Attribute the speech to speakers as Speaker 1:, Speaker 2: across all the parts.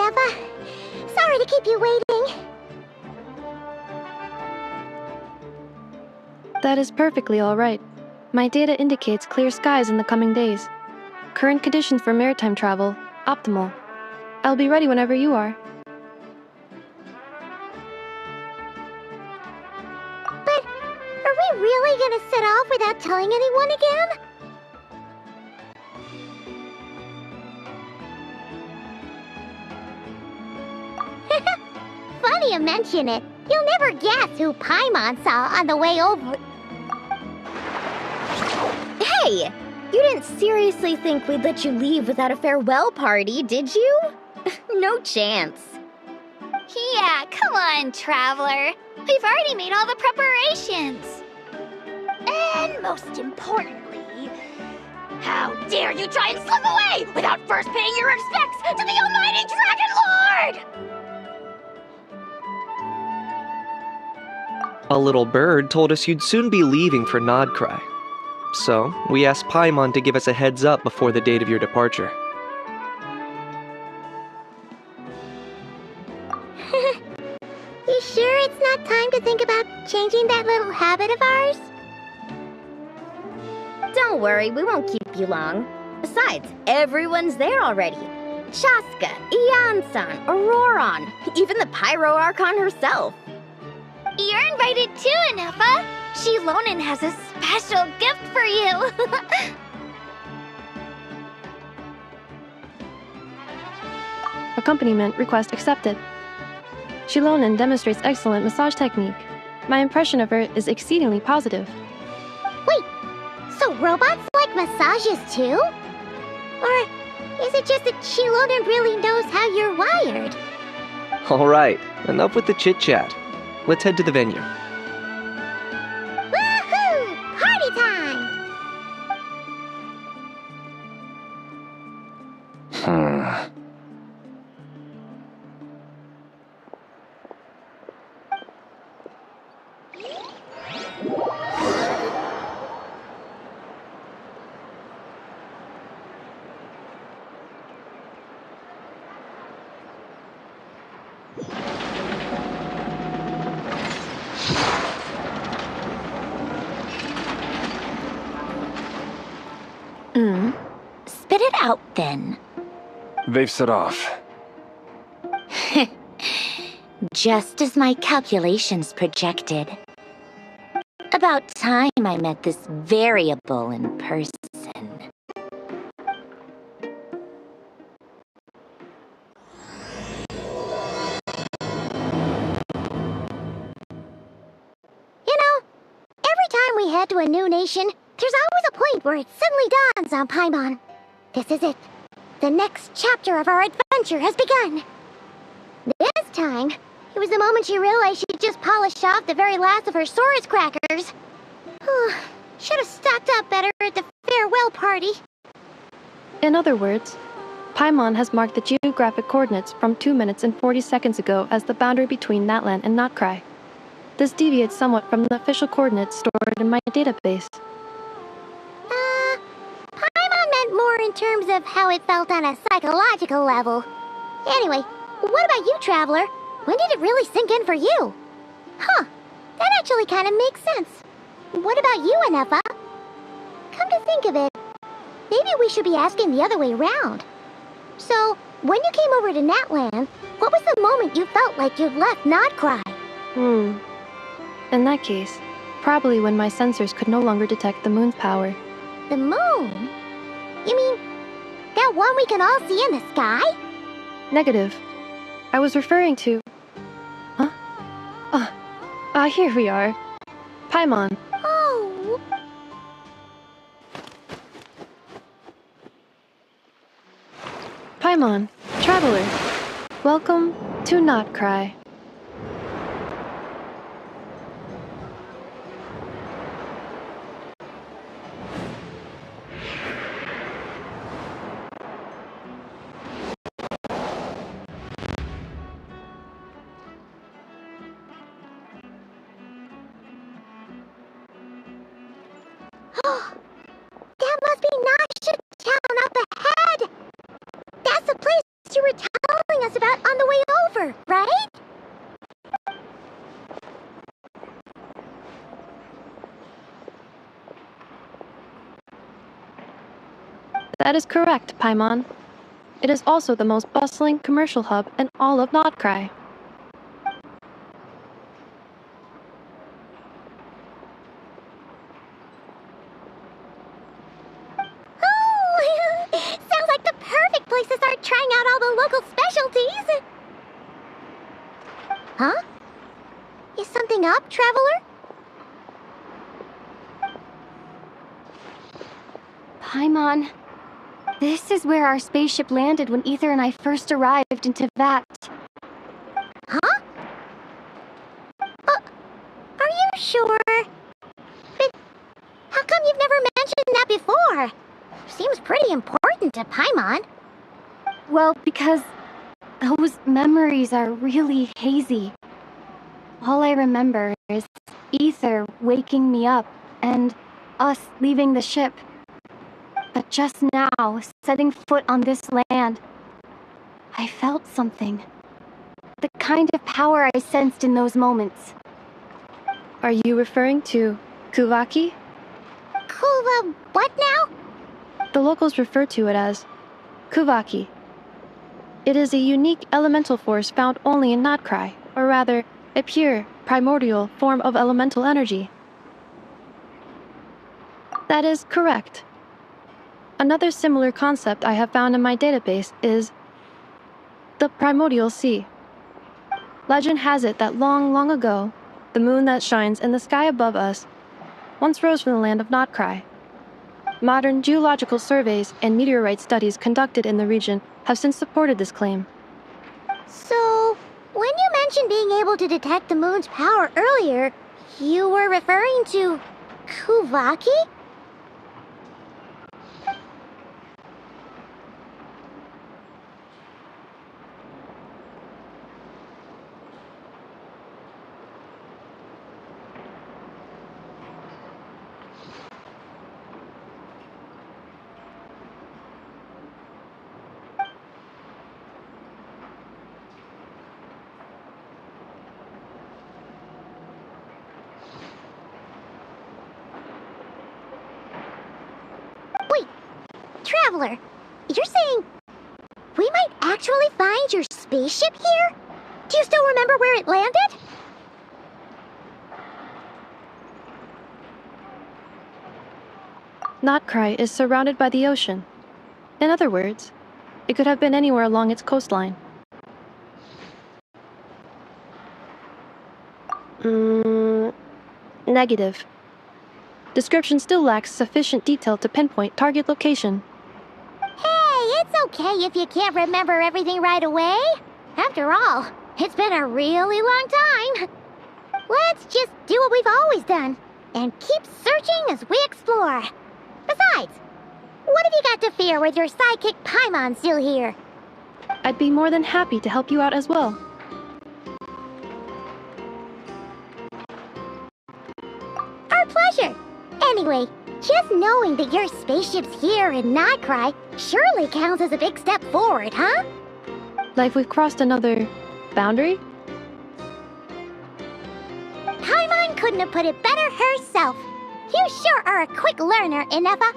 Speaker 1: Nefa. Sorry to keep you waiting.
Speaker 2: That is perfectly all right. My data indicates clear skies in the coming days. Current conditions for maritime travel, optimal. I'll be ready whenever you are.
Speaker 1: But are we really gonna set off without telling anyone again? Funny you mention it. You'll never guess who Paimon saw on the way over.
Speaker 3: Hey! You didn't seriously think we'd let you leave without a farewell party, did you? No chance.
Speaker 4: Yeah, come on, Traveler. We've already made all the preparations. And most importantly, how dare you try and slip away without first paying your respects to the almighty Dragon Lord!
Speaker 5: A little bird told us you'd soon be leaving for Nodcry. So, we asked Paimon to give us a heads up before the date of your departure.
Speaker 1: You sure it's not time to think about changing that little habit of ours?
Speaker 3: Don't worry, we won't keep you long. Besides, everyone's there already. Shaska, Ian-san, Auroron, even the Pyro Archon herself.
Speaker 4: You're invited too, Nefa. Shilonen has a special gift for you.
Speaker 2: Accompaniment request accepted. Shilonen demonstrates excellent massage technique. My impression of her is exceedingly positive.
Speaker 1: Wait, so robots like massages too? Or is it just that Shilonen really knows how you're wired?
Speaker 5: Alright, enough with the chit-chat. Let's head to the venue.
Speaker 1: Woohoo! Party time!
Speaker 4: Spit it out, then.
Speaker 6: They've set off.
Speaker 4: Just as my calculations projected. About time I met this variable in person.
Speaker 1: You know, every time we head to a new nation, there's always a point where it suddenly dawns on Paimon. This is it. The next chapter of our adventure has begun. This time, it was the moment she realized she'd just polished off the very last of her Saurus crackers. Should have stocked up better at the farewell party.
Speaker 2: In other words, Paimon has marked the geographic coordinates from 2 minutes and 40 seconds ago as the boundary between Natlan and Notcry. This deviates somewhat from the official coordinates stored in my database.
Speaker 1: Paimon meant more in terms of how it felt on a psychological level. Anyway, what about you, Traveler? When did it really sink in for you? Huh, that actually kind of makes sense. What about you, Nefa? Come to think of it, maybe we should be asking the other way around. So, when you came over to Natlan, what was the moment you felt like you'd left Nodcry?
Speaker 2: In that case, probably when my sensors could no longer detect the moon's power.
Speaker 1: The moon? You mean, that one we can all see in the sky?
Speaker 2: Negative. I was referring to... Huh? Here we are. Paimon.
Speaker 1: Oh.
Speaker 2: Paimon, Traveler. Welcome to Notcry.
Speaker 1: That must be Nasha Town up ahead! That's the place you were telling us about
Speaker 2: That is correct, Paimon. It is also the most bustling commercial hub in all of Notcry.
Speaker 1: Oh, sounds like the perfect place to start trying out all the local specialties. Huh? Is something up, traveler?
Speaker 7: Paimon, this is where our spaceship landed when Ether and I first arrived in Tevat.
Speaker 1: Huh? Are you sure? But how come you've never mentioned that before? Seems pretty important to Paimon.
Speaker 7: Well, because those memories are really hazy. All I remember is Ether waking me up and us leaving the ship. But just now, setting foot on this land, I felt something. The kind of power I sensed in those moments.
Speaker 2: Are you referring to Kuvaki?
Speaker 1: Kuva, what now?
Speaker 2: The locals refer to it as Kuvaki. It is a unique elemental force found only in Notcry, or rather, a pure, primordial form of elemental energy. That is correct. Another similar concept I have found in my database is the primordial sea. Legend has it that long, long ago, the moon that shines in the sky above us once rose from the land of Notcry. Modern geological surveys and meteorite studies conducted in the region have since supported this claim.
Speaker 1: So, when you mentioned being able to detect the moon's power earlier, you were referring to Kuvaki? Wait, Traveler, you're saying we might actually find your spaceship here? Do you still remember where it landed?
Speaker 2: Notcry is surrounded by the ocean. In other words, it could have been anywhere along its coastline. Negative. Description still lacks sufficient detail to pinpoint target location.
Speaker 1: Hey, it's okay if you can't remember everything right away. After all, it's been a really long time. Let's just do what we've always done and keep searching as we explore. Besides, what have you got to fear with your sidekick Paimon still here?
Speaker 2: I'd be more than happy to help you out as well.
Speaker 1: Our pleasure. Anyway, just knowing that your spaceship's here in Notcry surely counts as a big step forward, huh?
Speaker 2: Like we've crossed another boundary?
Speaker 1: Paimon couldn't have put it better herself. You sure are a quick learner, Inefa.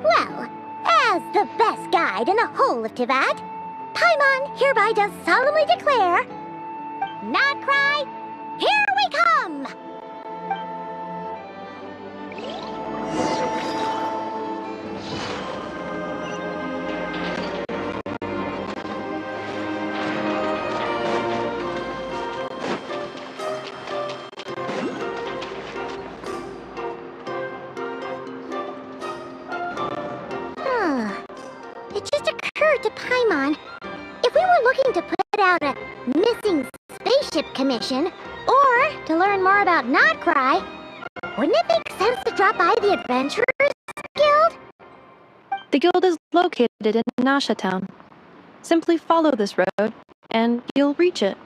Speaker 1: Well, as the best guide in the whole of Tevat, Paimon hereby does solemnly declare, Notcry, here we come! It just occurred to Paimon, if we were looking to put out a missing spaceship commission, or to learn more about Notcry, wouldn't it make sense to drop by the Adventurers Guild?
Speaker 2: The guild is located in Nasha Town. Simply follow this road, and you'll reach it.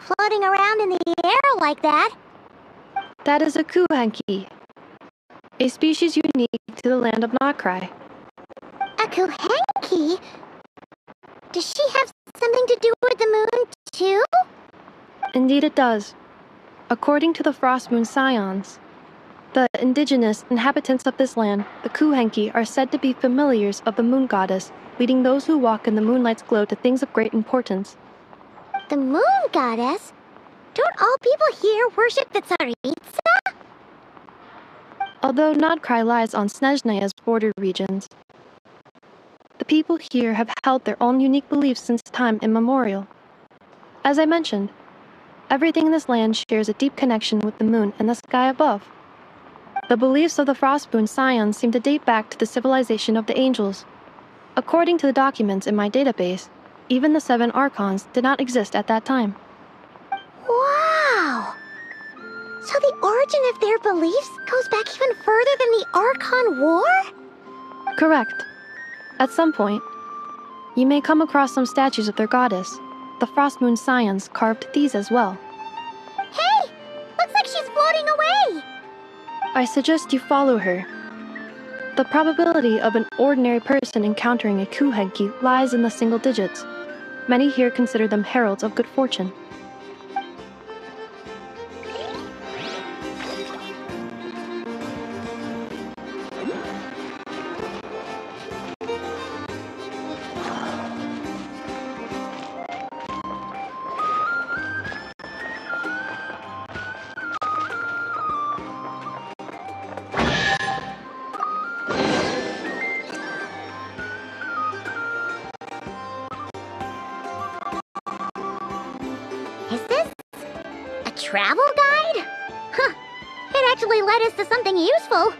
Speaker 1: floating around in the air like that?
Speaker 2: That is a kuhanki, a species unique to the land of Notcry.
Speaker 1: A kuhanki? Does she have something to do with the moon, too?
Speaker 2: Indeed it does. According to the Frost Moon Scions, the indigenous inhabitants of this land, the kuhanki, are said to be familiars of the moon goddess, leading those who walk in the moonlight's glow to things of great importance.
Speaker 1: The moon goddess? Don't all people here worship the Tsaritsa?
Speaker 2: Although Notcry lies on Snezhnaya's border regions, the people here have held their own unique beliefs since time immemorial. As I mentioned, everything in this land shares a deep connection with the moon and the sky above. The beliefs of the Frostmoon Scions seem to date back to the civilization of the angels. According to the documents in my database, even the 7 Archons did not exist at that time.
Speaker 1: Wow! So the origin of their beliefs goes back even further than the Archon War?
Speaker 2: Correct. At some point, you may come across some statues of their goddess. The Frostmoon Scions carved these as well.
Speaker 1: Hey! Looks like she's floating away!
Speaker 2: I suggest you follow her. The probability of an ordinary person encountering a kuhenki lies in the single digits. Many here consider them heralds of good fortune.
Speaker 1: Is this a travel guide? Huh. It actually led us to something useful.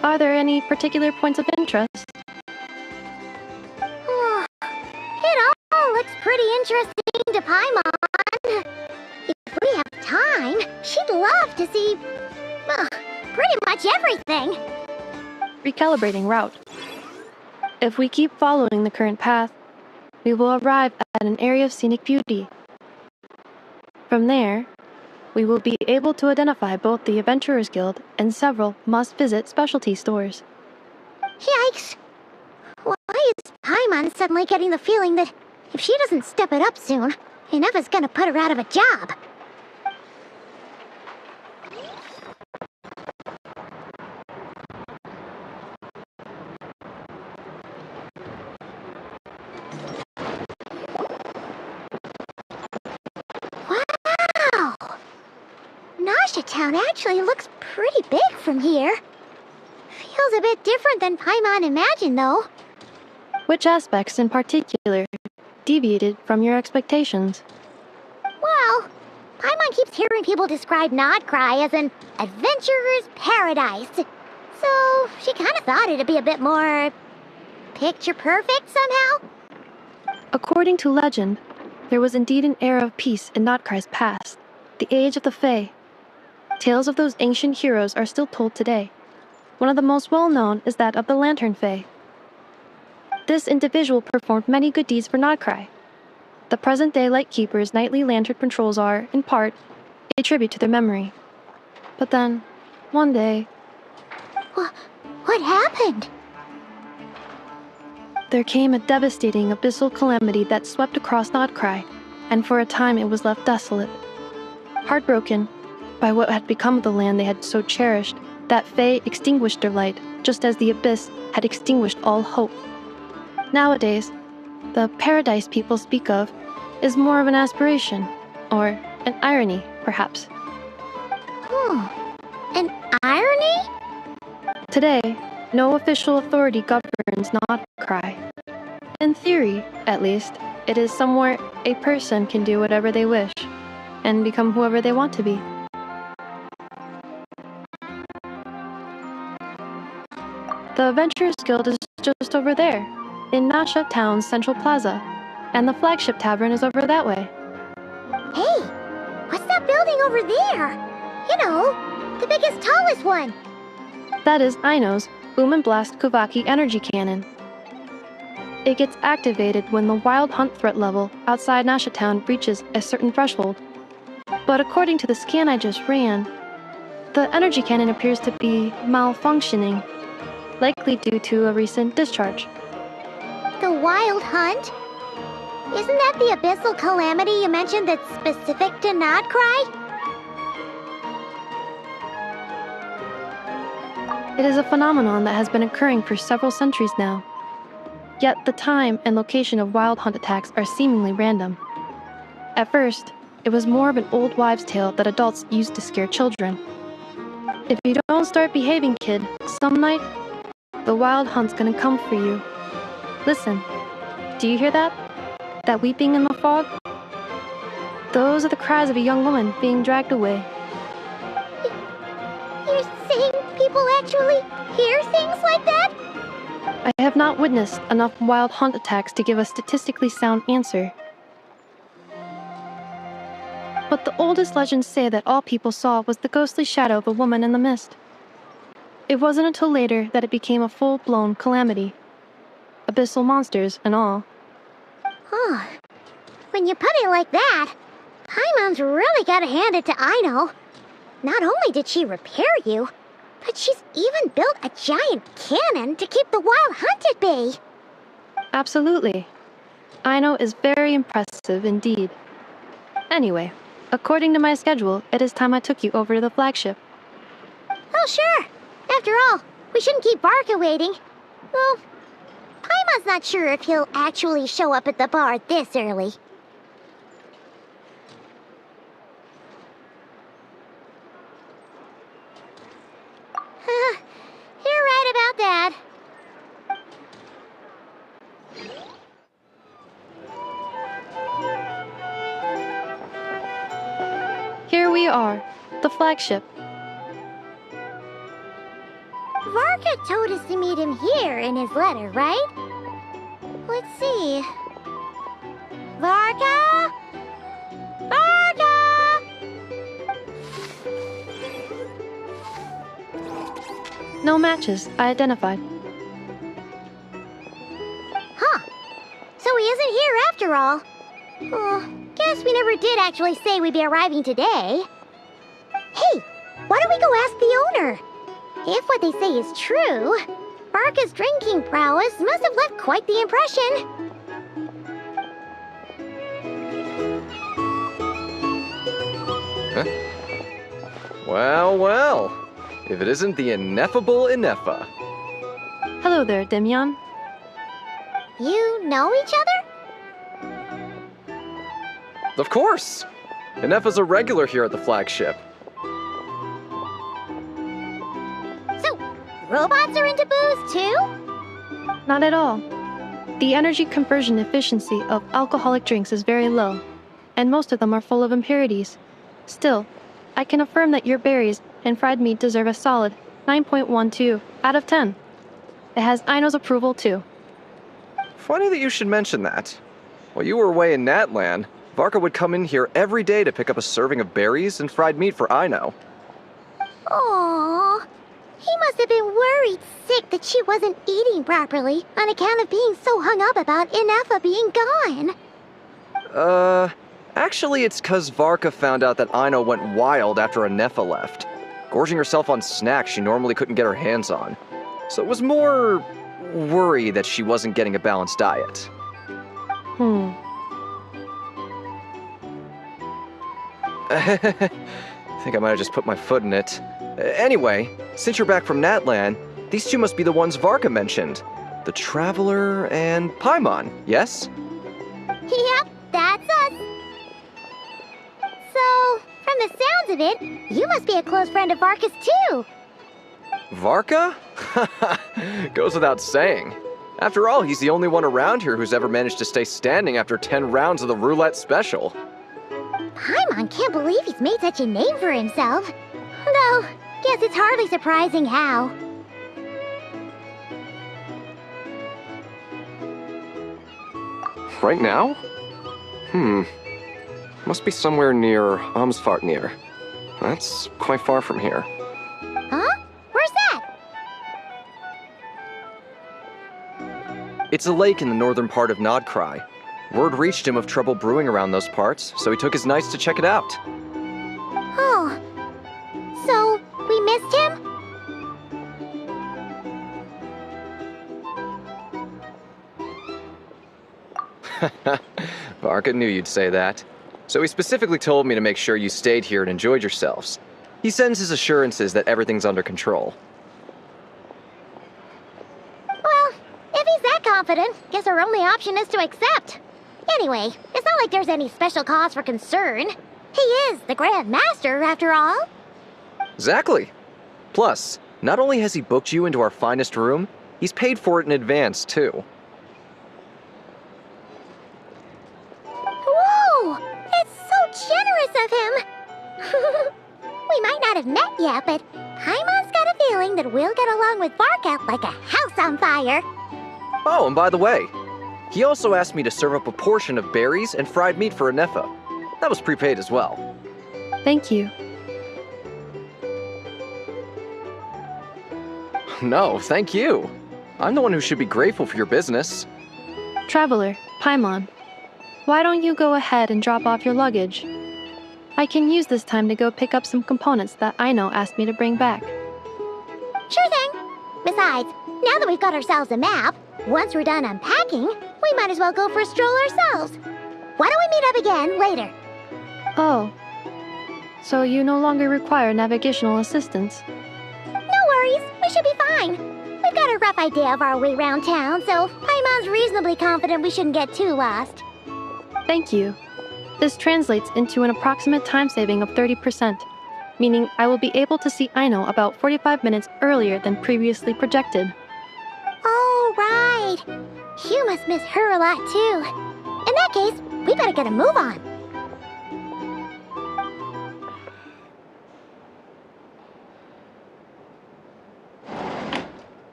Speaker 2: Are there any particular points of interest?
Speaker 1: It all looks pretty interesting to Paimon. If we have time, she'd love to see, pretty much everything.
Speaker 2: Recalibrating route. If we keep following the current path, we will arrive at an area of scenic beauty. From there, we will be able to identify both the Adventurers Guild and several must-visit specialty stores.
Speaker 1: Yikes! Why is Paimon suddenly getting the feeling that if she doesn't step it up soon, Ineva's gonna put her out of a job? Wow! Nasha Town actually looks pretty big from here. Feels a bit different than Paimon imagined, though.
Speaker 2: Which aspects in particular deviated from your expectations?
Speaker 1: Well, Paimon keeps hearing people describe Notcry as an adventurer's paradise. So she kind of thought it'd be a bit more picture perfect somehow.
Speaker 2: According to legend, there was indeed an era of peace in Notcry's past, the age of the Fae. Tales of those ancient heroes are still told today. One of the most well-known is that of the Lantern Fae. This individual performed many good deeds for Notcry. The present-day Lightkeeper's nightly lantern patrols are, in part, a tribute to their memory. But then, one day,
Speaker 1: What happened?
Speaker 2: there came a devastating abyssal calamity that swept across Notcry, and for a time it was left desolate. Heartbroken by what had become of the land they had so cherished, that Fae extinguished their light, just as the abyss had extinguished all hope. Nowadays, the paradise people speak of is more of an aspiration, or an irony, perhaps.
Speaker 1: An irony?
Speaker 2: Today, no official authority governs Notcry. In theory, at least, it is somewhere a person can do whatever they wish. and become whoever they want to be. The Adventurers Guild is just over there, in Nasha Town's Central Plaza, and the flagship tavern is over that way.
Speaker 1: Hey, what's that building over there? You know, the biggest, tallest one.
Speaker 2: That is Aino's Boom and Blast Kuvaki energy cannon. It gets activated when the wild hunt threat level outside Nasha Town reaches a certain threshold. But according to the scan I just ran, the energy cannon appears to be malfunctioning, likely due to a recent discharge.
Speaker 1: The wild hunt? Isn't that the abyssal calamity you mentioned that's specific to Nodcry?
Speaker 2: It is a phenomenon that has been occurring for several centuries now. Yet the time and location of wild hunt attacks are seemingly random. At first, it was more of an old wives' tale that adults used to scare children. If you don't start behaving, kid, some night, the wild hunt's gonna come for you. Listen, do you hear that? That weeping in the fog? Those are the cries of a young woman being dragged away.
Speaker 1: You're saying people actually hear things like that?
Speaker 2: I have not witnessed enough wild hunt attacks to give a statistically sound answer. But the oldest legends say that all people saw was the ghostly shadow of a woman in the mist. It wasn't until later that it became a full-blown calamity. Abyssal monsters and all.
Speaker 1: Oh, when you put it like that, Paimon's really gotta hand it to Aino. Not only did she repair you, but she's even built a giant cannon to keep the wild hunt at bay.
Speaker 2: Absolutely. Aino is very impressive indeed. Anyway, according to my schedule, it is time I took you over to the flagship.
Speaker 1: Oh, sure. After all, we shouldn't keep Barca waiting. Well, Paimon's not sure if he'll actually show up at the bar this early. You're right about that.
Speaker 2: Here we are, the flagship.
Speaker 1: Varka told us to meet him here in his letter, right? Let's see. Varka? Varka!
Speaker 2: No matches, I identified.
Speaker 1: Huh. So he isn't here after all. Oh, guess we never did actually say we'd be arriving today. Hey, why don't we go ask the owner? If what they say is true, Barca's drinking prowess must have left quite the impression.
Speaker 6: Huh? Well, well. If it isn't the ineffable Ineffa.
Speaker 2: Hello there, Demyan.
Speaker 1: You know each other?
Speaker 6: Of course! Ineffa's a regular here at the flagship.
Speaker 1: So, robots are into booze too?
Speaker 2: Not at all. The energy conversion efficiency of alcoholic drinks is very low, and most of them are full of impurities. Still, I can affirm that your berries and fried meat deserve a solid 9.12 out of 10. It has Aino's approval too.
Speaker 6: Funny that you should mention that. While you were away in Natlan, Varka would come in here every day to pick up a serving of berries and fried meat for Aino.
Speaker 1: Aww. He must have been worried sick that she wasn't eating properly on account of being so hung up about Ineffa being gone.
Speaker 6: Actually it's 'cause Varka found out that Aino went wild after Ineffa left, gorging herself on snacks she normally couldn't get her hands on. So it was more worry that she wasn't getting a balanced diet. I think I might have just put my foot in it. Anyway, since you're back from Natlan, these two must be the ones Varka mentioned. The Traveler and Paimon, yes?
Speaker 1: Yep, that's us. So, from the sounds of it, you must be a close friend of Varka's too.
Speaker 6: Varka? Goes without saying. After all, he's the only one around here who's ever managed to stay standing after 10 rounds of the roulette special.
Speaker 1: Paimon Paimon can't believe he's made such a name for himself. Though, guess it's hardly surprising how.
Speaker 6: Right now? Must be somewhere near Amsvartnir. That's quite far from here.
Speaker 1: Huh? Where's that?
Speaker 6: It's a lake in the northern part of Nodkrai. Word reached him of trouble brewing around those parts, so he took his knights to check it out.
Speaker 1: Oh. So, we missed him?
Speaker 6: Varka knew you'd say that. So he specifically told me to make sure you stayed here and enjoyed yourselves. He sends his assurances that everything's under control.
Speaker 1: Well, if he's that confident, guess our only option is to accept. Anyway, it's not like there's any special cause for concern. He is the Grand Master, after all.
Speaker 6: Exactly. Plus, not only has he booked you into our finest room, he's paid for it in advance, too.
Speaker 1: Whoa! It's so generous of him! We might not have met yet, but Paimon's got a feeling that we'll get along with Varka like a house on fire.
Speaker 6: Oh, and by the way, he also asked me to serve up a portion of berries and fried meat for Anefa. That was prepaid as well.
Speaker 2: Thank you.
Speaker 6: No, thank you. I'm the one who should be grateful for your business.
Speaker 2: Traveler, Paimon, why don't you go ahead and drop off your luggage? I can use this time to go pick up some components that Aino asked me to bring back.
Speaker 1: Sure thing. Besides, now that we've got ourselves a map, once we're done unpacking, we might as well go for a stroll ourselves. Why don't we meet up again later?
Speaker 2: Oh. So you no longer require navigational assistance?
Speaker 1: No worries, we should be fine. We've got a rough idea of our way around town, so Paimon's reasonably confident we shouldn't get too lost.
Speaker 2: Thank you. This translates into an approximate time saving of 30%, meaning I will be able to see Aino about 45 minutes earlier than previously projected.
Speaker 1: Oh, right. You must miss her a lot, too. In that case, we better get a move on.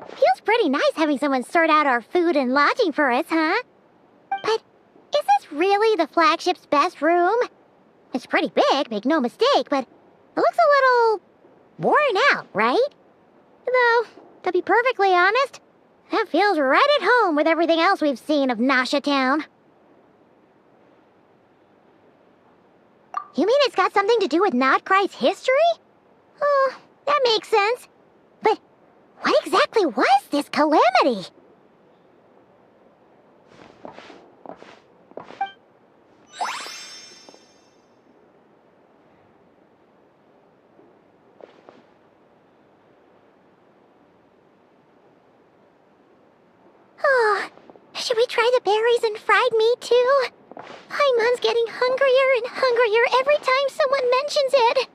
Speaker 1: Feels pretty nice having someone sort out our food and lodging for us, huh? But is this really the flagship's best room? It's pretty big, make no mistake, but it looks a little worn out, right? Though, to be perfectly honest, that feels right at home with everything else we've seen of Nasha Town. You mean it's got something to do with Nodkrai's history? Oh, that makes sense. But what exactly was this calamity? Oh, should we try the berries and fried meat too? Paimon's getting hungrier and hungrier every time someone mentions it.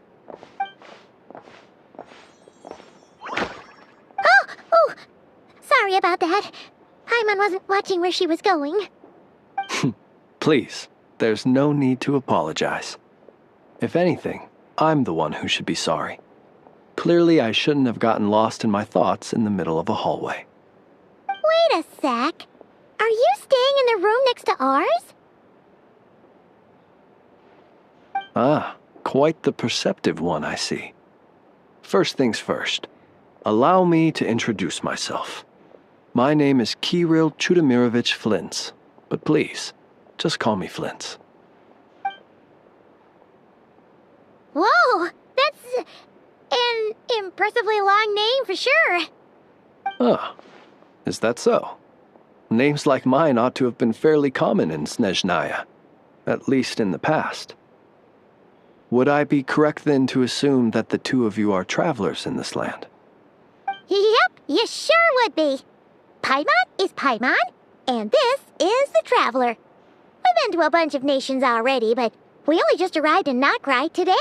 Speaker 1: Oh, sorry about that. Paimon wasn't watching where she was going.
Speaker 8: Please, there's no need to apologize. If anything, I'm the one who should be sorry. Clearly, I shouldn't have gotten lost in my thoughts in the middle of a hallway.
Speaker 1: Wait a sec. Are you staying in the room next to ours?
Speaker 8: Ah, quite the perceptive one, I see. First things first, allow me to introduce myself. My name is Kirill Chudamirovich Flintz, but please, just call me Flintz.
Speaker 1: Whoa, that's an impressively long name for sure.
Speaker 8: Ah, is that so? Names like mine ought to have been fairly common in Snezhnaya, at least in the past. Would I be correct then to assume that the two of you are travelers in this land?
Speaker 1: Yep, you sure would be. Paimon is Paimon, and this is the Traveler. We've been to a bunch of nations already, but we only just arrived in Nodkrai today.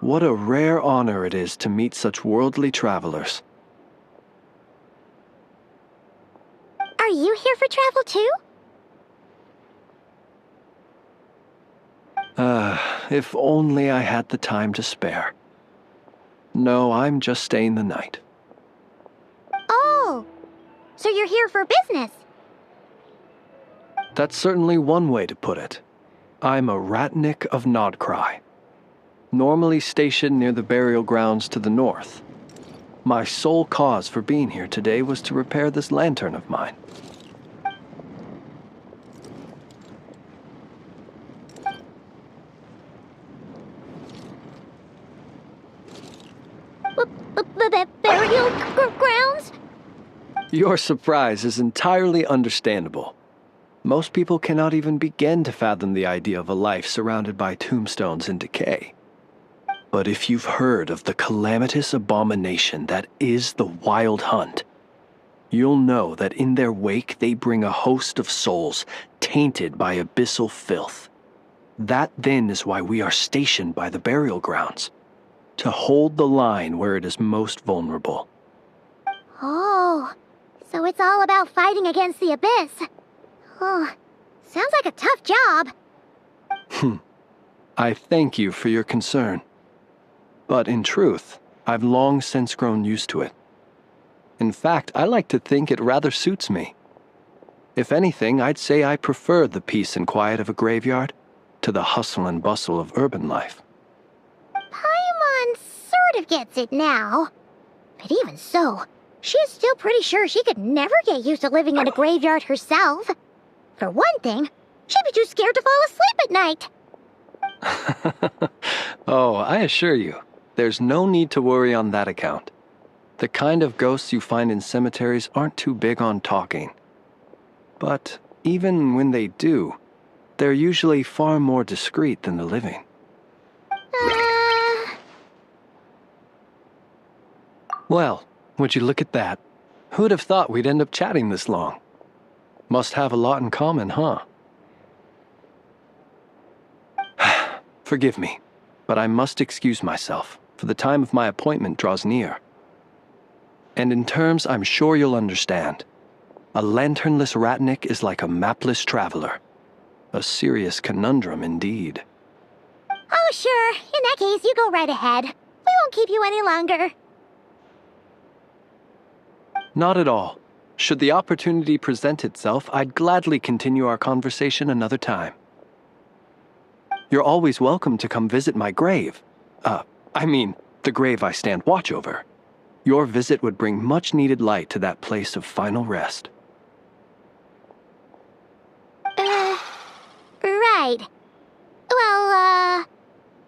Speaker 8: What a rare honor it is to meet such worldly travelers.
Speaker 1: Are you here for travel too?
Speaker 8: if only I had the time to spare. No, I'm just staying the night.
Speaker 1: Oh, so you're here for business?
Speaker 8: That's certainly one way to put it. I'm a Ratnik of Nodcry, normally stationed near the burial grounds to the north. My sole cause for being here today was to repair this lantern of mine.
Speaker 1: Burial grounds?
Speaker 8: Your surprise is entirely understandable. Most people cannot even begin to fathom the idea of a life surrounded by tombstones and decay. But if you've heard of the calamitous abomination that is the Wild Hunt, you'll know that in their wake they bring a host of souls tainted by abyssal filth. That then is why we are stationed by the burial grounds, to hold the line where it is most vulnerable.
Speaker 1: Oh, so it's all about fighting against the abyss. Oh, sounds like a tough job.
Speaker 8: I thank you for your concern. But in truth, I've long since grown used to it. In fact, I like to think it rather suits me. If anything, I'd say I prefer the peace and quiet of a graveyard to the hustle and bustle of urban life.
Speaker 1: Paimon sort of gets it now. But even so, she's still pretty sure she could never get used to living in a graveyard herself. For one thing, she'd be too scared to fall asleep at night.
Speaker 8: Oh, I assure you, there's no need to worry on that account. The kind of ghosts you find in cemeteries aren't too big on talking. But even when they do, they're usually far more discreet than the living. Well, would you look at that? Who'd have thought we'd end up chatting this long? Must have a lot in common, huh? Forgive me, but I must excuse myself, for the time of my appointment draws near. And in terms I'm sure you'll understand, a lanternless Ratnik is like a mapless traveler. A serious conundrum indeed.
Speaker 1: Oh, sure. In that case, you go right ahead. We won't keep you any longer.
Speaker 8: Not at all. Should the opportunity present itself, I'd gladly continue our conversation another time. You're always welcome to come visit my grave. I mean, the grave I stand watch over. Your visit would bring much-needed light to that place of final rest.
Speaker 1: Right. Well,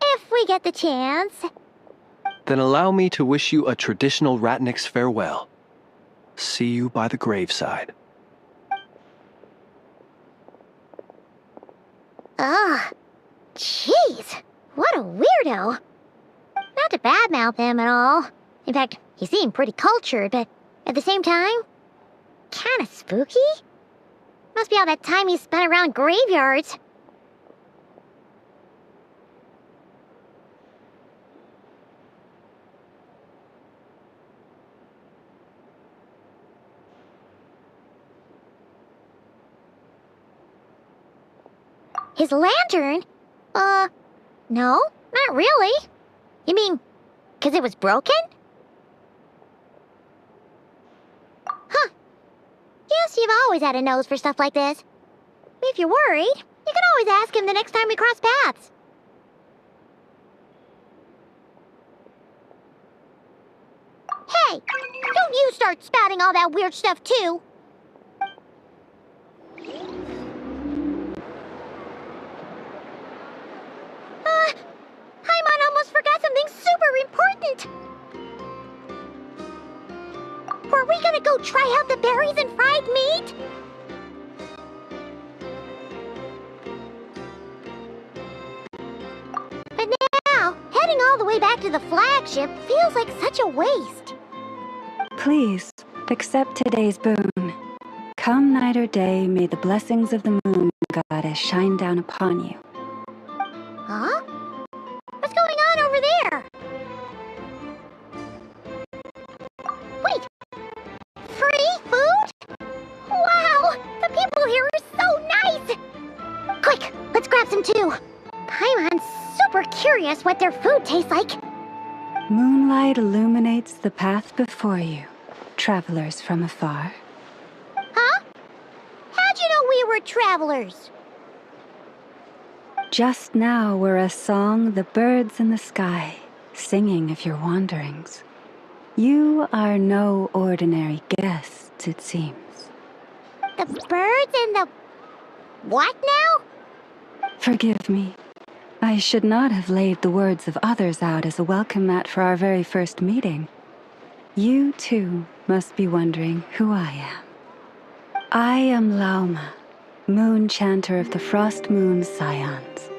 Speaker 1: if we get the chance.
Speaker 8: Then allow me to wish you a traditional Ratnik's farewell. See you by the graveside.
Speaker 1: Ugh. Jeez. What a weirdo. Not to badmouth him at all. In fact, he seemed pretty cultured, but at the same time, kinda spooky? Must be all that time he spent around graveyards. His lantern? No, not really. You mean, 'cause it was broken? Huh. Guess you've always had a nose for stuff like this. If you're worried, you can always ask him the next time we cross paths. Hey, don't you start spouting all that weird stuff too. Paimon almost forgot something super important. Were we gonna go try out the berries and fried meat? But now, heading all the way back to the flagship feels like such a waste.
Speaker 9: Please, accept today's boon. Come night or day, may the blessings of the moon goddess shine down upon you.
Speaker 1: Huh? What's going on over there? Wait! Free food? Wow! The people here are so nice! Quick, let's grab some too. Paimon's super curious what their food tastes like.
Speaker 9: Moonlight illuminates the path before you, travelers from afar.
Speaker 1: Huh? How'd you know we were travelers?
Speaker 9: Just now were a song the birds in the sky, singing of your wanderings. You are no ordinary guests, it seems.
Speaker 1: The birds in the... what now?
Speaker 9: Forgive me. I should not have laid the words of others out as a welcome mat for our very first meeting. You, too, must be wondering who I am. I am Lauma, moon chanter of the Frost Moon's Scions.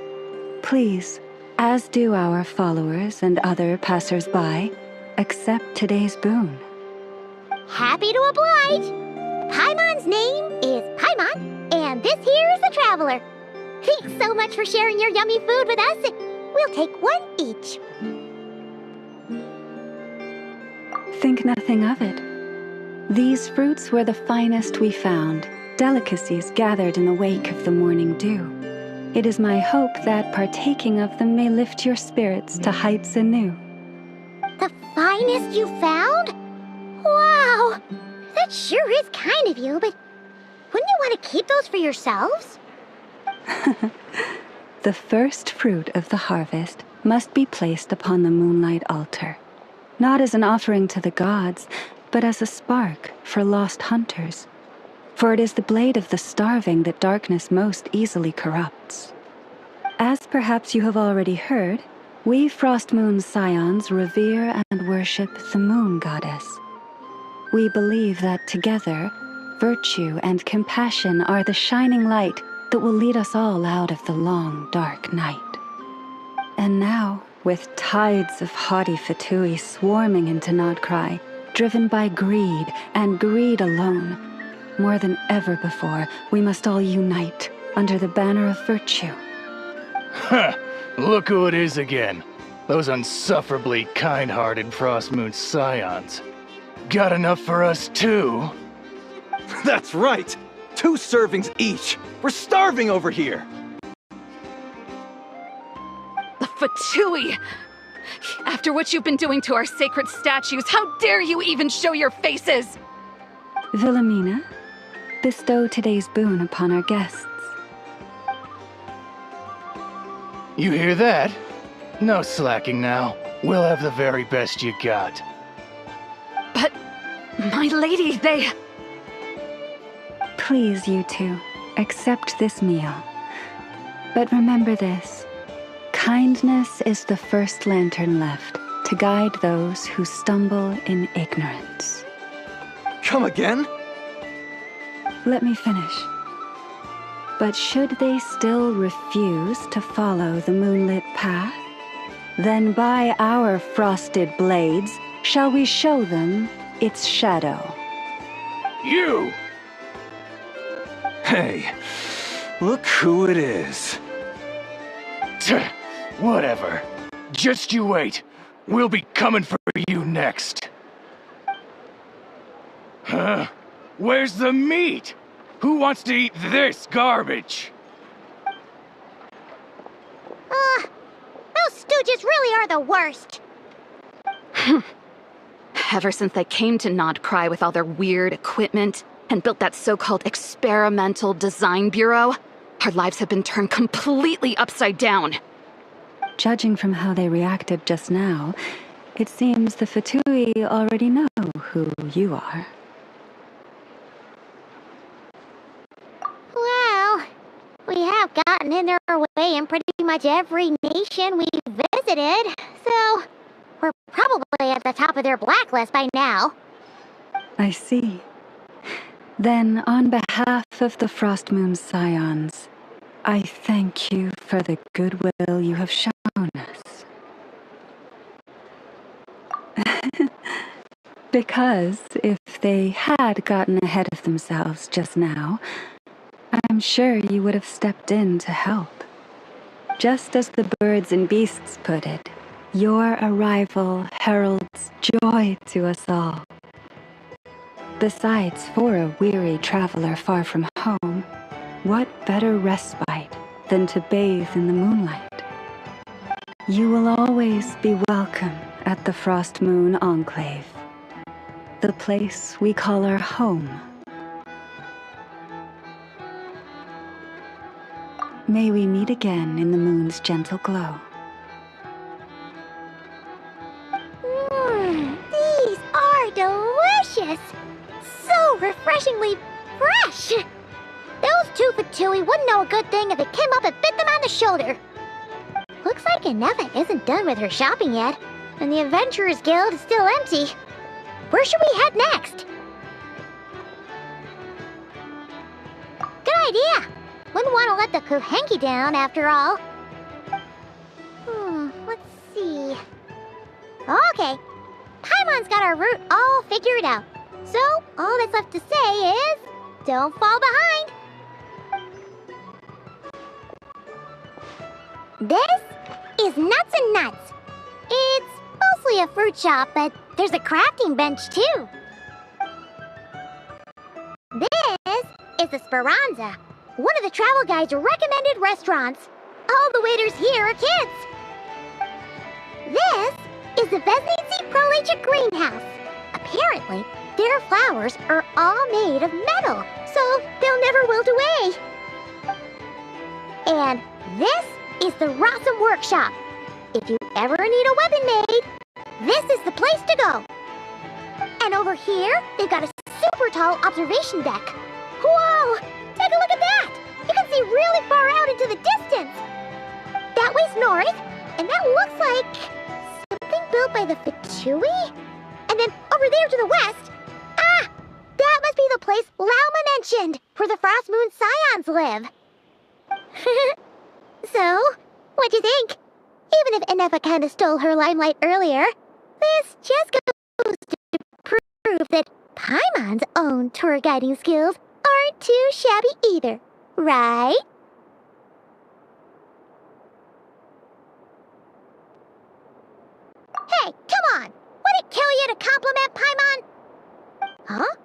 Speaker 9: Please, as do our followers and other passers-by, accept today's boon.
Speaker 1: Happy to oblige. Paimon's name is Paimon, and this here is the Traveler. Thanks so much for sharing your yummy food with us. We'll take one each.
Speaker 9: Think nothing of it. These fruits were the finest we found, delicacies gathered in the wake of the morning dew. It is my hope that partaking of them may lift your spirits to heights anew.
Speaker 1: The finest you found? Wow! That sure is kind of you, but wouldn't you want to keep those for yourselves?
Speaker 9: The first fruit of the harvest must be placed upon the moonlight altar, not as an offering to the gods, but as a spark for lost hunters. For it is the blade of the starving that darkness most easily corrupts. As perhaps you have already heard, we Frost Moon's Scions revere and worship the moon goddess. We believe that together, virtue and compassion are the shining light that will lead us all out of the long, dark night. And now, with tides of haughty Fatui swarming into Nodcry, driven by greed and greed alone, more than ever before, we must all unite under the banner of virtue.
Speaker 10: Ha! Look who it is again. Those unsufferably kind-hearted Frost Moon Scions. Got enough for us too?
Speaker 8: That's right! 2 servings each! We're starving over here!
Speaker 11: The Fatui! After what you've been doing to our sacred statues, how dare you even show your faces?
Speaker 9: Wilhelmina, bestow today's boon upon our guests.
Speaker 10: You hear that? No slacking now. We'll have the very best you got.
Speaker 11: But, my lady, they...
Speaker 9: Please, you two, accept this meal. But remember this. Kindness is the first lantern left to guide those who stumble in ignorance.
Speaker 8: Come again?
Speaker 9: Let me finish. But should they still refuse to follow the moonlit path, then by our frosted blades shall we show them its shadow.
Speaker 10: You!
Speaker 8: Hey, look who it is.
Speaker 10: Tch, whatever. Just you wait. We'll be coming for you next. Huh? Where's the meat? Who wants to eat this garbage?
Speaker 1: Those stooges really are the worst.
Speaker 11: Ever since they came to Nodcry with all their weird equipment and built that so-called experimental design bureau, our lives have been turned completely upside down.
Speaker 9: Judging from how they reacted just now, it seems the Fatui already know who you are.
Speaker 1: Well, we have gotten in their way in pretty much every nation we've visited, so we're probably at the top of their blacklist by now.
Speaker 9: I see. Then, on behalf of the Frost Moon Scions, I thank you for the goodwill you have shown us. Because if they had gotten ahead of themselves just now, I'm sure you would have stepped in to help. Just as the birds and beasts put it, your arrival heralds joy to us all. Besides, for a weary traveler far from home, what better respite than to bathe in the moonlight? You will always be welcome at the Frost Moon Enclave, the place we call our home. May we meet again in the moon's gentle glow.
Speaker 1: These are delicious! So refreshingly fresh! Those two for Tui wouldn't know a good thing if it came up and bit them on the shoulder. Looks like Anefa isn't done with her shopping yet, and the Adventurers Guild is still empty. Where should we head next? Good idea! Wouldn't want to let the Kuhenki down, after all. Let's see. Okay, Paimon's got our route all figured out. So, all that's left to say is, don't fall behind. This is Nuts and Nuts. It's mostly a fruit shop, but there's a crafting bench too. This is the Speranza, one of the travel guide's recommended restaurants. All the waiters here are kids. This is the Vesnici Prolecha greenhouse. Apparently, their flowers are all made of metal, so they'll never wilt away. And this is the Rossum Workshop. If you ever need a weapon made, this is the place to go. And over here, they've got a super tall observation deck. Whoa! Take a look at that! You can see really far out into the distance. That way's north, and that looks like something built by the Fatui? And then over there to the west, that must be the place Lauma mentioned, where the Frost Moon Scions live. So, what'd you think? Even if Anefa kinda stole her limelight earlier, this just goes to prove that Paimon's own tour guiding skills aren't too shabby either, right? Hey, come on! Would it kill you to compliment Paimon? Huh?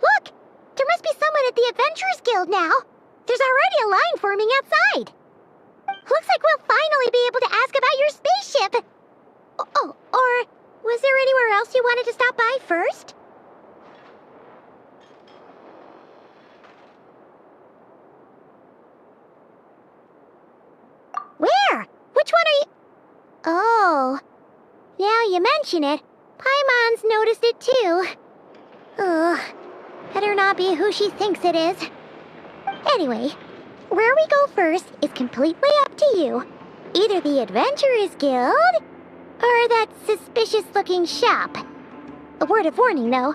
Speaker 1: Look! There must be someone at the Adventurers Guild now! There's already a line forming outside! Looks like we'll finally be able to ask about your spaceship! Oh, or was there anywhere else you wanted to stop by first? Where? Which one are you... Oh, now you mention it, Paimon's noticed it too. Ugh, better not be who she thinks it is. Anyway, where we go first is completely up to you. Either the Adventurers Guild, or that suspicious-looking shop. A word of warning, though.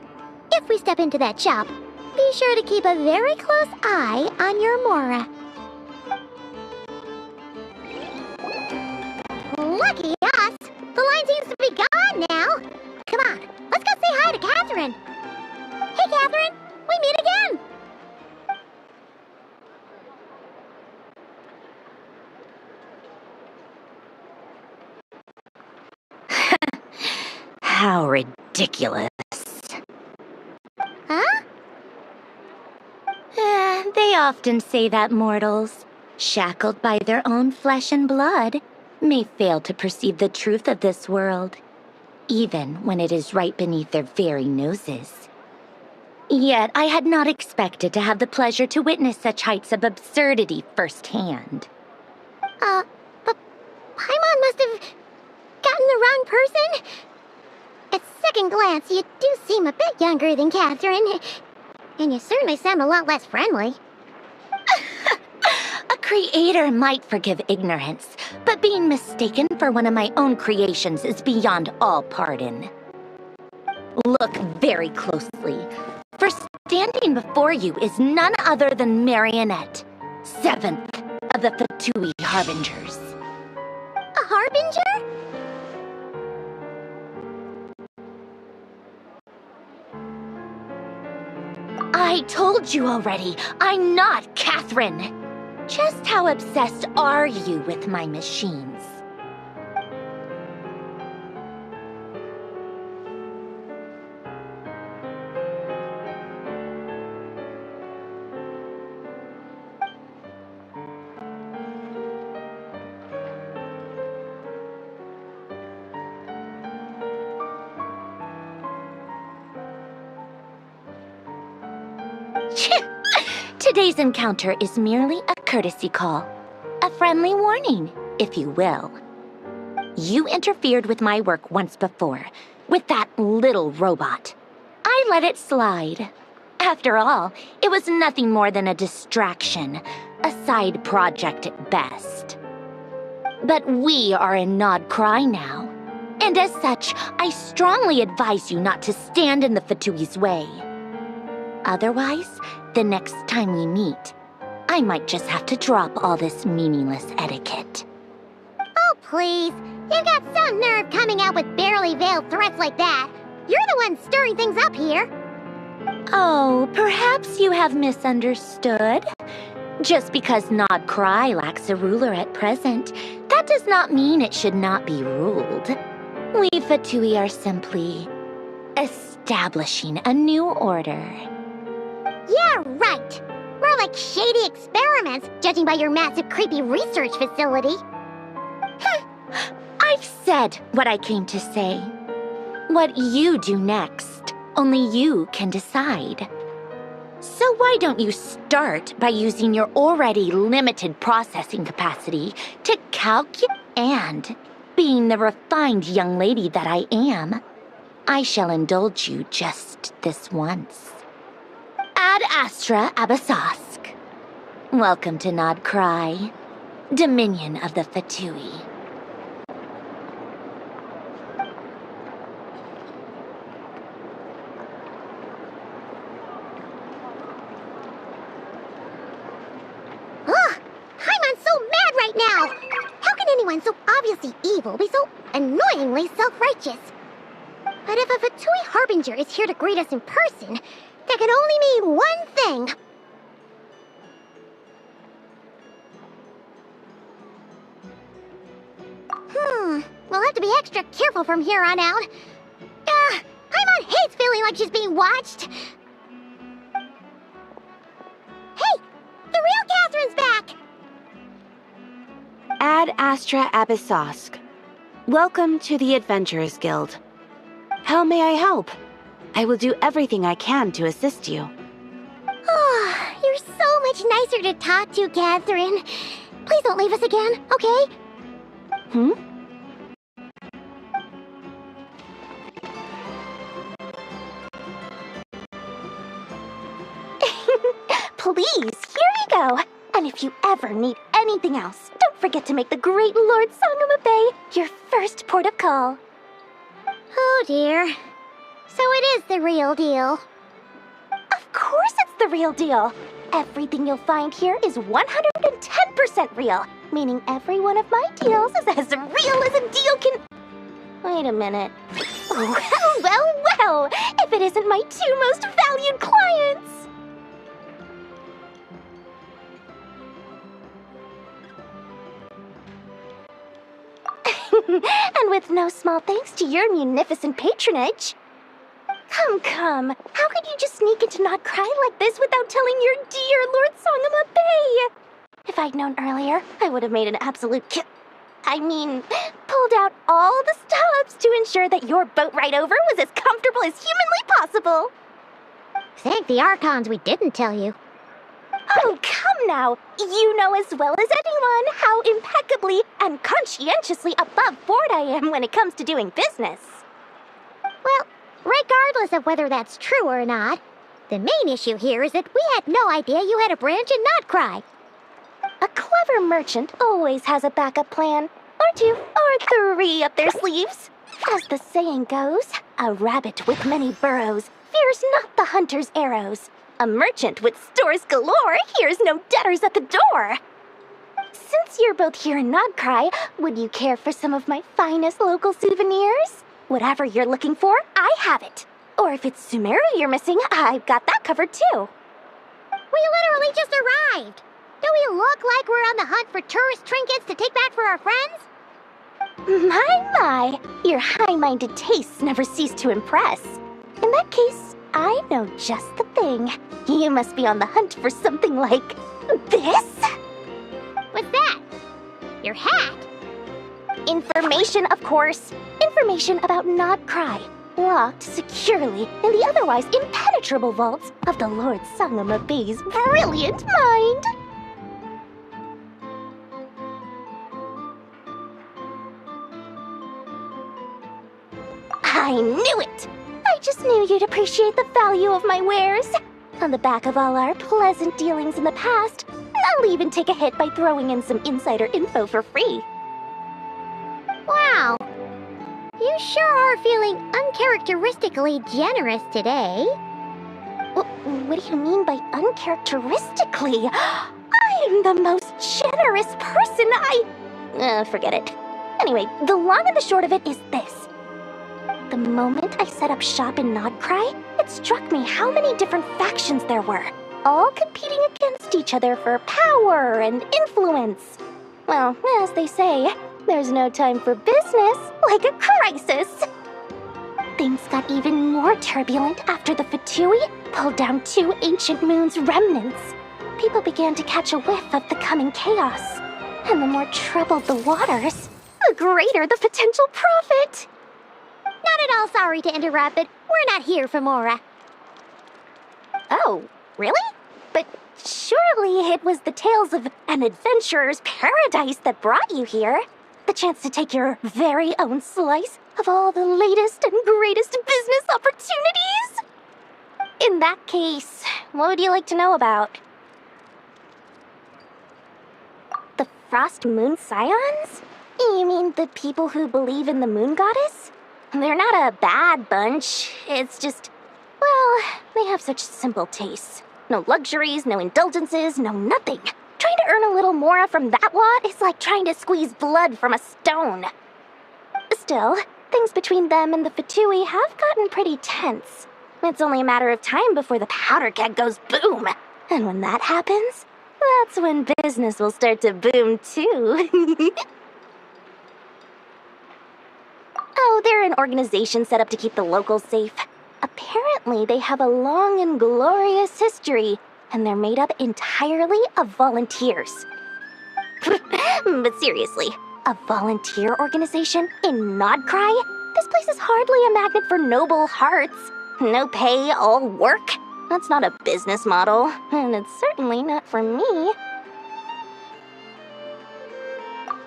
Speaker 1: If we step into that shop, be sure to keep a very close eye on your Mora. Lucky us! The line seems to be gone now. Come on, let's go say hi to Catherine. Hey, Catherine, we meet again.
Speaker 3: How ridiculous.
Speaker 1: Huh?
Speaker 3: They often say that mortals, shackled by their own flesh and blood, may fail to perceive the truth of this world, even when it is right beneath their very noses. Yet I had not expected to have the pleasure to witness such heights of absurdity firsthand.
Speaker 1: But Paimon must have gotten the wrong person? At second glance, you do seem a bit younger than Catherine. And you certainly sound a lot less friendly.
Speaker 3: A creator might forgive ignorance, but being mistaken for one of my own creations is beyond all pardon. Look very closely, for standing before you is none other than Marionette, 7th of the Fatui Harbingers.
Speaker 1: A Harbinger?
Speaker 3: I told you already, I'm not Catherine. Just how obsessed are you with my machines? Today's encounter is merely a courtesy call. A friendly warning, if you will. You interfered with my work once before, with that little robot. I let it slide. After all, it was nothing more than a distraction, a side project at best. But we are in Nod Cry now, and as such, I strongly advise you not to stand in the Fatui's way. Otherwise, the next time we meet, I might just have to drop all this meaningless etiquette.
Speaker 1: Oh, please. You've got some nerve coming out with barely veiled threats like that. You're the one stirring things up here.
Speaker 3: Oh, perhaps you have misunderstood. Just because Nod Cry lacks a ruler at present, that does not mean it should not be ruled. We Fatui are simply establishing a new order.
Speaker 1: Yeah, right. More like shady experiments, judging by your massive creepy research facility.
Speaker 3: I've said what I came to say. What you do next, only you can decide. So why don't you start by using your already limited processing capacity to calculate, and, being the refined young lady that I am, I shall indulge you just this once. Ad Astra Abasask. Welcome to Nod Cry, Dominion of the Fatui.
Speaker 1: Anyone so obviously evil be so annoyingly self-righteous? But if a Fatui Harbinger is here to greet us in person, that can only mean one thing. We'll have to be extra careful from here on out. Paimon hates feeling like she's being watched. Hey! The real Catherine's back!
Speaker 12: Ad Astra Abyssosque. Welcome to the Adventurers Guild. How may I help? I will do everything I can to assist you.
Speaker 1: Oh, you're so much nicer to talk to, Catherine. Please don't leave us again, okay?
Speaker 4: Please, here you go. And if you ever need anything else, don't forget to make the great Lord Sangama Bay your first port of call.
Speaker 1: Oh dear. So it is the real deal.
Speaker 4: Of course it's the real deal. Everything you'll find here is 110% real, meaning every one of my deals is as real as a deal can... Wait a minute. Well, if it isn't my two most valued clients! And with no small thanks to your munificent patronage. Come. How could you just sneak into Nod Cry like this without telling your dear Lord Sangama Bay? If I'd known earlier, I would have made an absolute pulled out all the stops to ensure that your boat ride over was as comfortable as humanly possible.
Speaker 1: Thank the Archons we didn't tell you.
Speaker 4: Oh, come now. You know as well as anyone how impeccably and conscientiously above board I am when it comes to doing business.
Speaker 1: Well, regardless of whether that's true or not, the main issue here is that we had no idea you had a branch in Nod Cry.
Speaker 4: A clever merchant always has a backup plan, or two, or three up their sleeves. As the saying goes, a rabbit with many burrows fears not the hunter's arrows. A merchant with stores galore hears no debtors at the door. Since you're both here in Nod Cry, would you care for some of my finest local souvenirs? Whatever you're looking for, I have it. Or if it's Sumeru you're missing, I've got that covered too.
Speaker 1: We literally just arrived. Do we look like we're on the hunt for tourist trinkets to take back for our friends?
Speaker 4: My, your high-minded tastes never cease to impress. In that case, I know just the thing. You must be on the hunt for something like this?
Speaker 1: What's that? Your hat?
Speaker 4: Information, of course. Information about Nod Cry.
Speaker 1: locked securely in the otherwise impenetrable vaults of the Lord Sangama Bey's brilliant mind. I knew it! I just knew you'd appreciate the value of my wares. On the back of all our pleasant dealings in the past, I'll even take a hit by throwing in some insider info for free.
Speaker 13: Wow. You sure are feeling uncharacteristically generous today.
Speaker 1: What do you mean by uncharacteristically? I'm the most generous person forget it. Anyway, the long and the short of it is this. The moment I set up shop in Nodcry, it struck me how many different factions there were, all competing against each other for power and influence. Well, as they say, there's no time for business like a crisis. Things got even more turbulent after the Fatui pulled down 2 ancient moon's remnants. People began to catch a whiff of the coming chaos. And the more troubled the waters, the greater the potential profit.
Speaker 13: Not at all sorry to interrupt, but we're not here for Mora.
Speaker 1: Oh, really? But surely it was the tales of an adventurer's paradise that brought you here. The chance to take your very own slice of all the latest and greatest business opportunities? In that case, what would you like to know about? The Frost Moon Scions? You mean the people who believe in the Moon Goddess? They're not a bad bunch. It's just, well, they have such simple tastes. No luxuries, no indulgences, no nothing. Trying to earn a little more from that lot is like trying to squeeze blood from a stone. Still, things between them and the Fatui have gotten pretty tense. It's only a matter of time before the powder keg goes boom. And when that happens, that's when business will start to boom too. Oh, they're an organization set up to keep the locals safe. Apparently, they have a long and glorious history, and they're made up entirely of volunteers. But seriously, a volunteer organization in Nodcry? This place is hardly a magnet for noble hearts. No pay, all work. That's not a business model, and it's certainly not for me.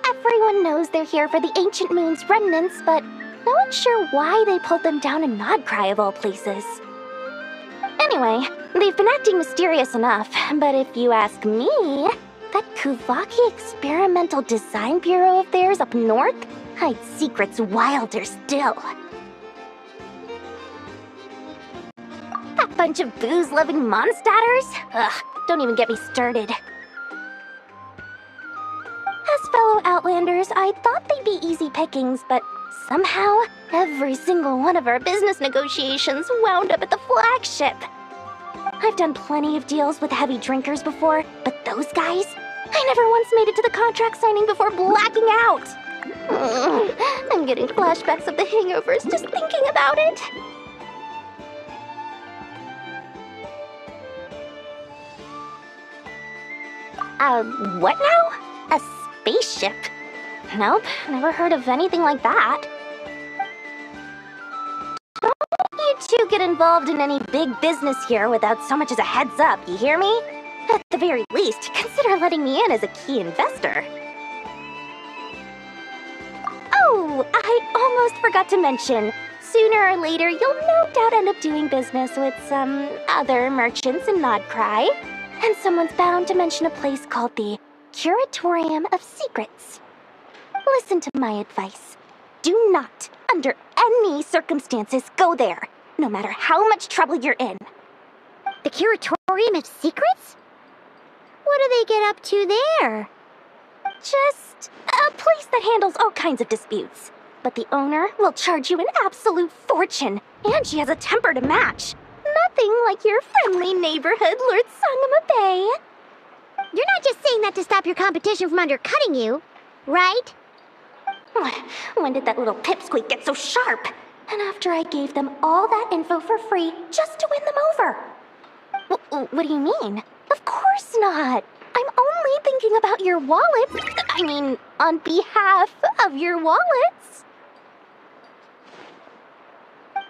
Speaker 1: Everyone knows they're here for the Ancient Moon's remnants, but no one's sure why they pulled them down in Nodcry of all places. Anyway, they've been acting mysterious enough, but if you ask me, that Kuvaki Experimental Design Bureau of theirs up north hides secrets wilder still. That bunch of booze-loving monsters? Ugh, don't even get me started. As fellow Outlanders, I thought they'd be easy pickings, but somehow, every single one of our business negotiations wound up at the flagship. I've done plenty of deals with heavy drinkers before, but those guys? I never once made it to the contract signing before blacking out. I'm getting flashbacks of the hangovers just thinking about it. What now? A spaceship? Nope, never heard of anything like that. Don't you two get involved in any big business here without so much as a heads up, you hear me? At the very least, consider letting me in as a key investor. Oh, I almost forgot to mention. Sooner or later, you'll no doubt end up doing business with some other merchants in Nodcry. And someone's bound to mention a place called the Curatorium of Secrets. Listen to my advice. Do not, under any circumstances, go there, no matter how much trouble you're in.
Speaker 13: The Curatorium of Secrets? What do they get up to there?
Speaker 1: Just a place that handles all kinds of disputes. But the owner will charge you an absolute fortune, and she has a temper to match. Nothing like your friendly neighborhood, Lord Sangama Bey.
Speaker 13: You're not just saying that to stop your competition from undercutting you, right?
Speaker 1: When did that little pipsqueak get so sharp? And after I gave them all that info for free just to win them over. What do you mean? Of course not. I'm only thinking about your wallets. I mean, on behalf of your wallets.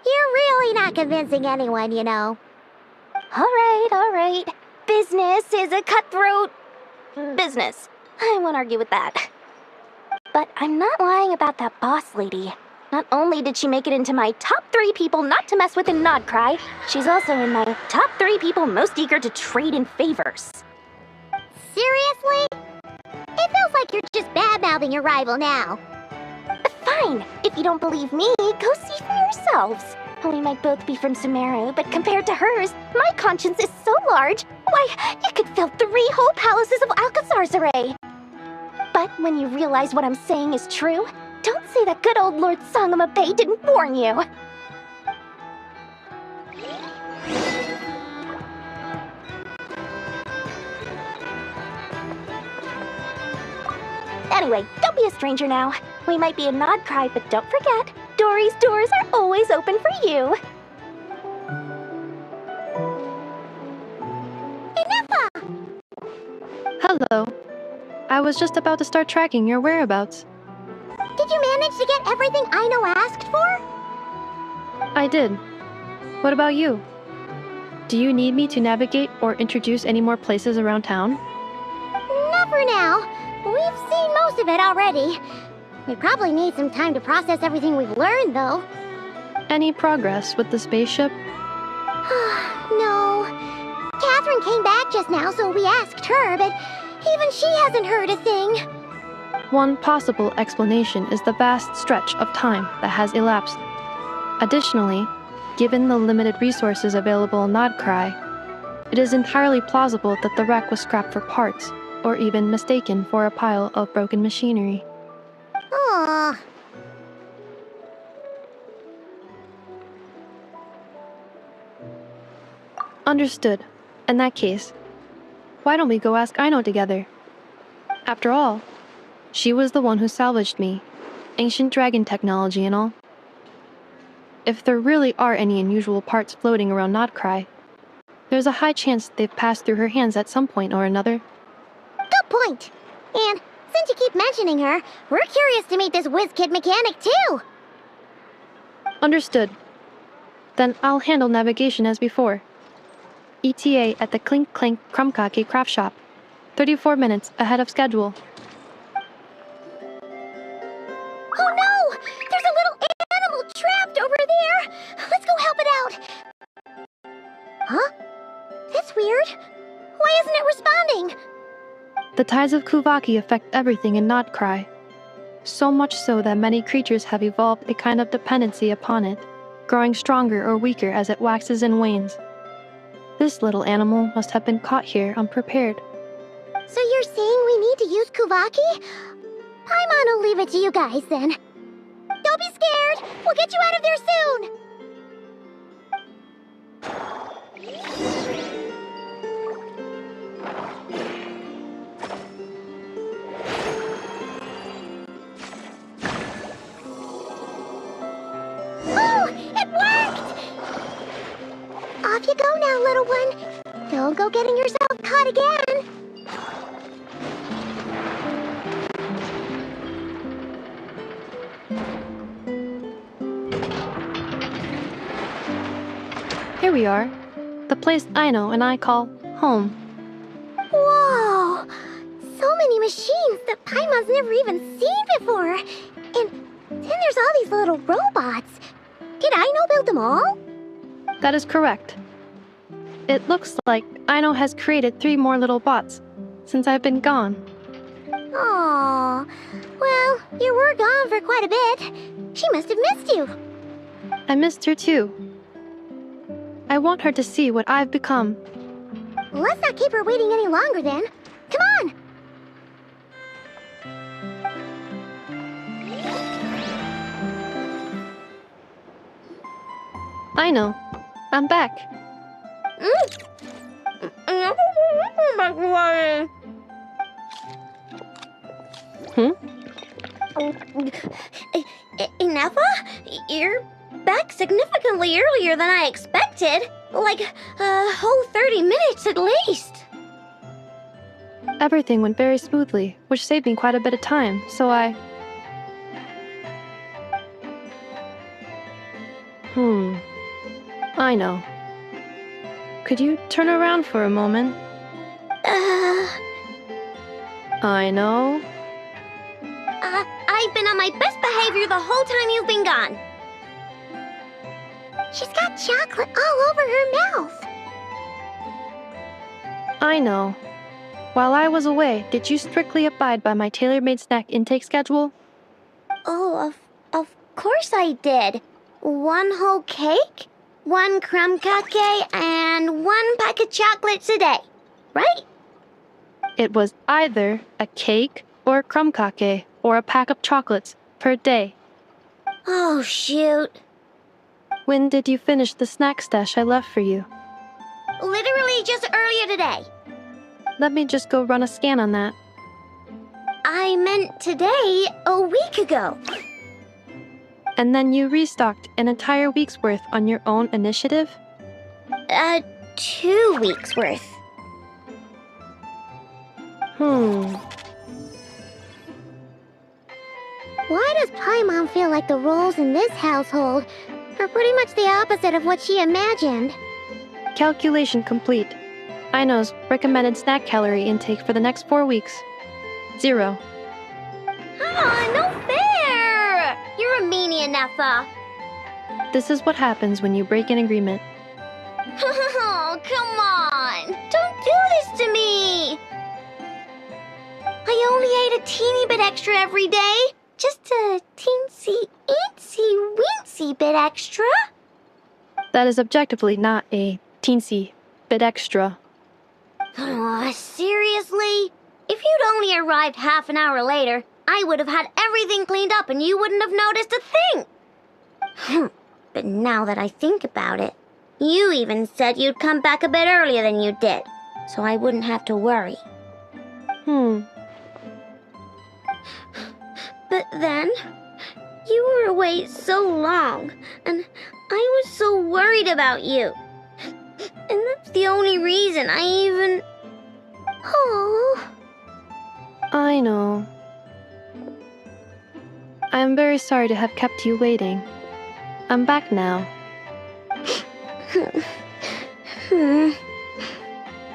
Speaker 1: You're really not convincing anyone, you know.
Speaker 4: All right. Business is a cutthroat business. I won't argue with that. But I'm not lying about that boss lady. Not only did she make it into my top 3 people not to mess with in Nodcry, she's also in my top 3 people most eager to trade in favors.
Speaker 1: Seriously? It feels like you're just bad-mouthing your rival now.
Speaker 4: Fine. If you don't believe me, go see for yourselves. We might both be from Sumeru, but compared to hers, my conscience is so large, why, it could fill 3 whole palaces of Alcazar's array. But when you realize what I'm saying is true, don't say that good old Lord Sangama Bay didn't warn you. Anyway, don't be a stranger now. We might be a Nodcry, but don't forget, Dory's doors are always open for you.
Speaker 2: Hello. I was just about to start tracking your whereabouts.
Speaker 1: Did you manage to get everything Aino asked for?
Speaker 2: I did. What about you? Do you need me to navigate or introduce any more places around town?
Speaker 1: Not for now. We've seen most of it already. We probably need some time to process everything we've learned, though.
Speaker 2: Any progress with the spaceship?
Speaker 1: No. Catherine came back just now, so we asked her, but even she hasn't heard a thing.
Speaker 2: One possible explanation is the vast stretch of time that has elapsed. Additionally, given the limited resources available in Nodcry, it is entirely plausible that the wreck was scrapped for parts, or even mistaken for a pile of broken machinery.
Speaker 1: Aww.
Speaker 2: Understood. In that case, why don't we go ask Aino together? After all, she was the one who salvaged me, ancient dragon technology and all. If there really are any unusual parts floating around Nodcry, there's a high chance they've passed through her hands at some point or another.
Speaker 1: Good point. And since you keep mentioning her, we're curious to meet this whiz-kid mechanic too.
Speaker 2: Understood. Then I'll handle navigation as before. ETA at the Clink Clink Krumkake craft shop. 34 minutes ahead of schedule.
Speaker 1: Oh no! There's a little animal trapped over there! Let's go help it out! Huh? That's weird. Why isn't it responding?
Speaker 2: The tides of Kuvaki affect everything in Nodcry. So much so that many creatures have evolved a kind of dependency upon it, growing stronger or weaker as it waxes and wanes. This little animal must have been caught here unprepared.
Speaker 1: So you're saying we need to use Kuvaki? Paimon will leave it to you guys then. Don't be scared! We'll get you out of there soon! Oh! It worked! Off you go now, little one. Don't go getting yourself caught again.
Speaker 2: Here we are. The place Aino and I call home.
Speaker 1: Whoa! So many machines that Paimon's never even seen before. And then there's all these little robots. Did Aino build them all?
Speaker 2: That is correct. It looks like Aino has created 3 more little bots since I've been gone.
Speaker 1: Aww. Well, you were gone for quite a bit. She must have missed you.
Speaker 2: I missed her too. I want her to see what I've become.
Speaker 1: Let's not keep her waiting any longer then. Come on!
Speaker 2: Aino, I'm back.
Speaker 1: Ineffa? You're back significantly earlier than I expected. Like a whole 30 minutes at least.
Speaker 2: Everything went very smoothly, which saved me quite a bit of time, so I know. Could you turn around for a moment? I know.
Speaker 13: I've been on my best behavior the whole time you've been gone. She's got chocolate all over her mouth.
Speaker 2: I know. While I was away, did you strictly abide by my tailor-made snack intake schedule?
Speaker 13: Oh, of course I did. 1 whole cake, 1 crumb cake, and 1 pack of chocolates a day, right?
Speaker 2: It was either a cake or a crumb cake or a pack of chocolates per day.
Speaker 13: Oh, shoot.
Speaker 2: When did you finish the snack stash I left for you?
Speaker 13: Literally just earlier today.
Speaker 2: Let me just go run a scan on that.
Speaker 13: I meant today, a week ago.
Speaker 2: And then you restocked an entire week's worth on your own initiative?
Speaker 13: 2 weeks worth. Why does Paimon feel like the roles in this household are pretty much the opposite of what she imagined?
Speaker 2: Calculation complete. Aino's recommended snack calorie intake for the next 4 weeks. 0.
Speaker 13: No fair! You're a meanie, Nefa.
Speaker 2: This is what happens when you break an agreement.
Speaker 13: Oh, come on! Don't do this to me! I only ate a teeny bit extra every day. Just a teensy bit extra.
Speaker 2: That is objectively not a teensy bit extra.
Speaker 13: Oh, seriously? If you'd only arrived half an hour later, I would have had everything cleaned up and you wouldn't have noticed a thing. But now that I think about it, you even said you'd come back a bit earlier than you did, so I wouldn't have to worry. But then, you were away so long, and I was so worried about you. And that's the only reason I even... Oh.
Speaker 2: I know. I am very sorry to have kept you waiting. I'm back now.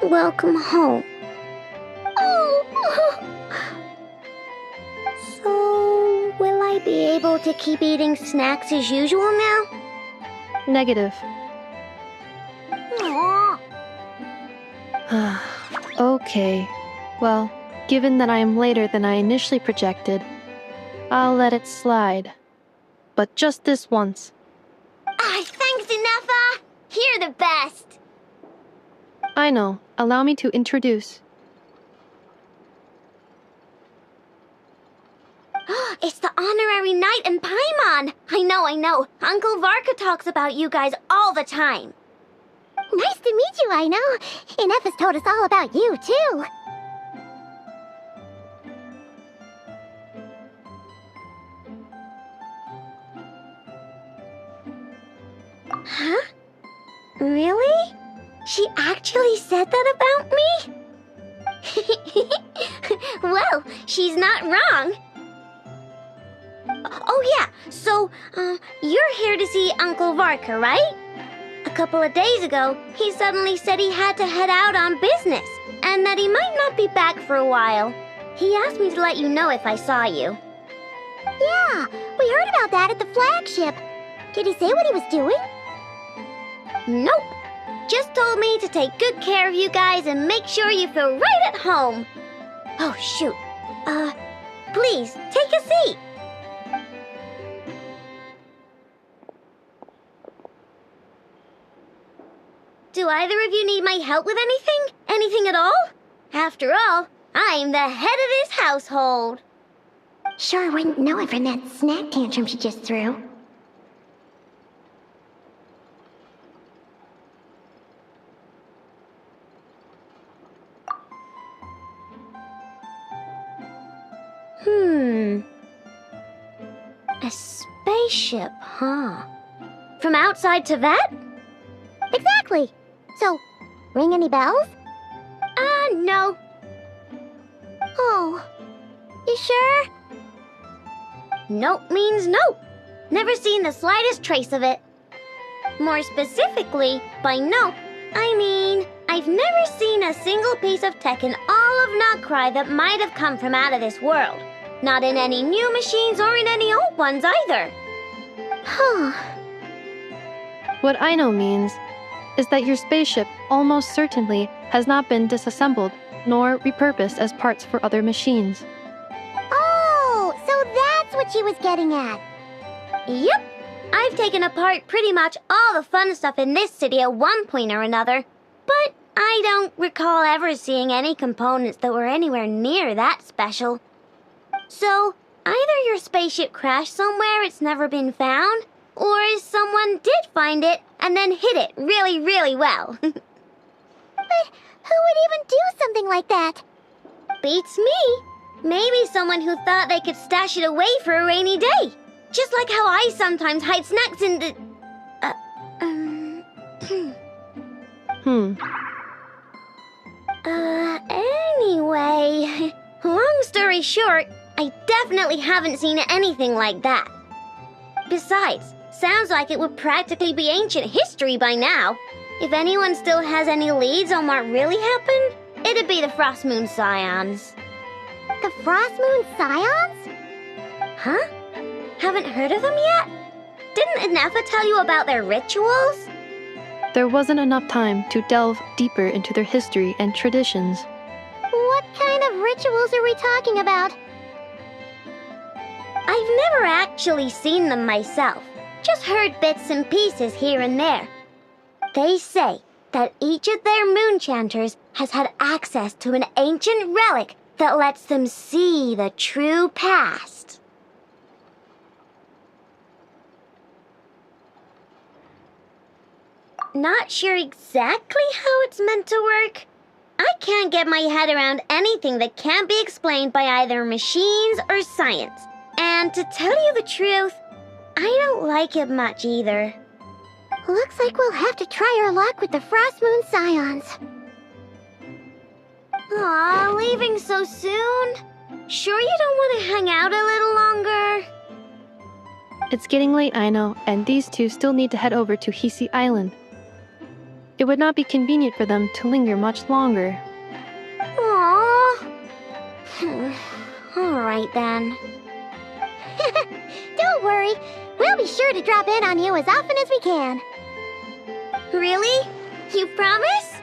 Speaker 13: Welcome home. Oh. So, will I be able to keep eating snacks as usual now?
Speaker 2: Negative. Okay. Well, given that I am later than I initially projected, I'll let it slide. But just this once.
Speaker 13: Thanks, Nefa! You're the best!
Speaker 2: I know. Allow me to introduce.
Speaker 13: It's the honorary knight and Paimon! I know. Uncle Varka talks about you guys all the time. Nice to meet you, I know. And Nefa's told us all about you, too. Huh? Really? She actually said that about me? Well, she's not wrong. Oh yeah, so, you're here to see Uncle Varka, right? A couple of days ago, he suddenly said he had to head out on business, and that he might not be back for a while. He asked me to let you know if I saw you. Yeah, we heard about that at the flagship. Did he say what he was doing? Nope. Just told me to take good care of you guys and make sure you feel right at home. Oh, shoot. Please, take a seat. Do either of you need my help with anything? Anything at all? After all, I'm the head of this household. Sure wouldn't know it from that snack tantrum she just threw. A spaceship, huh? From outside to that? Exactly. So, ring any bells? No. Oh, you sure? Nope means nope. Never seen the slightest trace of it. More specifically, by nope, I mean, I've never seen a single piece of tech in all of Notcry that might have come from out of this world. Not in any new machines or in any old ones either. Huh.
Speaker 2: What Aino means is that your spaceship almost certainly has not been disassembled nor repurposed as parts for other machines.
Speaker 1: Oh, so that's what she was getting at.
Speaker 13: Yep. I've taken apart pretty much all the fun stuff in this city at one point or another, but I don't recall ever seeing any components that were anywhere near that special. So, either your spaceship crashed somewhere it's never been found, or someone did find it and then hid it really, really well.
Speaker 1: But who would even do something like that?
Speaker 13: Beats me. Maybe someone who thought they could stash it away for a rainy day. Just like how I sometimes hide snacks in the... Anyway... Long story short, I definitely haven't seen anything like that. Besides, sounds like it would practically be ancient history by now. If anyone still has any leads on what really happened, it'd be the Frost Moon Scions.
Speaker 1: The Frost Moon Scions?
Speaker 13: Huh? Haven't heard of them yet? Didn't Inefa tell you about their rituals?
Speaker 2: There wasn't enough time to delve deeper into their history and traditions.
Speaker 1: What kind of rituals are we talking about?
Speaker 13: I've never actually seen them myself, just heard bits and pieces here and there. They say that each of their moon chanters has had access to an ancient relic that lets them see the true past. Not sure exactly how it's meant to work. I can't get my head around anything that can't be explained by either machines or science. And to tell you the truth, I don't like it much either.
Speaker 1: Looks like we'll have to try our luck with the Frost Moon Scions.
Speaker 13: Aw, leaving so soon? Sure you don't want to hang out a little longer?
Speaker 2: It's getting late, I know, and these two still need to head over to Hisi Island. It would not be convenient for them to linger much longer.
Speaker 13: Aww. Alright then.
Speaker 1: Don't worry, we'll be sure to drop in on you as often as we can.
Speaker 13: Really? You promise?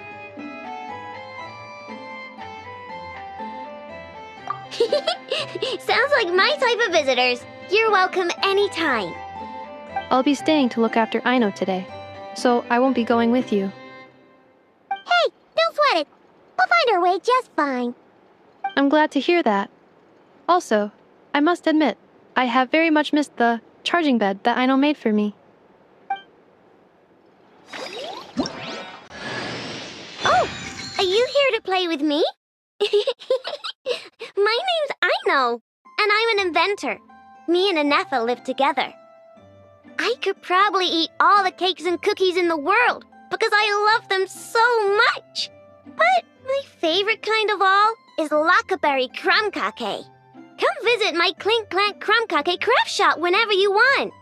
Speaker 13: Sounds like my type of visitors. You're welcome anytime.
Speaker 2: I'll be staying to look after Aino today, so I won't be going with you.
Speaker 1: Hey, don't sweat it. We'll find our way just fine.
Speaker 2: I'm glad to hear that. Also, I must admit, I have very much missed the charging bed that Aino made for me.
Speaker 13: Oh, are you here to play with me? My name's Aino, and I'm an inventor. Me and Inefa live together. I could probably eat all the cakes and cookies in the world because I love them so much. But my favorite kind of all is Lackaberry Crumb Cake. Come visit my Clink Clank Crumb Cake craft shop whenever you want.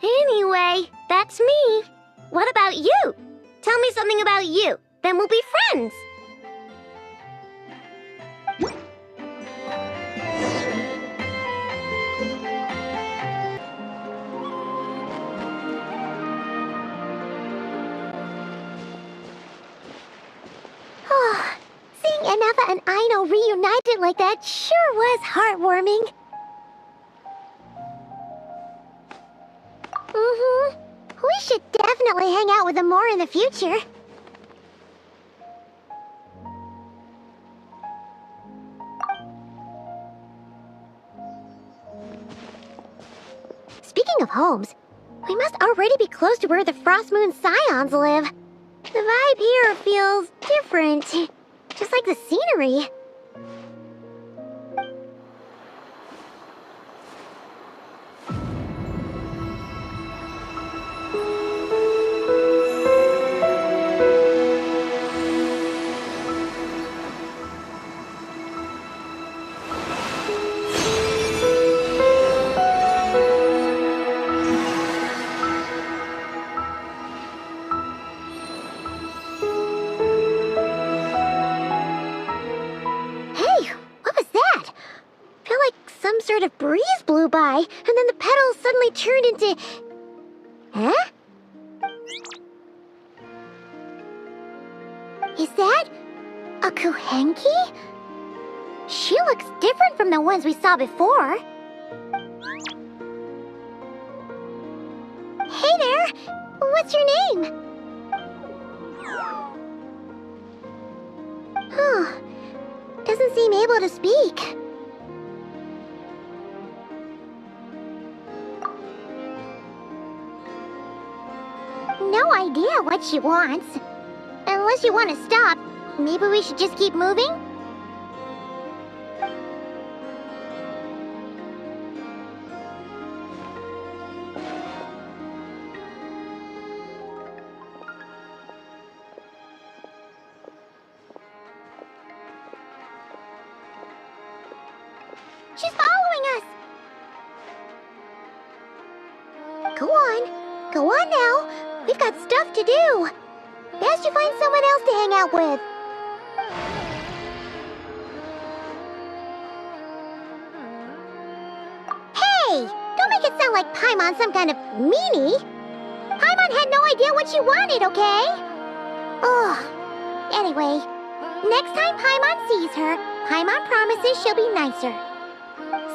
Speaker 13: Anyway, that's me. What about you? Tell me something about you, then we'll be friends.
Speaker 1: Seeing Inefa and Aino reunited like that sure was heartwarming. We should definitely hang out with them more in the future. Speaking of homes, we must already be close to where the Frost Moon Scions live. The vibe here feels different, just like the scenery. breeze blew by, and then the petals suddenly turned into... Huh? Is that a Kuhenki? She looks different from the ones we saw before. Hey there! What's your name? Huh. Doesn't seem able to speak. No idea what she wants. Unless you want to stop, maybe we should just keep moving? She's following us! Go on. Go on now. We've got stuff to do. Best you find someone else to hang out with. Hey! Don't make it sound like Paimon's some kind of meanie. Paimon had no idea what she wanted, okay? Ugh. Anyway, next time Paimon sees her, Paimon promises she'll be nicer.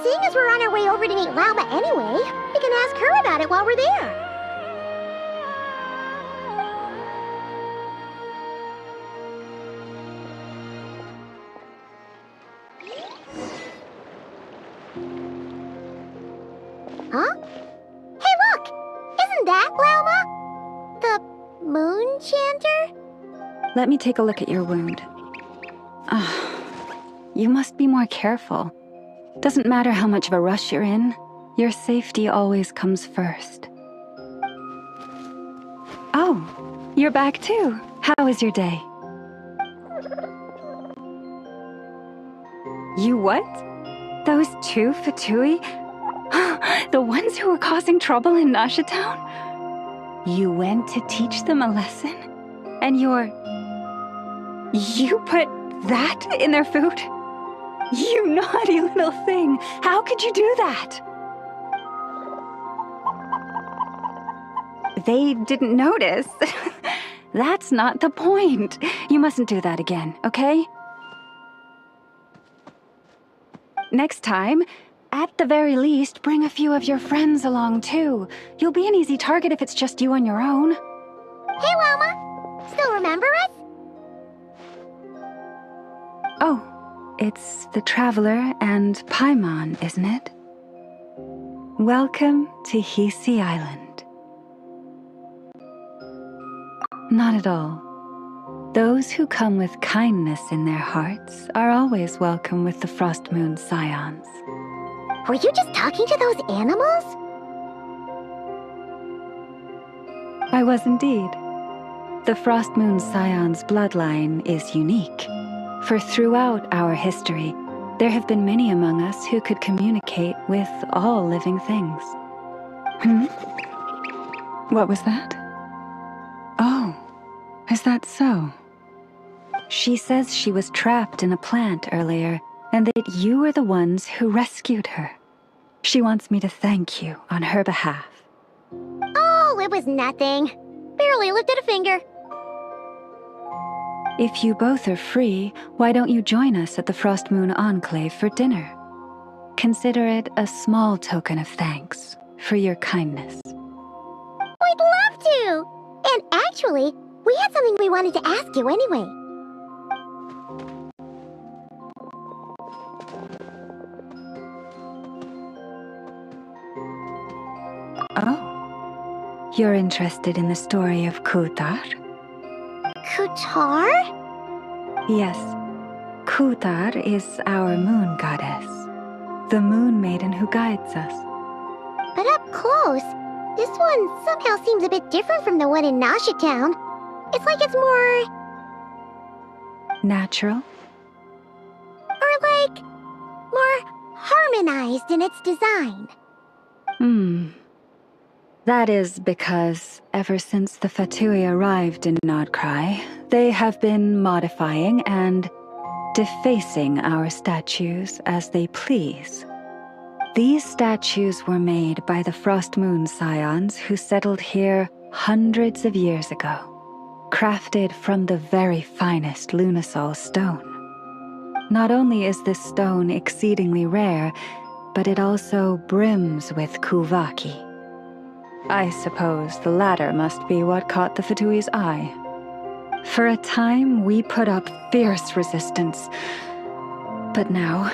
Speaker 1: Seeing as we're on our way over to meet Lauma anyway, we can ask her about it while we're there. Huh? Hey, look! Isn't that Lauma? The moon chanter?
Speaker 9: Let me take a look at your wound. You must be more careful. Doesn't matter how much of a rush you're in, your safety always comes first. Oh, you're back too. How was your day? You what? Those two Fatui? The ones who were causing trouble in Nasha Town? You went to teach them a lesson? And you put that in their food? You naughty little thing! How could you do that? They didn't notice. That's not the point. You mustn't do that again, okay? Next time, at the very least, bring a few of your friends along too. You'll be an easy target if it's just you on your own.
Speaker 1: Hey, Lauma! Still remember us?
Speaker 9: Oh. It's the Traveler and Paimon, isn't it? Welcome to Hisi Island. Not at all. Those who come with kindness in their hearts are always welcome with the Frost Moon Scions.
Speaker 1: Were you just talking to those animals?
Speaker 9: I was indeed. The Frost Moon Scions bloodline is unique. For throughout our history, there have been many among us who could communicate with all living things. What was that? Oh, is that so? She says she was trapped in a plant earlier, and that you were the ones who rescued her. She wants me to thank you on her behalf.
Speaker 1: Oh, it was nothing. Barely lifted a finger.
Speaker 9: If you both are free, why don't you join us at the Frost Moon Enclave for dinner? Consider it a small token of thanks for your kindness.
Speaker 1: We'd love to! And actually, we had something we wanted to ask you anyway.
Speaker 9: Oh. You're interested in the story of Kutar?
Speaker 1: Kutar?
Speaker 9: Yes. Kutar is our moon goddess. The moon maiden who guides us.
Speaker 1: But up close, this one somehow seems a bit different from the one in Nasha Town. It's like it's more...
Speaker 9: natural?
Speaker 1: Or like... more harmonized in its design.
Speaker 9: That is because ever since the Fatui arrived in Nodcry, they have been modifying and defacing our statues as they please. These statues were made by the Frost Moon Scions who settled here hundreds of years ago, crafted from the very finest Lunasol stone. Not only is this stone exceedingly rare, but it also brims with Kuvaki. I suppose the latter must be what caught the Fatui's eye. For a time, we put up fierce resistance, but now,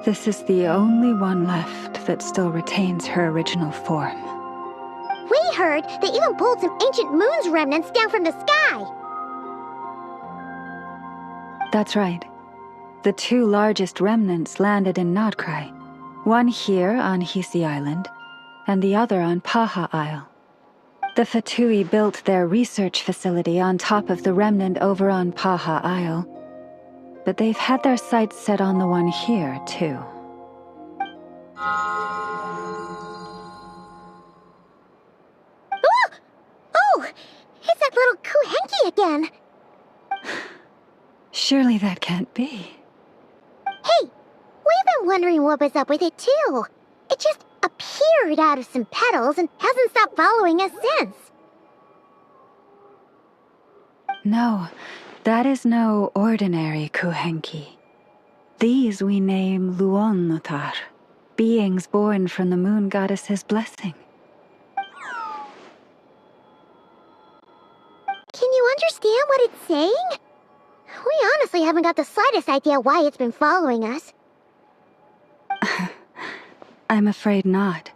Speaker 9: this is the only one left that still retains her original form.
Speaker 1: We heard they even pulled some ancient moon's remnants down from the sky.
Speaker 9: That's right. The two largest remnants landed in Nodcry, one here on Hisi Island, and the other on Paha Isle. The Fatui built their research facility on top of the remnant over on Paha Isle, but they've had their sights set on the one here, too.
Speaker 1: Oh! It's that little Kuhenki again!
Speaker 9: Surely that can't be.
Speaker 1: Hey! We've been wondering what was up with it, too. It just appeared out of some petals and hasn't stopped following us since.
Speaker 9: No, that is no ordinary Kuhenki. These we name Luonnotar, beings born from the moon goddess's blessing.
Speaker 1: Can you understand what it's saying? We honestly haven't got the slightest idea why it's been following us.
Speaker 9: I'm afraid not.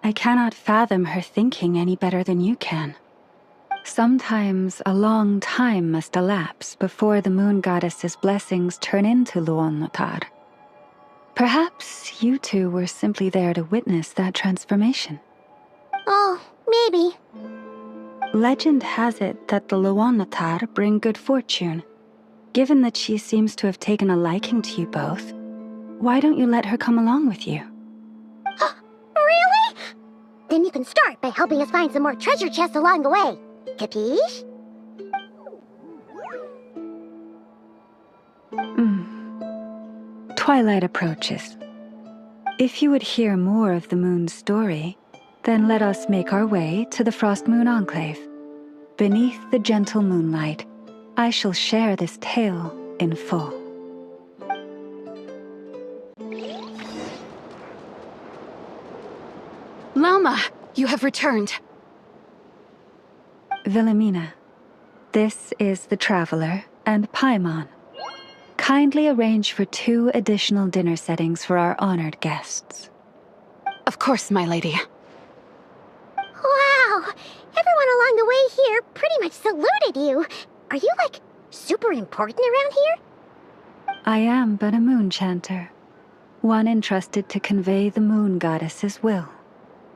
Speaker 9: I cannot fathom her thinking any better than you can. Sometimes a long time must elapse before the moon goddess's blessings turn into Luonnotar. Perhaps you two were simply there to witness that transformation.
Speaker 1: Oh, maybe.
Speaker 9: Legend has it that the Luonnotar bring good fortune. Given that she seems to have taken a liking to you both, why don't you let her come along with you?
Speaker 1: Really? Then you can start by helping us find some more treasure chests along the way. Capiche?
Speaker 9: Twilight approaches. If you would hear more of the moon's story, then let us make our way to the Frost Moon Enclave. Beneath the gentle moonlight, I shall share this tale in full.
Speaker 11: Lauma, you have returned.
Speaker 9: Wilhelmina, this is the Traveler and Paimon. Kindly arrange for 2 additional dinner settings for our honored guests.
Speaker 11: Of course, my lady.
Speaker 1: Wow! Everyone along the way here pretty much saluted you. Are you, like, super important around here?
Speaker 9: I am but a moon chanter, one entrusted to convey the moon goddess's will.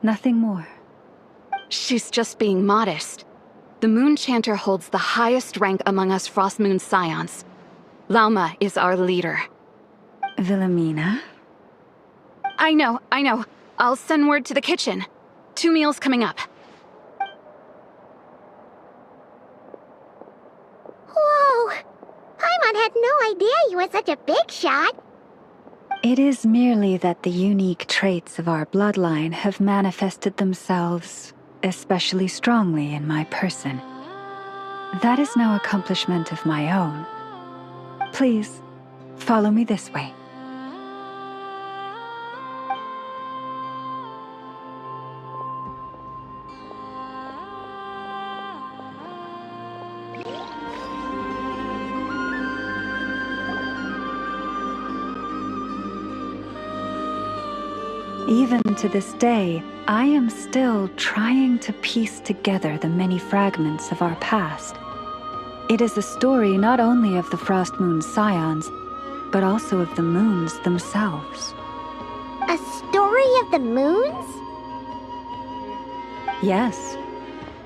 Speaker 9: Nothing more.
Speaker 11: She's just being modest. The Moon Chanter holds the highest rank among us Frost Moon Scions. Lauma is our leader.
Speaker 9: Wilhelmina?
Speaker 11: I know. I'll send word to the kitchen. 2 meals coming up.
Speaker 1: Whoa! Paimon had no idea you were such a big shot.
Speaker 9: It is merely that the unique traits of our bloodline have manifested themselves especially strongly in my person. That is no accomplishment of my own. Please, follow me this way. Even to this day, I am still trying to piece together the many fragments of our past. It is a story not only of the Frost Moon Scions, but also of the moons themselves.
Speaker 1: A story of the moons?
Speaker 9: Yes.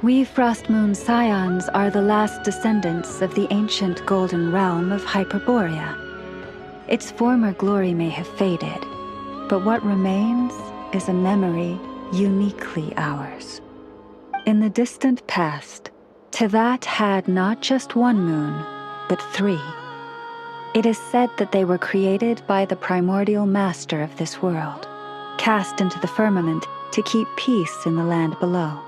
Speaker 9: We Frost Moon Scions are the last descendants of the ancient golden realm of Hyperborea. Its former glory may have faded, but what remains is a memory uniquely ours. In the distant past, Tevat had not just one moon, but 3. It is said that they were created by the primordial master of this world, cast into the firmament to keep peace in the land below.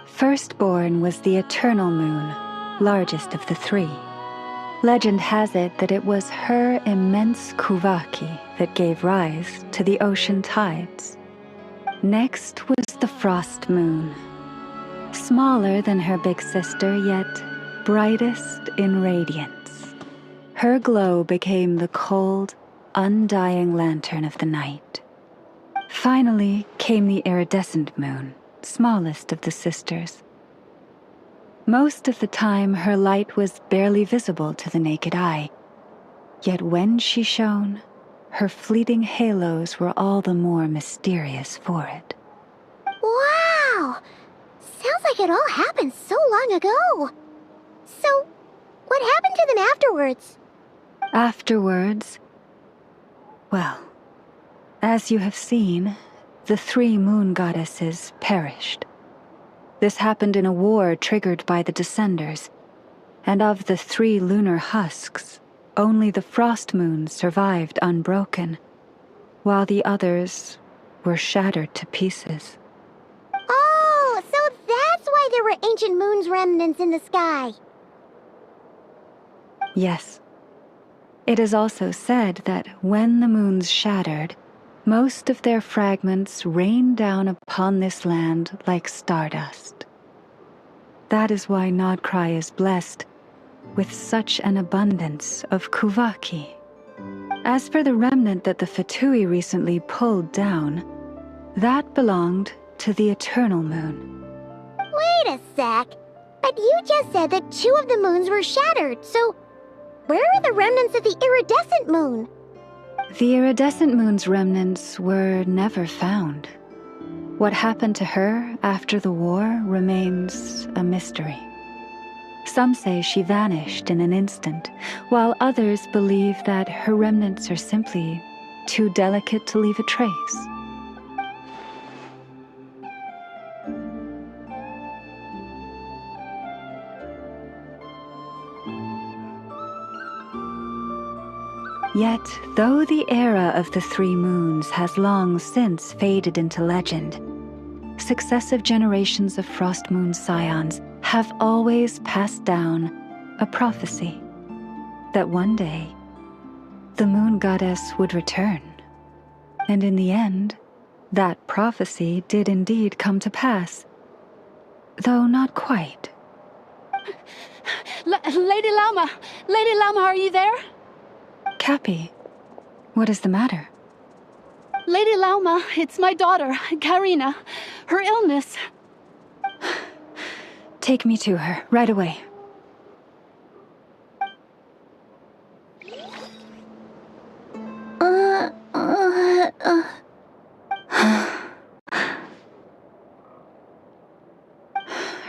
Speaker 9: Firstborn was the eternal moon, largest of the three. Legend has it that it was her immense kuvaki that gave rise to the ocean tides. Next was the frost moon, smaller than her big sister, yet brightest in radiance. Her glow became the cold, undying lantern of the night. Finally came the iridescent moon, smallest of the sisters. Most of the time, her light was barely visible to the naked eye. Yet when she shone, her fleeting halos were all the more mysterious for it.
Speaker 1: Wow! Sounds like it all happened so long ago. So, what happened to them afterwards?
Speaker 9: Afterwards, well, as you have seen, the three moon goddesses perished. This happened in a war triggered by the Descenders, and of the three lunar husks, only the frost moon survived unbroken, while the others were shattered to pieces.
Speaker 1: Oh, so that's why there were ancient moon's remnants in the sky.
Speaker 9: Yes. It is also said that when the moons shattered, most of their fragments rained down upon this land like stardust. That is why Nodcry is blessed with such an abundance of kuvaki. As for the remnant that the Fatui recently pulled down, that belonged to the eternal moon.
Speaker 1: Wait a sec. But you just said that 2 of the moons were shattered, so where are the remnants of the iridescent moon?
Speaker 9: The iridescent moon's remnants were never found. What happened to her after the war remains a mystery. Some say she vanished in an instant, while others believe that her remnants are simply too delicate to leave a trace. Yet, though the era of the 3 moons has long since faded into legend, successive generations of Frost Moon scions have always passed down a prophecy that one day the moon goddess would return. And in the end, that prophecy did indeed come to pass, though not quite.
Speaker 14: Lady Lauma! Lady Lauma, are you there?
Speaker 9: Cappy, what is the matter?
Speaker 14: Lady Lauma, it's my daughter, Karina. Her illness.
Speaker 9: Take me to her, right away.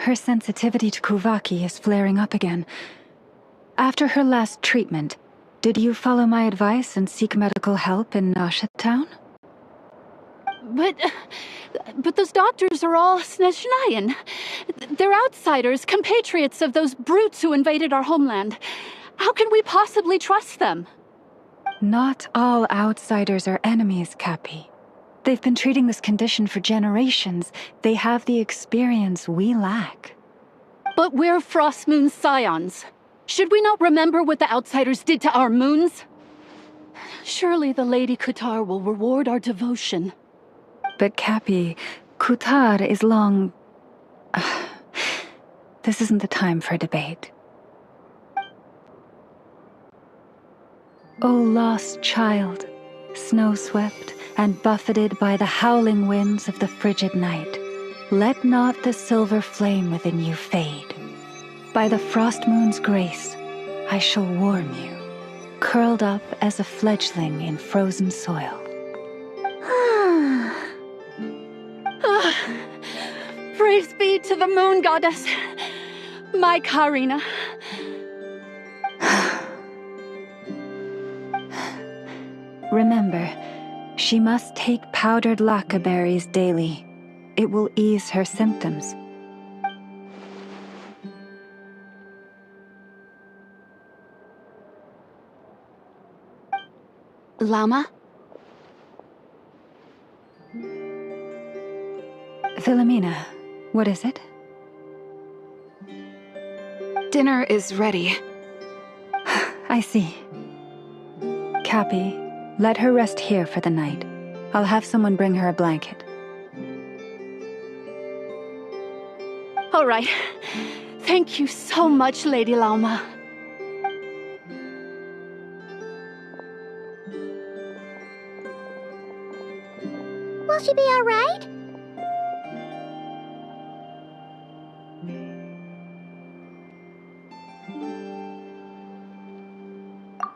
Speaker 9: Her sensitivity to kuvaki is flaring up again. After her last treatment, did you follow my advice and seek medical help in Nasha Town?
Speaker 14: But those doctors are all Snezhnayan. They're outsiders, compatriots of those brutes who invaded our homeland. How can we possibly trust them?
Speaker 9: Not all outsiders are enemies, Cappy. They've been treating this condition for generations. They have the experience we lack.
Speaker 14: But we're Frost Moon scions. Should we not remember what the outsiders did to our moons? Surely the Lady Kutar will reward our devotion.
Speaker 9: But Cappy, Kutar is long... This isn't the time for debate. O lost child, snow-swept and buffeted by the howling winds of the frigid night, let not the silver flame within you fade. By the frost moon's grace, I shall warm you, curled up as a fledgling in frozen soil.
Speaker 14: Praise be to the moon goddess, my Karina.
Speaker 9: Remember, she must take powdered laka berries daily. It will ease her symptoms.
Speaker 11: Lama?
Speaker 9: Philomena, what is it?
Speaker 11: Dinner is ready.
Speaker 9: I see. Cappy, let her rest here for the night. I'll have someone bring her a blanket.
Speaker 14: All right. Thank you so much, Lady Lauma.
Speaker 1: Will she be all right?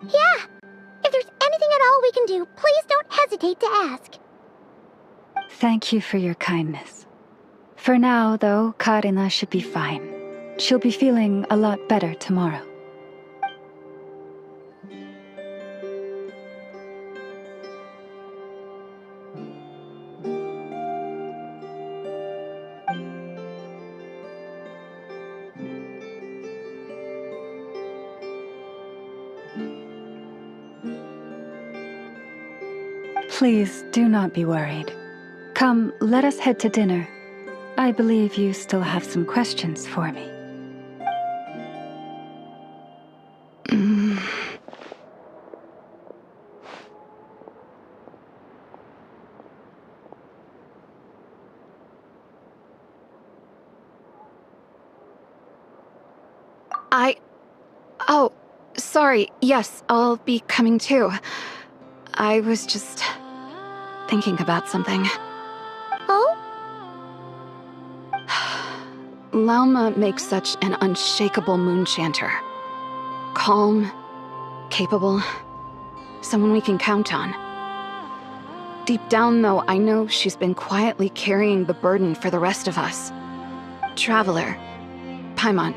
Speaker 1: Yeah. If there's anything at all we can do, please don't hesitate to ask.
Speaker 9: Thank you for your kindness. For now, though, Karina should be fine. She'll be feeling a lot better tomorrow. Please do not be worried. Come, let us head to dinner. I believe you still have some questions for me.
Speaker 11: Oh, sorry. Yes, I'll be coming too. I was just thinking about something.
Speaker 1: Oh?
Speaker 11: Lauma makes such an unshakable moon chanter. Calm, capable, someone we can count on. Deep down, though, I know she's been quietly carrying the burden for the rest of us. Traveler, Paimon,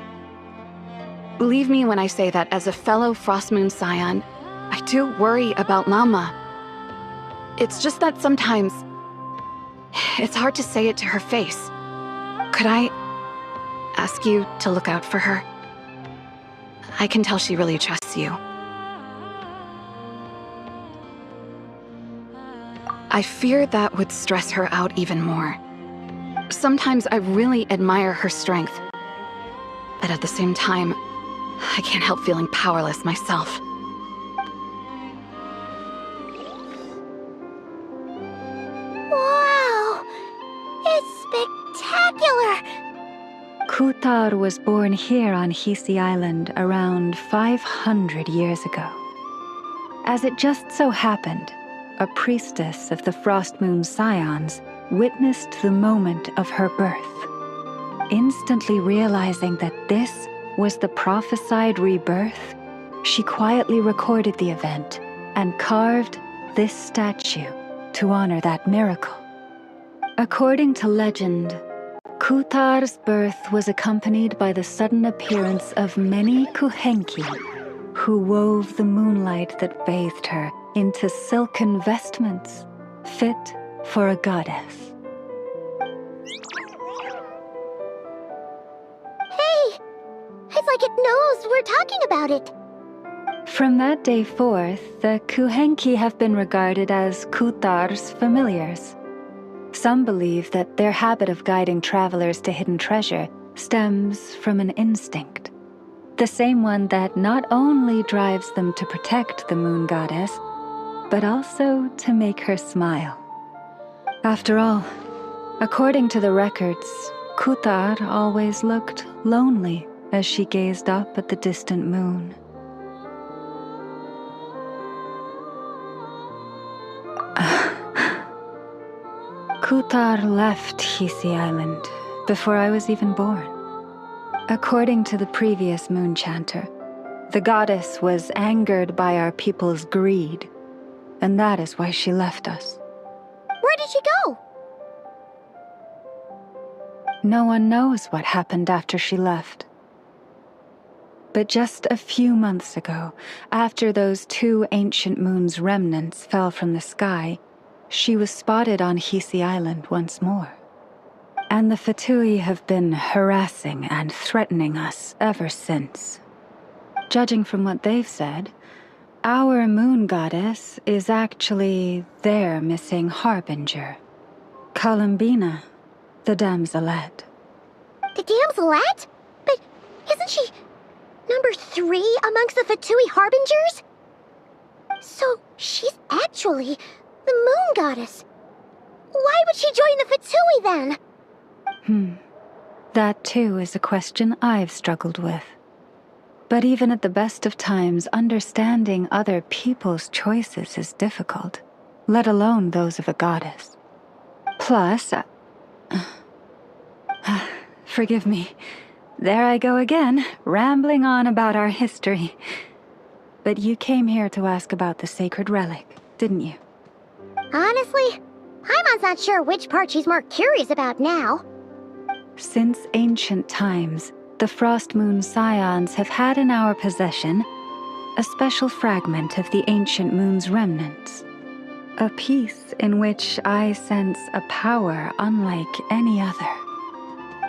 Speaker 11: believe me when I say that as a fellow Frostmoon Scion, I do worry about Lauma. It's just that sometimes it's hard to say it to her face. Could I ask you to look out for her? I can tell she really trusts you. I fear that would stress her out even more. Sometimes I really admire her strength, but at the same time, I can't help feeling powerless myself.
Speaker 1: Wow! It's spectacular!
Speaker 9: Kutar was born here on Hisi Island around 500 years ago. As it just so happened, a priestess of the Frostmoon Scions witnessed the moment of her birth. Instantly realizing that this was the prophesied rebirth, she quietly recorded the event and carved this statue to honor that miracle. According to legend, Kutar's birth was accompanied by the sudden appearance of many Kuhenki, who wove the moonlight that bathed her into silken vestments fit for a goddess.
Speaker 1: Hey! It's like it knows we're talking about it.
Speaker 9: From that day forth, the Kuhenki have been regarded as Kutar's familiars. Some believe that their habit of guiding travelers to hidden treasure stems from an instinct. The same one that not only drives them to protect the moon goddess, but also to make her smile. After all, according to the records, Kutar always looked lonely as she gazed up at the distant moon. Kutar left Hisi Island before I was even born. According to the previous moon chanter, the goddess was angered by our people's greed, and that is why she left us.
Speaker 1: Where did she go?
Speaker 9: No one knows what happened after she left. But just a few months ago, after those 2 ancient moon's remnants fell from the sky, she was spotted on Hisi Island once more. And the Fatui have been harassing and threatening us ever since. Judging from what they've said, our moon goddess is actually their missing harbinger, Columbina, The damselette.
Speaker 1: The damselette? But isn't she number 3 amongst the Fatui Harbingers? So she's actually the moon goddess. Why would she join the Fatui then?
Speaker 9: That too is a question I've struggled with. But even at the best of times, understanding other people's choices is difficult, let alone those of a goddess. Plus, forgive me, there I go again, rambling on about our history. But you came here to ask about the sacred relic, didn't you?
Speaker 1: Honestly, Paimon's not sure which part she's more curious about now.
Speaker 9: Since ancient times, the Frost Moon Scions have had in our possession a special fragment of the ancient moon's remnants. A piece in which I sense a power unlike any other.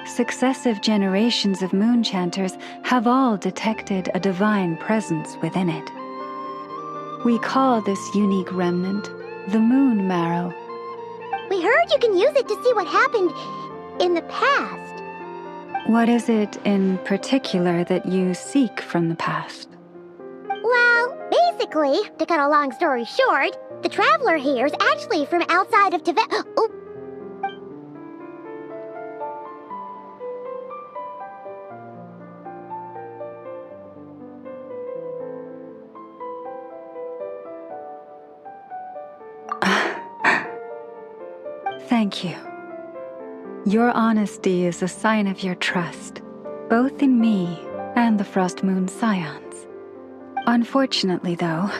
Speaker 9: Successive generations of moonchanters have all detected a divine presence within it. We call this unique remnant the Moon Marrow.
Speaker 1: We heard you can use it to see what happened in the past.
Speaker 9: What is it in particular that you seek from the past?
Speaker 1: Well, basically, to cut a long story short, the traveler here is actually from outside of Tibet. Oh.
Speaker 9: Thank you. Your honesty is a sign of your trust, both in me and the Frost Moon Scions. Unfortunately, though,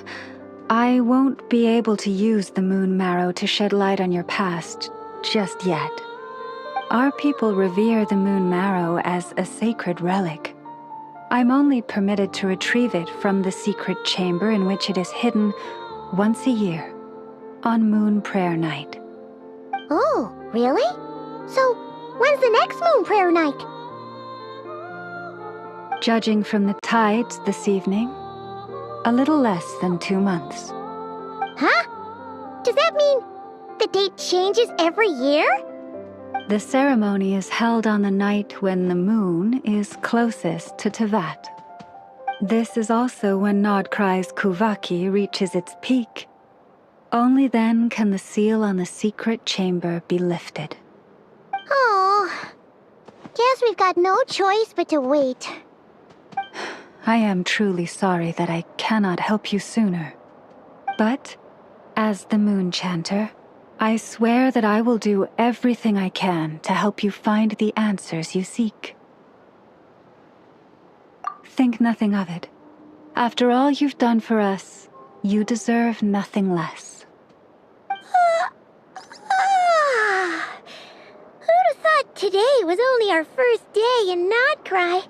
Speaker 9: I won't be able to use the Moon Marrow to shed light on your past just yet. Our people revere the Moon Marrow as a sacred relic. I'm only permitted to retrieve it from the secret chamber in which it is hidden once a year, on Moon Prayer Night.
Speaker 1: Oh, really? So, when's the next Moon Prayer Night?
Speaker 9: Judging from the tides this evening, a little less than 2 months.
Speaker 1: Huh? Does that mean the date changes every year?
Speaker 9: The ceremony is held on the night when the moon is closest to Tevat. This is also when Nodcry's Kuvaki reaches its peak. Only then can the seal on the secret chamber be lifted.
Speaker 1: Oh, guess we've got no choice but to wait.
Speaker 9: I am truly sorry that I cannot help you sooner. But, as the Moon Chanter, I swear that I will do everything I can to help you find the answers you seek. Think nothing of it. After all you've done for us, you deserve nothing less.
Speaker 1: Who'd have thought today was only our first day in Nodcry?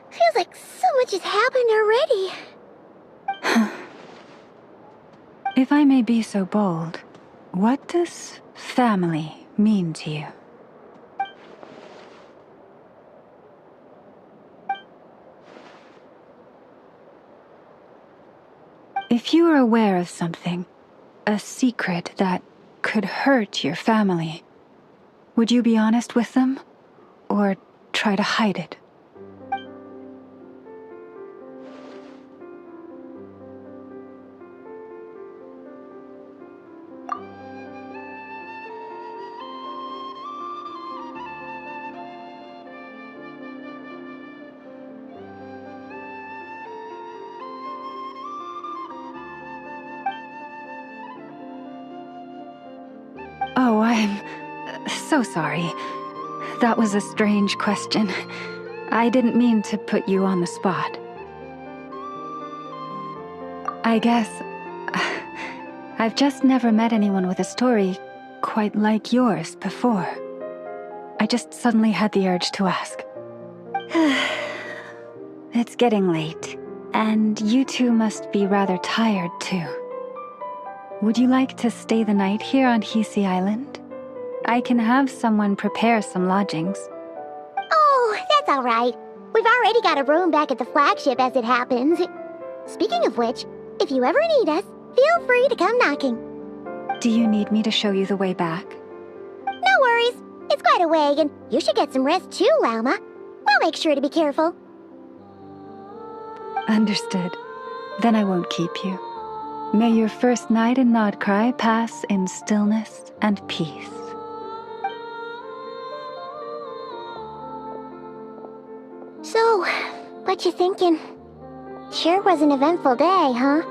Speaker 1: Feels like so much has happened already.
Speaker 9: If I may be so bold, what does family mean to you? If you are aware of something, a secret that could hurt your family, would you be honest with them, or try to hide it? Oh, I'm so sorry. That was a strange question. I didn't mean to put you on the spot. I guess I've just never met anyone with a story quite like yours before. I just suddenly had the urge to ask. It's getting late, and you two must be rather tired too. Would you like to stay the night here on Hisi Island? I can have someone prepare some lodgings.
Speaker 1: Oh, that's all right. We've already got a room back at the flagship as it happens. Speaking of which, if you ever need us, feel free to come knocking.
Speaker 9: Do you need me to show you the way back?
Speaker 1: No worries. It's quite a way, and you should get some rest too, Lauma. We'll make sure to be careful.
Speaker 9: Understood. Then I won't keep you. May your first night in Nodcry pass in stillness and peace.
Speaker 1: So, what you thinking? Sure was an eventful day, huh?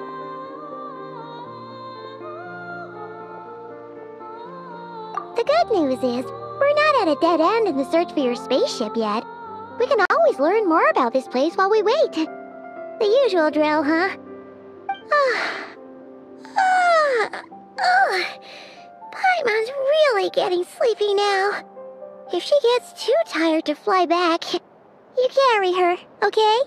Speaker 1: The good news is, we're not at a dead end in the search for your spaceship yet. We can always learn more about this place while we wait. The usual drill, huh? Paimon's really getting sleepy now. If she gets too tired to fly back, you carry her, okay?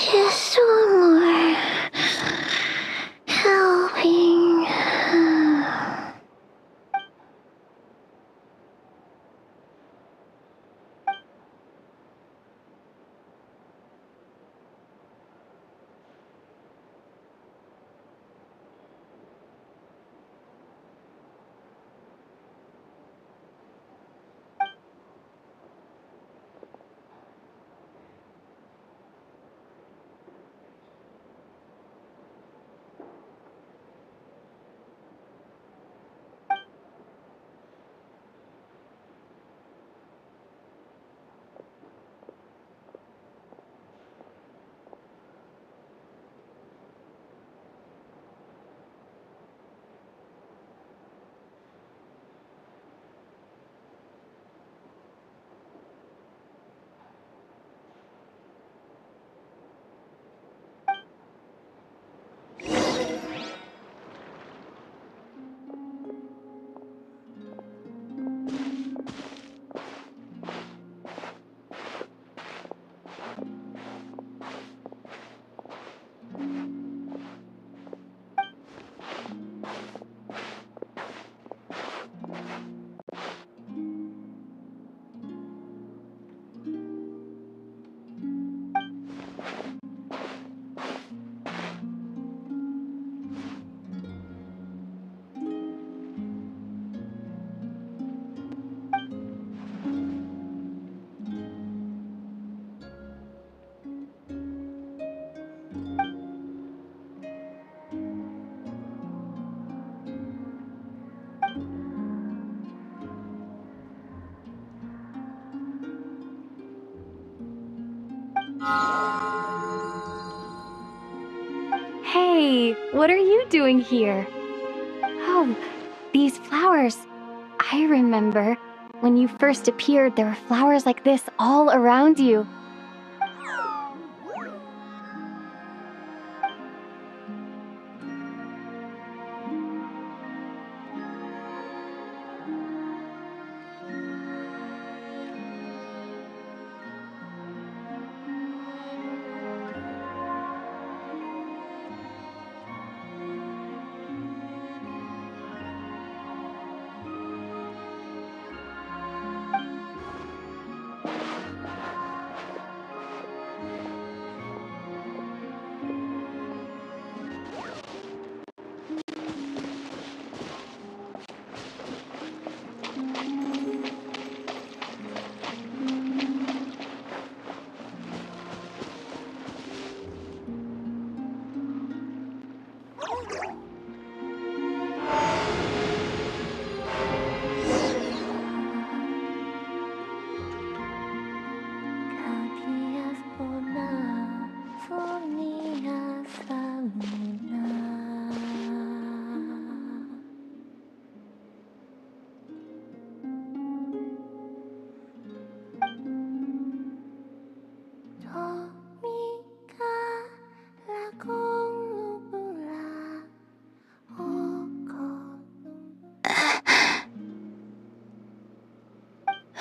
Speaker 1: Just one more helping.
Speaker 7: Hey, what are you doing here? Oh, these flowers. I remember. When you first appeared, there were flowers like this all around you.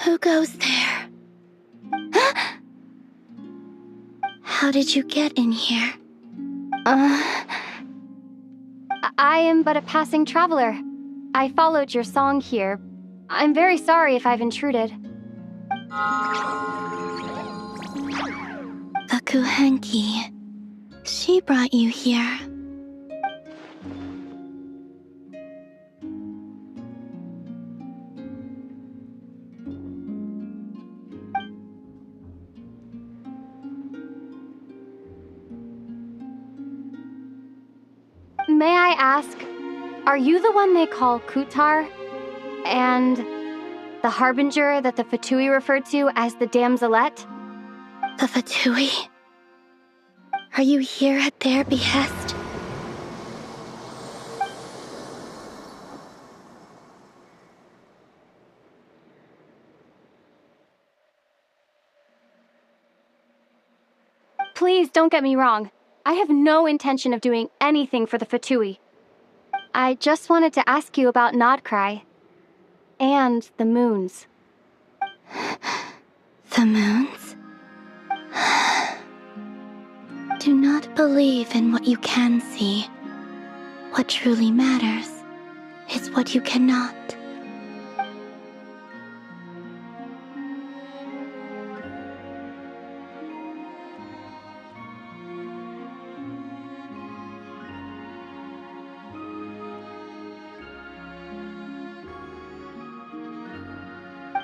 Speaker 3: Who goes there? How did you get in here?
Speaker 7: I am but a passing traveler. I followed your song here. I'm very sorry if I've intruded.
Speaker 3: The Kuhenki. She brought you here.
Speaker 7: May I ask, are you the one they call Kutar? And the harbinger that the Fatui referred to as the Damselette?
Speaker 3: The Fatui? Are you here at their behest?
Speaker 7: Please don't get me wrong. I have no intention of doing anything for the Fatui. I just wanted to ask you about Nodcry. And the moons.
Speaker 3: The moons? Do not believe in what you can see. What truly matters is what you cannot.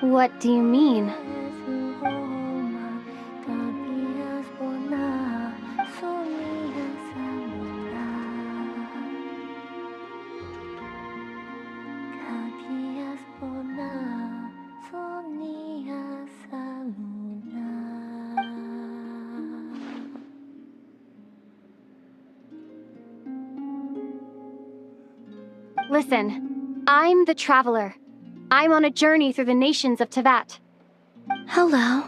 Speaker 7: What do you mean? Listen, I'm the Traveler. I'm on a journey through the nations of Tevat.
Speaker 3: Hello.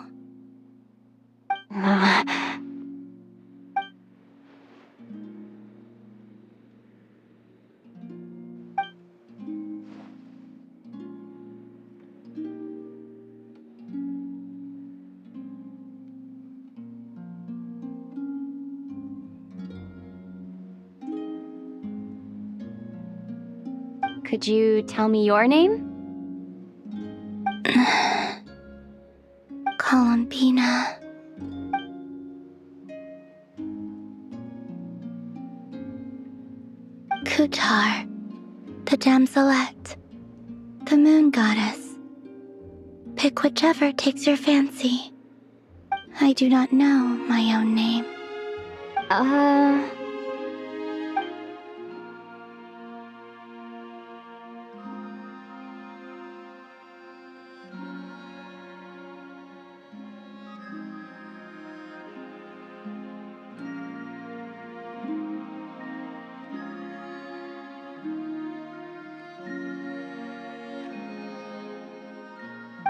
Speaker 7: Could you tell me your name?
Speaker 3: Columbina. Kutar, the Damselette, the Moon Goddess. Pick whichever takes your fancy. I do not know my own name.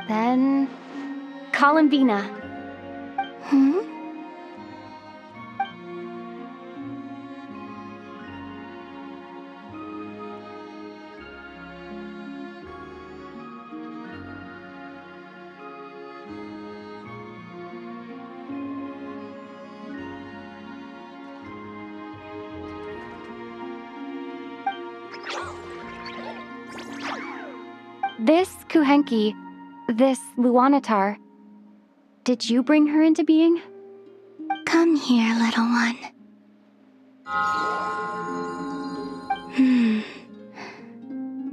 Speaker 7: Then... Columbina.
Speaker 3: Hmm?
Speaker 7: This Kuhenki, this Luanatar, did you bring her into being?
Speaker 3: Come here, little one.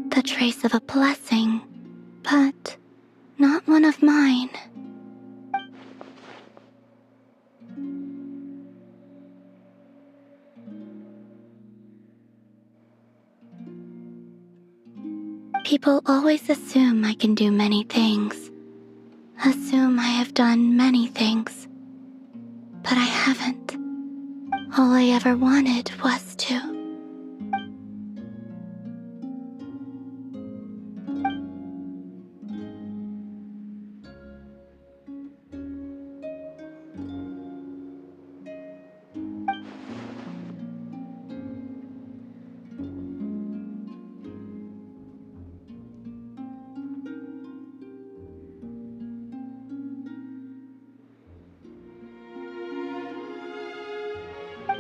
Speaker 3: The trace of a blessing, but not one of mine.
Speaker 15: People always assume I can do many things. Assume I have done many things. But I haven't. All I ever wanted was to.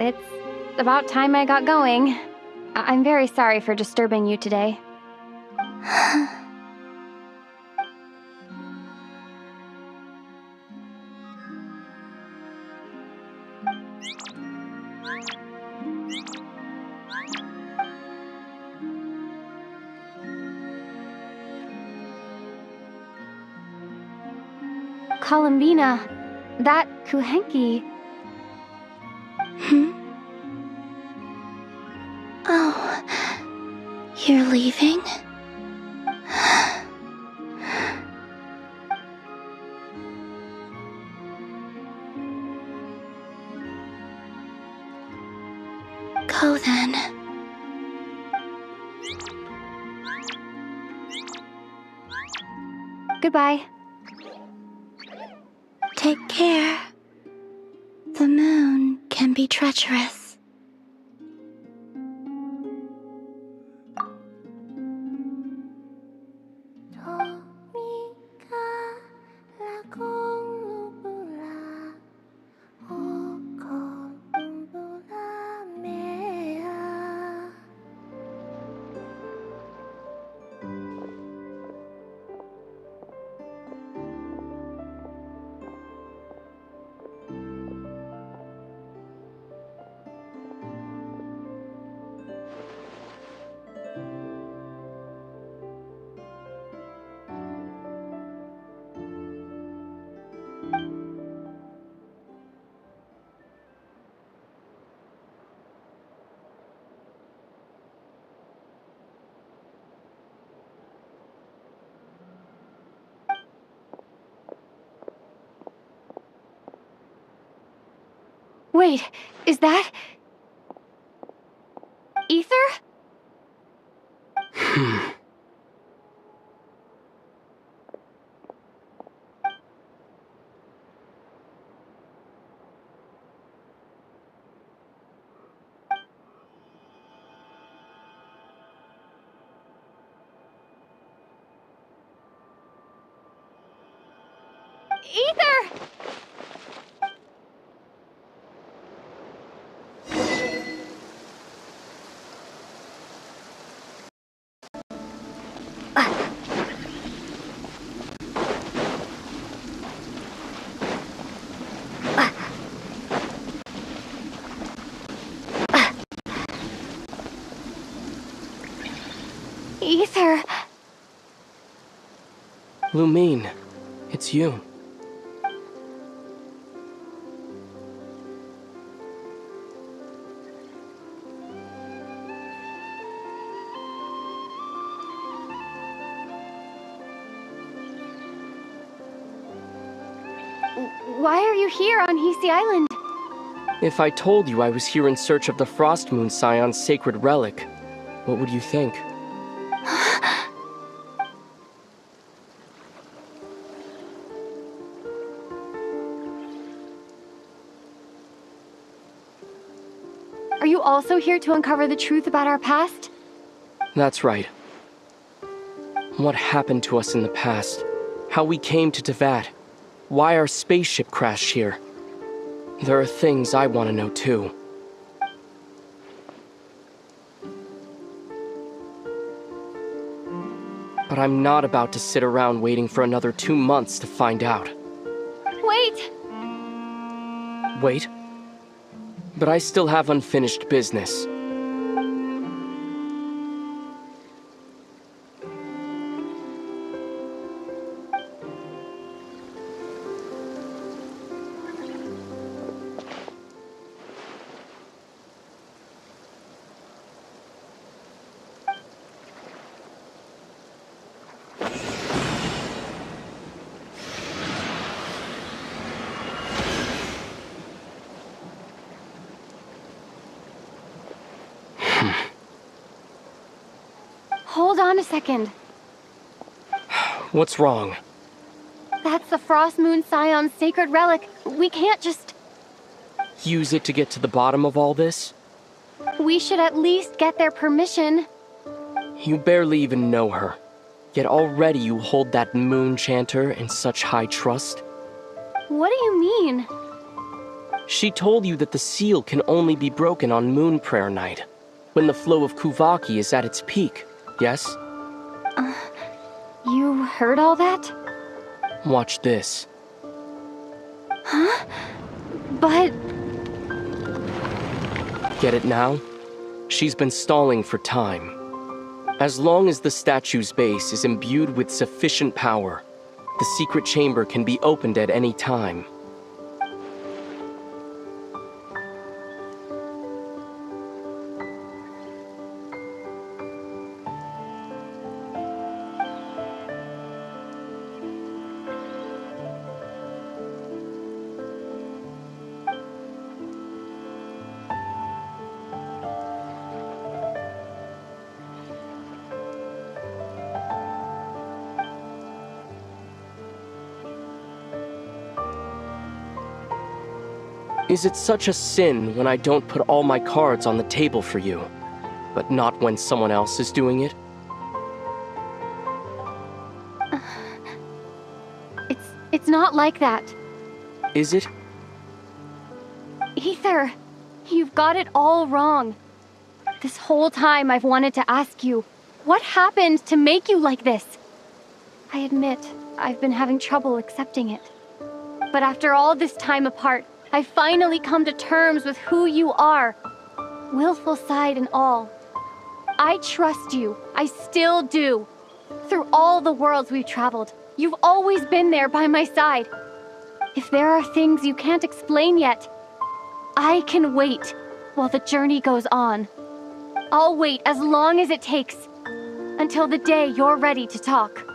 Speaker 7: It's about time I got going. I'm very sorry for disturbing you today. Columbina, that Kuhenki.
Speaker 15: Oh, you're leaving? Go then.
Speaker 7: Goodbye.
Speaker 15: Take care. The moon can be treacherous.
Speaker 7: Wait, is that... Ether? Ether! Ether!
Speaker 16: Lumine, it's you.
Speaker 7: Why are you here on Hisi Island?
Speaker 16: If I told you I was here in search of the Frost Moon Scion's sacred relic, what would you think?
Speaker 7: Are you also here to uncover the truth about our past?
Speaker 16: That's right. What happened to us in the past? How we came to Tevat? Why our spaceship crashed here? There are things I want to know too. But I'm not about to sit around waiting for another 2 months to find out.
Speaker 7: Wait!
Speaker 16: Wait? But I still have unfinished business.
Speaker 7: on a second.
Speaker 16: What's wrong?
Speaker 7: That's the Frost Moon Scion's sacred relic. We can't just...
Speaker 16: Use it to get to the bottom of all this?
Speaker 7: We should at least get their permission.
Speaker 16: You barely even know her. Yet already you hold that moon chanter in such high trust.
Speaker 7: What do you mean?
Speaker 16: She told you that the seal can only be broken on Moon Prayer Night, when the flow of Kuvaki is at its peak, yes?
Speaker 7: You heard all that?
Speaker 16: Watch this.
Speaker 7: Huh? But...
Speaker 16: Get it now? She's been stalling for time. As long as the statue's base is imbued with sufficient power, the secret chamber can be opened at any time. Is it such a sin when I don't put all my cards on the table for you, but not when someone else is doing it?
Speaker 7: It's not like that.
Speaker 16: Is it?
Speaker 7: Ether, you've got it all wrong. This whole time I've wanted to ask you, what happened to make you like this? I admit, I've been having trouble accepting it. But after all this time apart, I've finally come to terms with who you are. Willful side and all. I trust you. I still do. Through all the worlds we've traveled, you've always been there by my side. If there are things you can't explain yet, I can wait while the journey goes on. I'll wait as long as it takes, until the day you're ready to talk.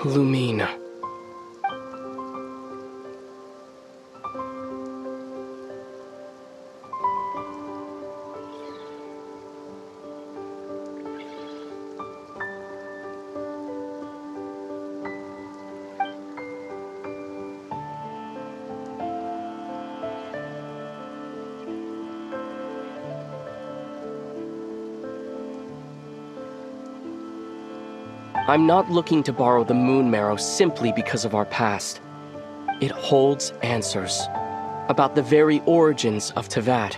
Speaker 16: Lumine. I'm not looking to borrow the Moon Marrow simply because of our past. It holds answers about the very origins of Teyvat.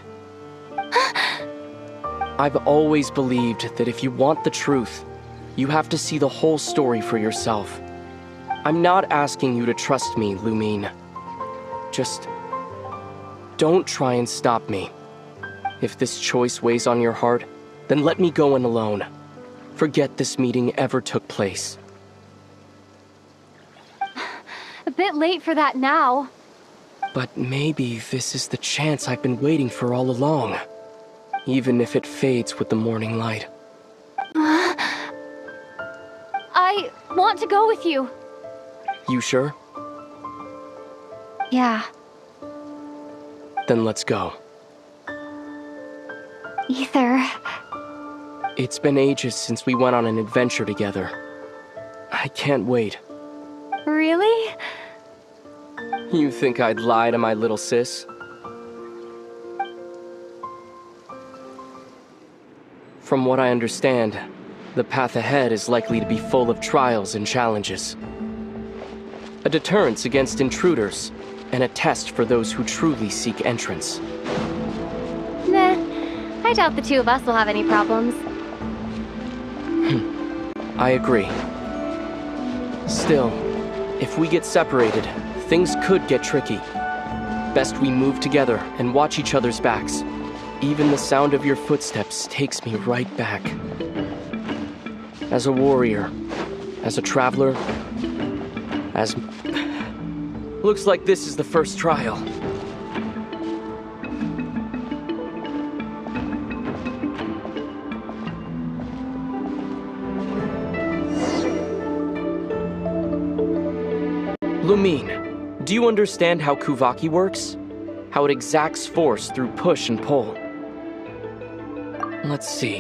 Speaker 16: I've always believed that if you want the truth, you have to see the whole story for yourself. I'm not asking you to trust me, Lumine. Just don't try and stop me. If this choice weighs on your heart, then let me go in alone. Forget this meeting ever took place.
Speaker 7: A bit late for that now.
Speaker 16: But maybe this is the chance I've been waiting for all along. Even if it fades with the morning light.
Speaker 7: I want to go with you.
Speaker 16: You sure?
Speaker 7: Yeah.
Speaker 16: Then let's go.
Speaker 7: Ether.
Speaker 16: It's been ages since we went on an adventure together. I can't wait.
Speaker 7: Really?
Speaker 16: You think I'd lie to my little sis? From what I understand, the path ahead is likely to be full of trials and challenges. A deterrence against intruders, and a test for those who truly seek entrance.
Speaker 7: Nah, I doubt the two of us will have any problems.
Speaker 16: I agree. Still, if we get separated, things could get tricky. Best we move together and watch each other's backs. Even the sound of your footsteps takes me right back. As a warrior, as a traveler, as... Looks like this is the first trial. Lumine, do you understand how Kuvaki works? How it exacts force through push and pull? Let's see.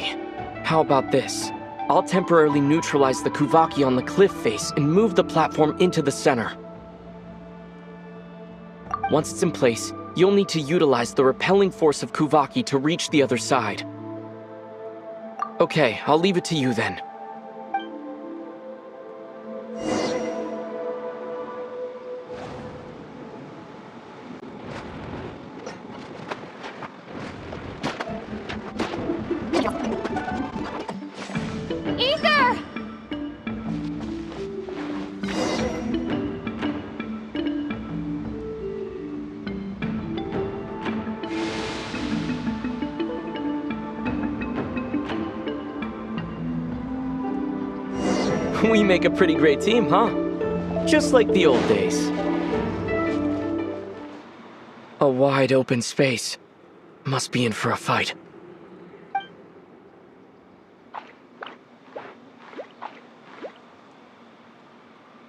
Speaker 16: How about this? I'll temporarily neutralize the Kuvaki on the cliff face and move the platform into the center. Once it's in place, you'll need to utilize the repelling force of Kuvaki to reach the other side. Okay, I'll leave it to you then.
Speaker 7: Ether!
Speaker 16: We make a pretty great team, huh? Just like the old days. A wide open space. Must be in for a fight.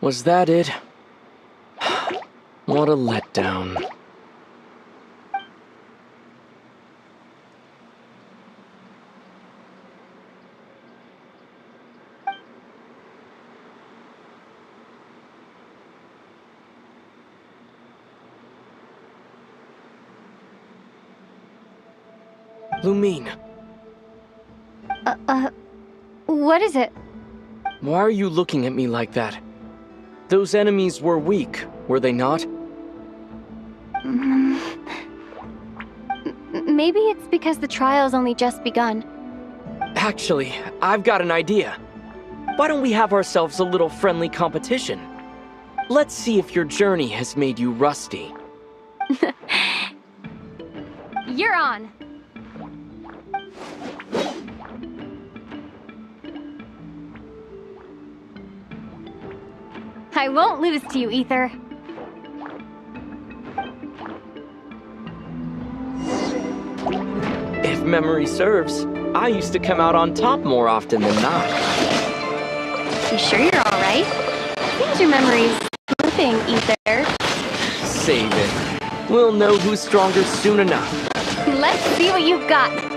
Speaker 16: Was that it? What a letdown. Lumine,
Speaker 7: What is it?
Speaker 16: why are you looking at me like that? Those enemies were weak, were they not?
Speaker 7: Maybe it's because the trial's only just begun.
Speaker 16: Actually, I've got an idea. Why don't we have ourselves a little friendly competition? Let's see if your journey has made you rusty.
Speaker 7: You're on. I won't lose to you, Ether.
Speaker 16: If memory serves, I used to come out on top more often than not.
Speaker 7: You sure you're alright? Seems your memory's slipping, Ether.
Speaker 16: Save it. We'll know who's stronger soon enough.
Speaker 7: Let's see what you've got.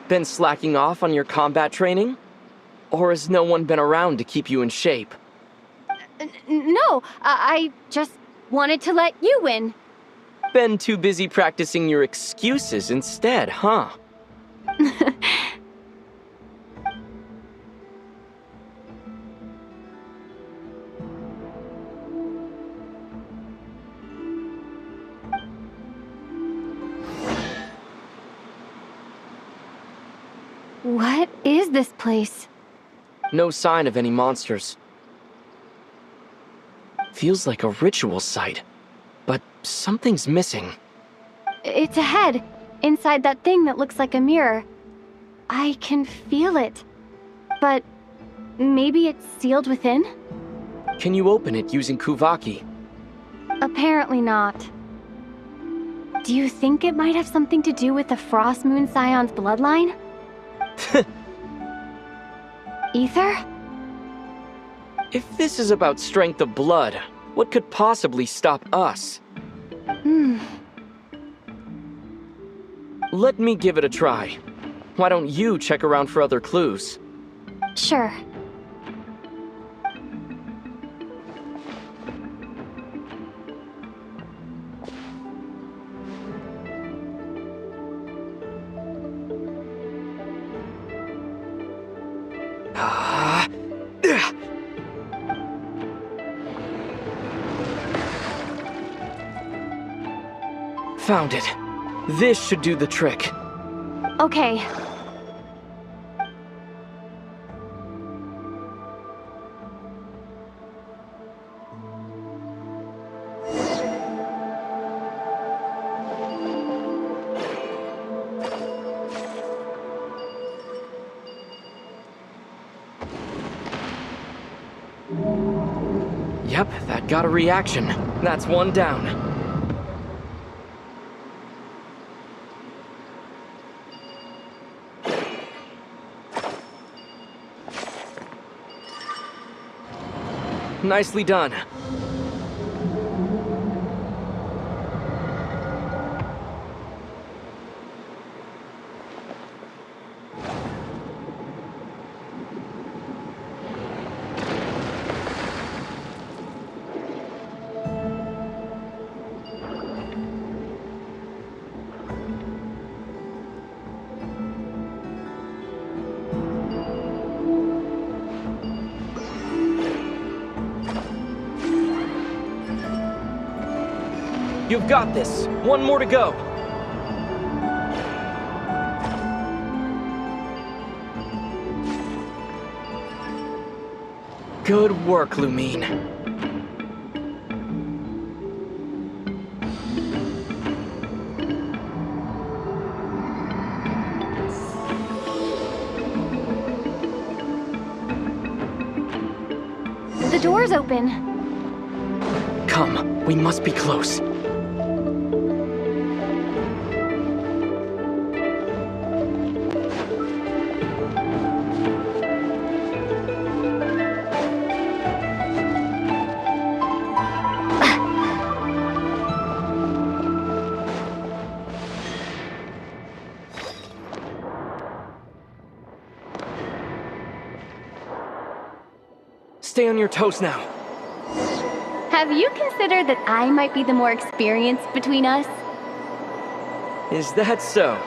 Speaker 16: Been slacking off on your combat training? Or has no one been around to keep you in shape?
Speaker 7: No, I just wanted to let you win.
Speaker 16: Been too busy practicing your excuses instead, huh?
Speaker 7: What is this place?
Speaker 16: No sign of any monsters. Feels like a ritual site, but something's missing.
Speaker 7: It's ahead, inside that thing that looks like a mirror. I can feel it. But maybe it's sealed within?
Speaker 16: Can you open it using Kuvaki?
Speaker 7: Apparently not. Do you think it might have something to do with the Frost Moon Scion's bloodline? Ether?
Speaker 16: If this is about strength of blood, what could possibly stop us? Let me give it a try. Why don't you check around for other clues?
Speaker 7: Sure.
Speaker 16: Found it. This should do the trick.
Speaker 7: Okay.
Speaker 16: Yep, that got a reaction. That's one down. Nicely done. You've got this. One more to go. Good work, Lumine.
Speaker 7: The door's open.
Speaker 16: Come, we must be close. Stay on your toes now.
Speaker 7: Have you considered that I might be the more experienced between us?
Speaker 16: Is that so?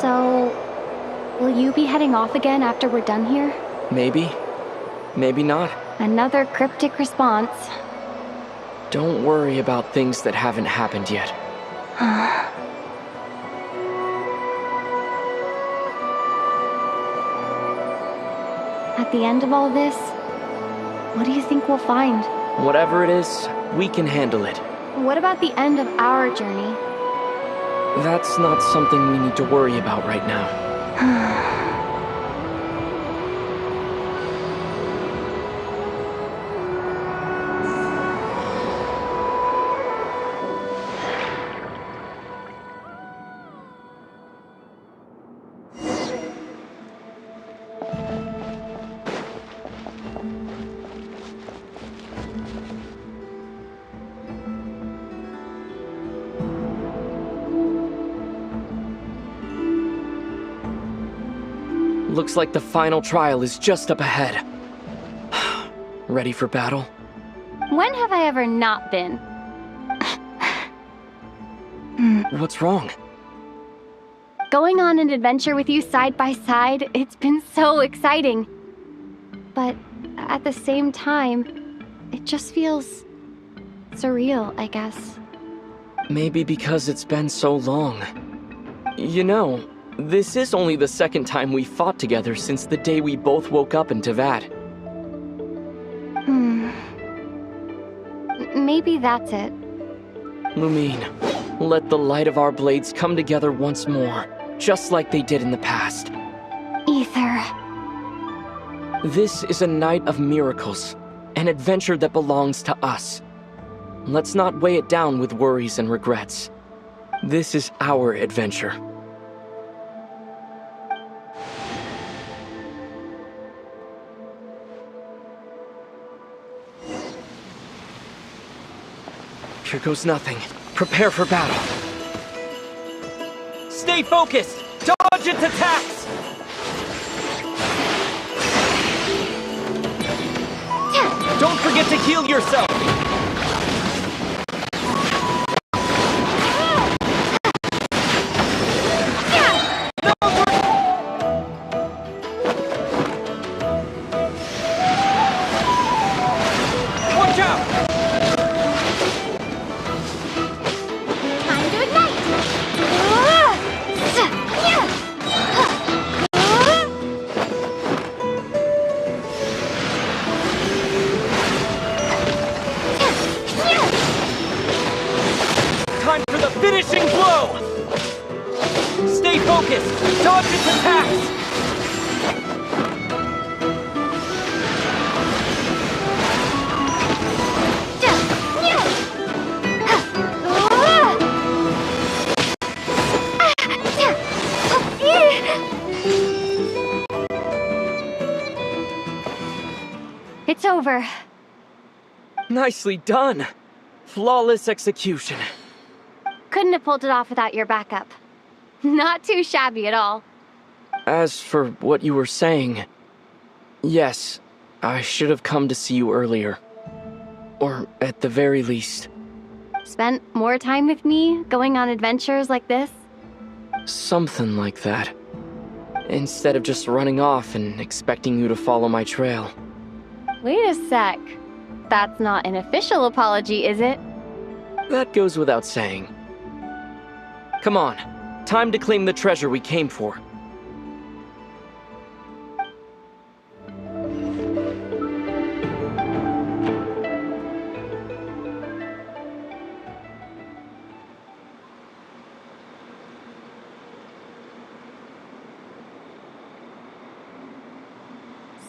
Speaker 7: So, will you be heading off again after we're done here?
Speaker 16: Maybe. Maybe not.
Speaker 7: Another cryptic response.
Speaker 16: Don't worry about things that haven't happened yet.
Speaker 7: At the end of all this, what do you think we'll find?
Speaker 16: Whatever it is, we can handle it.
Speaker 7: What about the end of our journey?
Speaker 16: That's not something we need to worry about right now. Looks like the final trial is just up ahead. Ready for battle?
Speaker 7: When have I ever not been?
Speaker 16: What's wrong?
Speaker 7: Going on an adventure with you side by side, it's been so exciting. But at the same time, it just feels surreal, I guess.
Speaker 16: Maybe because it's been so long. You know, this is only the second time we fought together since the day we both woke up in Teyvat.
Speaker 7: Maybe that's it.
Speaker 16: Lumine, let the light of our blades come together once more, just like they did in the past.
Speaker 7: Ether.
Speaker 16: This is a night of miracles, an adventure that belongs to us. Let's not weigh it down with worries and regrets. This is our adventure. Here goes nothing. Prepare for battle. Stay focused! Dodge its attacks! Don't forget to heal yourself! focus! Dodge its attacks!
Speaker 7: It's over.
Speaker 16: Nicely done. Flawless execution.
Speaker 7: Couldn't have pulled it off without your backup. Not too shabby at all.
Speaker 16: As for what you were saying, yes, I should have come to see you earlier. Or at the very least.
Speaker 7: Spent more time with me, going on adventures like this?
Speaker 16: Something like that. Instead of just running off and expecting you to follow my trail.
Speaker 7: Wait a sec. That's not an official apology, is it?
Speaker 16: That goes without saying. Come on, time to claim the treasure we came for.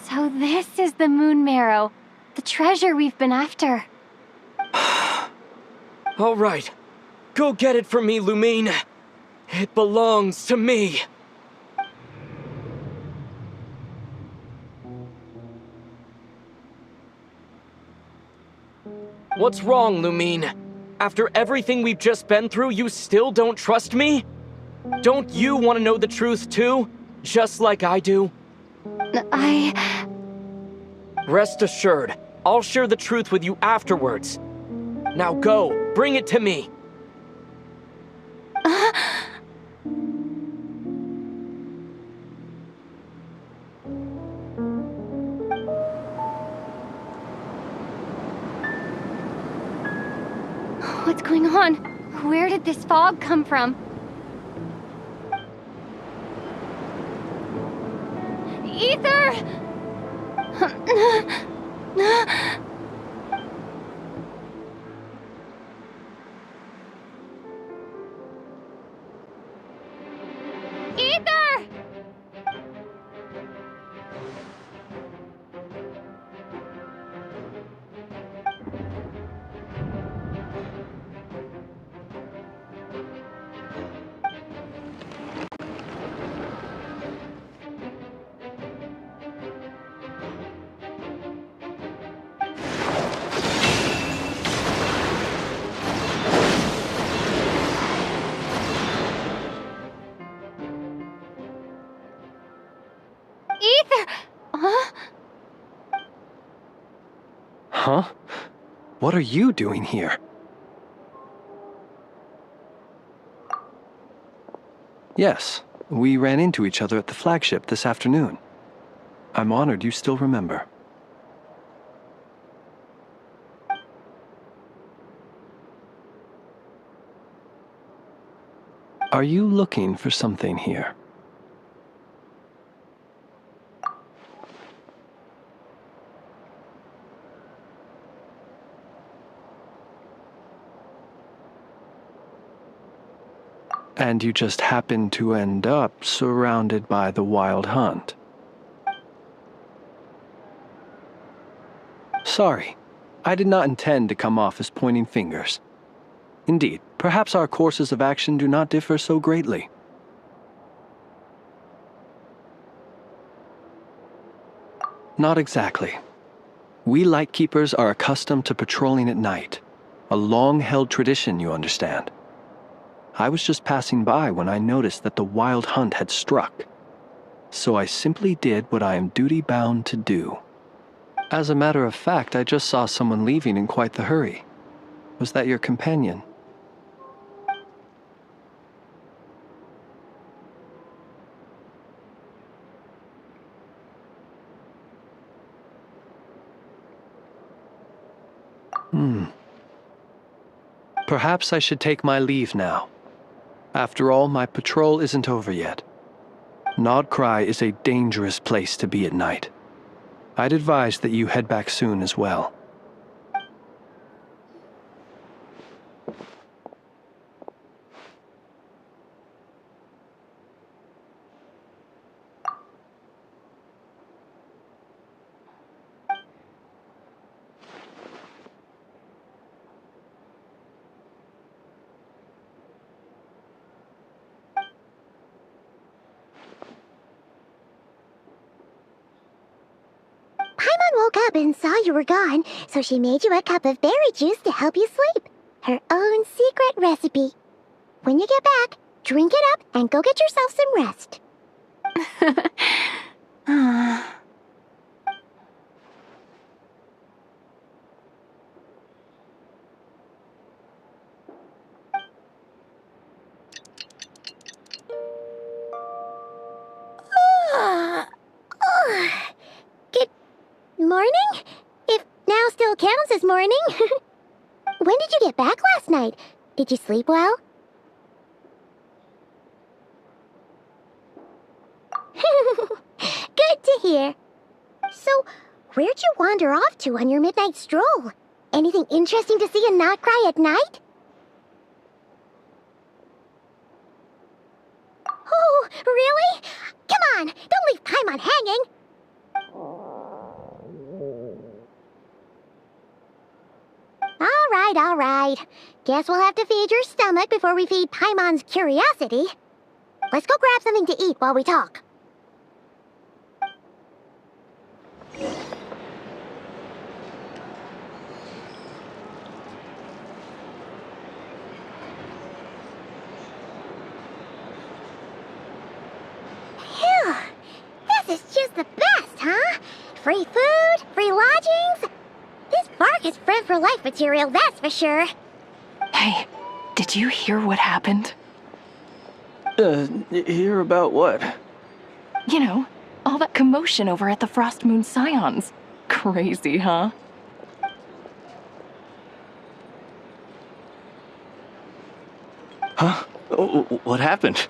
Speaker 7: So this is the Moon Marrow, the treasure we've been after.
Speaker 16: All right, go get it for me, Lumine. It belongs to me. What's wrong, Lumine? After everything we've just been through, you still don't trust me? Don't you want to know the truth too? Just like I do? Rest assured, I'll share the truth with you afterwards. Now go, bring it to me.
Speaker 7: What's going on? Where did this fog come from? Ether! Ether! Ether! Huh?
Speaker 8: Huh? What are you doing here? Yes, we ran into each other at the flagship this afternoon. I'm honored you still remember. Are you looking for something here? And you just happened to end up surrounded by the Wild Hunt. Sorry, I did not intend to come off as pointing fingers. Indeed, perhaps our courses of action do not differ so greatly. Not exactly. We Lightkeepers are accustomed to patrolling at night. A long-held tradition, you understand. I was just passing by when I noticed that the Wild Hunt had struck. So I simply did what I am duty-bound to do. As a matter of fact, I just saw someone leaving in quite the hurry. Was that your companion? Perhaps I should take my leave now. After all, my patrol isn't over yet. Nodcry is a dangerous place to be at night. I'd advise that you head back soon as well.
Speaker 1: woke up and saw you were gone, so she made you a cup of berry juice to help you sleep. Her own secret recipe. When you get back, drink it up and go get yourself some rest. Good morning? If now still counts as morning. When did you get back last night? Did you sleep well? Good to hear. So, where'd you wander off to on your midnight stroll? Anything interesting to see in Notcry at night? Oh, really? Come on, don't leave Paimon hanging. All right. Guess we'll have to feed your stomach before we feed Paimon's curiosity. Let's go grab something to eat while we talk. Phew! This is just the best, huh? Free food, free lodgings. This bark is bred for life material, that's for sure.
Speaker 11: Hey, did you hear what happened?
Speaker 8: Hear about what?
Speaker 11: You know, all that commotion over at the Frost Moon Scions. Crazy, huh?
Speaker 8: Huh? What happened?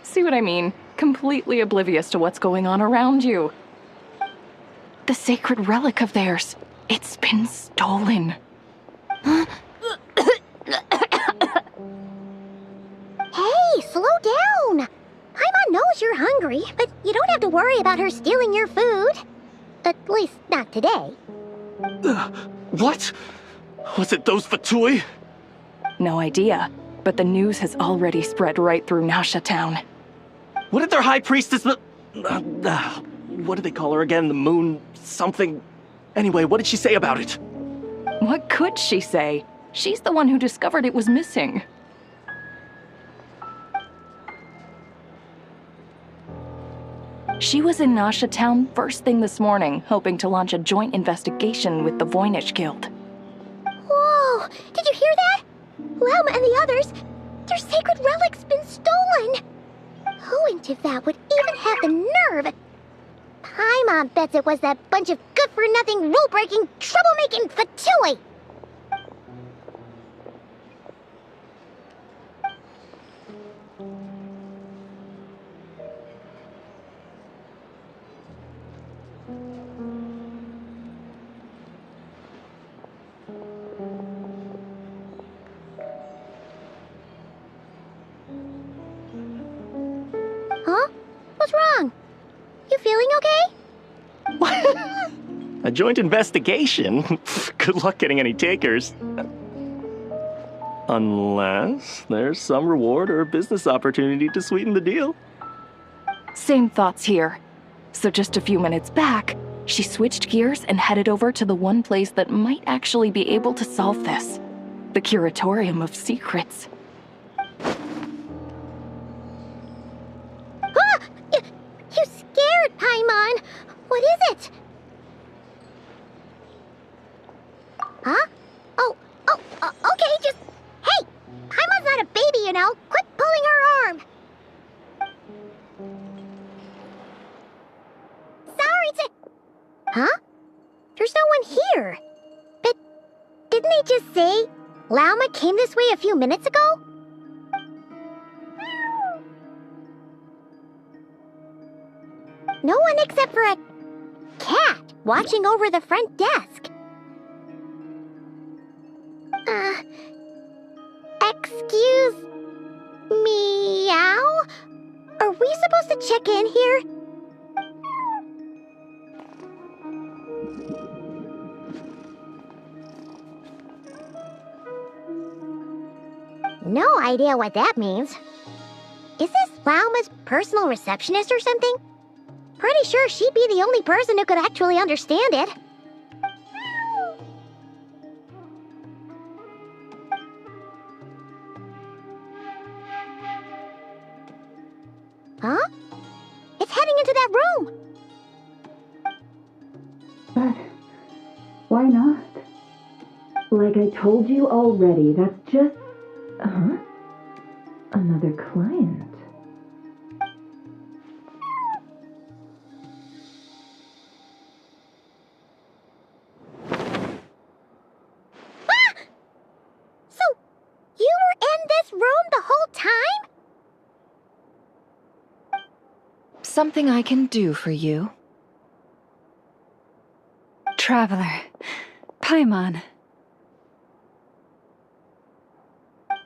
Speaker 11: See what I mean? Completely oblivious to what's going on around you. The sacred relic of theirs. It's been stolen.
Speaker 1: Hey, slow down. Paimon knows you're hungry, but you don't have to worry about her stealing your food. At least, not today.
Speaker 8: What? Was it those Fatui?
Speaker 11: No idea, but the news has already spread right through Nasha Town.
Speaker 17: What did their high priestess... what do they call her again? The moon... something... Anyway, what did she say about it?
Speaker 11: What could she say? She's the one who discovered it was missing. She was in Nasha Town first thing this morning, hoping to launch a joint investigation with the Voynich Guild.
Speaker 1: Whoa! Did you hear that? Lauma and the others, their sacred relic's been stolen! Who in Tivat would even have the nerve? Paimon bets it was that bunch of good-for-nothing, rule-breaking, troublemaking Fatui! Huh? What's wrong? You feeling okay?
Speaker 17: A joint investigation? Good luck getting any takers. Unless there's some reward or business opportunity to sweeten the deal.
Speaker 11: Same thoughts here. So just a few minutes back, she switched gears and headed over to the one place that might actually be able to solve this. The Curatorium of Secrets.
Speaker 1: Ah! You scared, Paimon! What is it? Huh? Okay, just... Hey! Paimon's not a baby, you know! Quit pulling her arm! Sorry to... Huh? There's no one here. But didn't they just say Lauma came this way a few minutes ago? No one except for a cat watching over the front desk. Excuse... meow? Are we supposed to check in here? No idea what that means. Is this Lauma's personal receptionist or something? pretty sure she'd be the only person who could actually understand it. Huh? It's heading into that room!
Speaker 9: But why not? Like I told you already, that's just... Huh? Another client.
Speaker 1: Ah! So, you were in this room the whole time?
Speaker 18: Something I can do for you?
Speaker 9: Traveler. Paimon.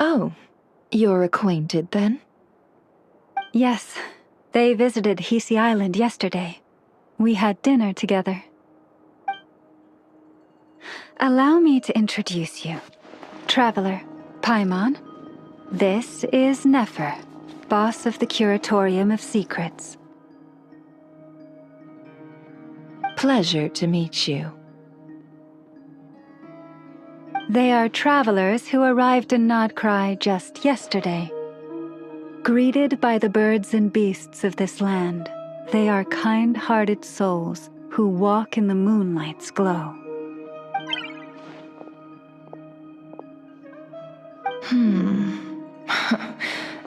Speaker 18: Oh, you're acquainted then?
Speaker 9: Yes, they visited Hisi Island yesterday. We had dinner together. Allow me to introduce you. Traveler, Paimon. This is Nefer, boss of the Curatorium of Secrets.
Speaker 18: Pleasure to meet you.
Speaker 9: They are travelers who arrived in Nodcry just yesterday. Greeted by the birds and beasts of this land, they are kind-hearted souls who walk in the moonlight's glow.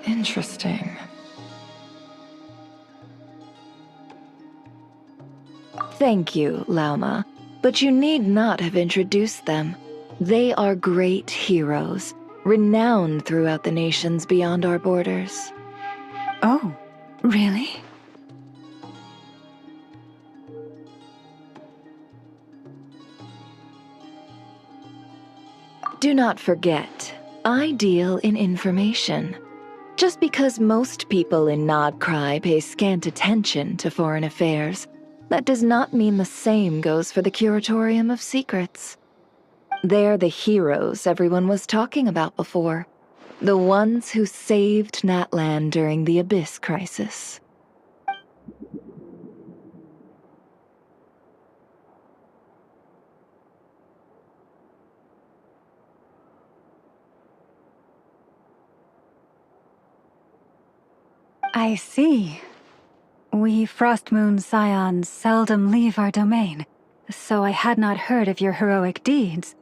Speaker 18: Interesting. Thank you, Lauma, but you need not have introduced them. They are great heroes, renowned throughout the nations beyond our borders.
Speaker 9: Oh, really?
Speaker 18: Do not forget, I deal in information. Just because most people in Nodcry pay scant attention to foreign affairs, that does not mean the same goes for the Curatorium of Secrets. They're the heroes everyone was talking about before. The ones who saved Natlan during the Abyss crisis.
Speaker 9: I see. We Frostmoon Scions seldom leave our domain, so I had not heard of your heroic deeds.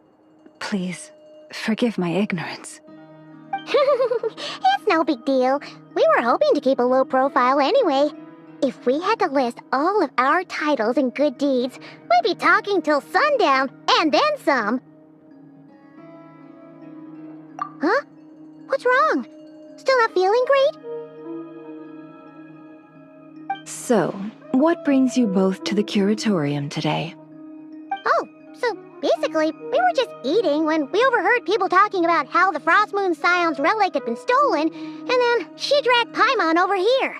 Speaker 9: Please, forgive my ignorance.
Speaker 1: It's no big deal. We were hoping to keep a low profile anyway. If we had to list all of our titles and good deeds, we'd be talking till sundown, and then some. Huh? What's wrong? Still not feeling great?
Speaker 18: So, what brings you both to the Curatorium today?
Speaker 1: Oh, so basically, we were just eating when we overheard people talking about how the Frostmoon Scion's relic had been stolen, and then she dragged Paimon over here.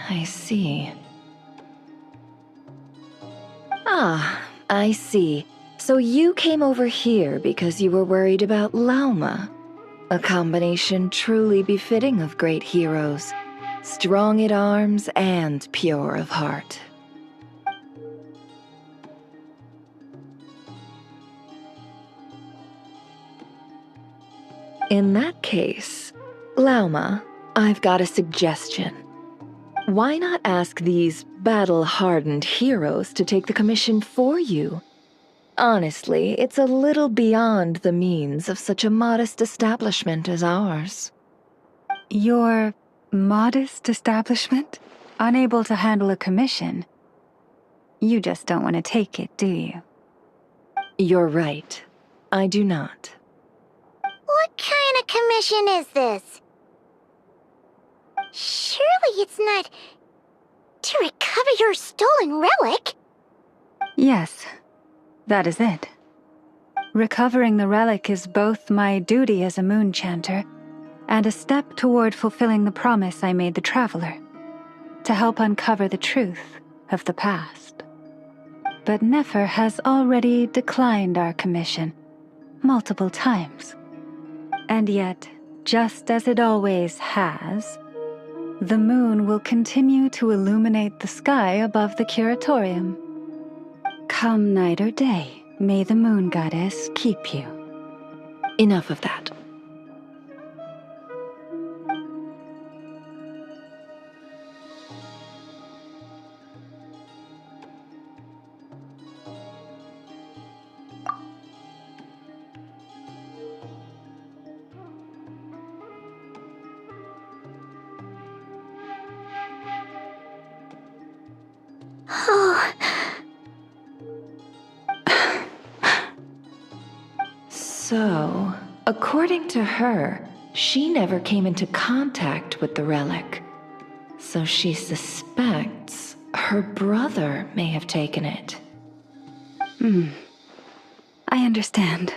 Speaker 18: I see. Ah, I see. So you came over here because you were worried about Lauma. A combination truly befitting of great heroes. Strong at arms and pure of heart. In that case, Lauma, I've got a suggestion. Why not ask these battle-hardened heroes to take the commission for you? Honestly, it's a little beyond the means of such a modest establishment as ours.
Speaker 9: Your modest establishment? Unable to handle a commission? You just don't want to take it, do you?
Speaker 18: You're right. I do not.
Speaker 1: What kind of commission is this? Surely it's not to recover your stolen relic?
Speaker 9: Yes, that is it. Recovering the relic is both my duty as a moon chanter and a step toward fulfilling the promise I made the Traveler, to help uncover the truth of the past. But Nefer has already declined our commission multiple times. And yet, just as it always has, the moon will continue to illuminate the sky above the curatorium. Come night or day, may the moon goddess keep you.
Speaker 18: Enough of that. So, according to her, she never came into contact with the relic. So she suspects her brother may have taken it.
Speaker 9: I understand.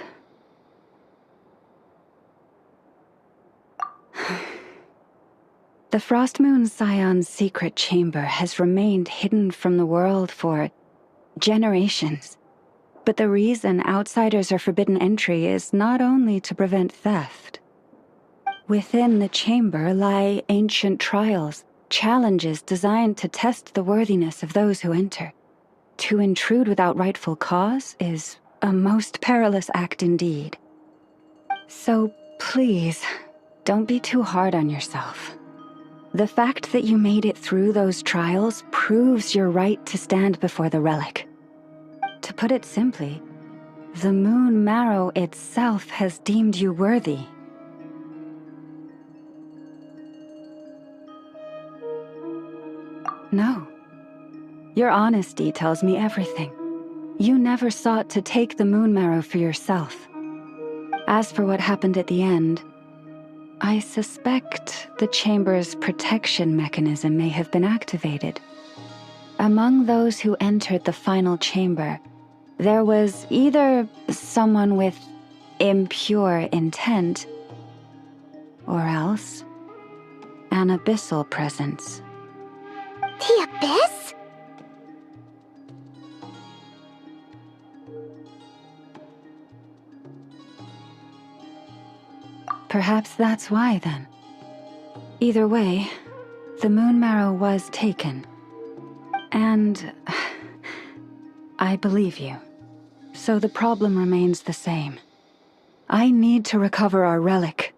Speaker 9: The Frost Moon Scion's secret chamber has remained hidden from the world for generations. But the reason outsiders are forbidden entry is not only to prevent theft. Within the chamber lie ancient trials, challenges designed to test the worthiness of those who enter. To intrude without rightful cause is a most perilous act indeed. So please, don't be too hard on yourself. The fact that you made it through those trials proves your right to stand before the relic. To put it simply, the moon marrow itself has deemed you worthy. No. Your honesty tells me everything. You never sought to take the moon marrow for yourself. As for what happened at the end, I suspect the chamber's protection mechanism may have been activated. Among those who entered the final chamber, there was either someone with impure intent, or else an abyssal presence.
Speaker 1: The Abyss?
Speaker 9: Perhaps that's why, then. Either way, the moon marrow was taken. And I believe you. So the problem remains the same. I need to recover our relic.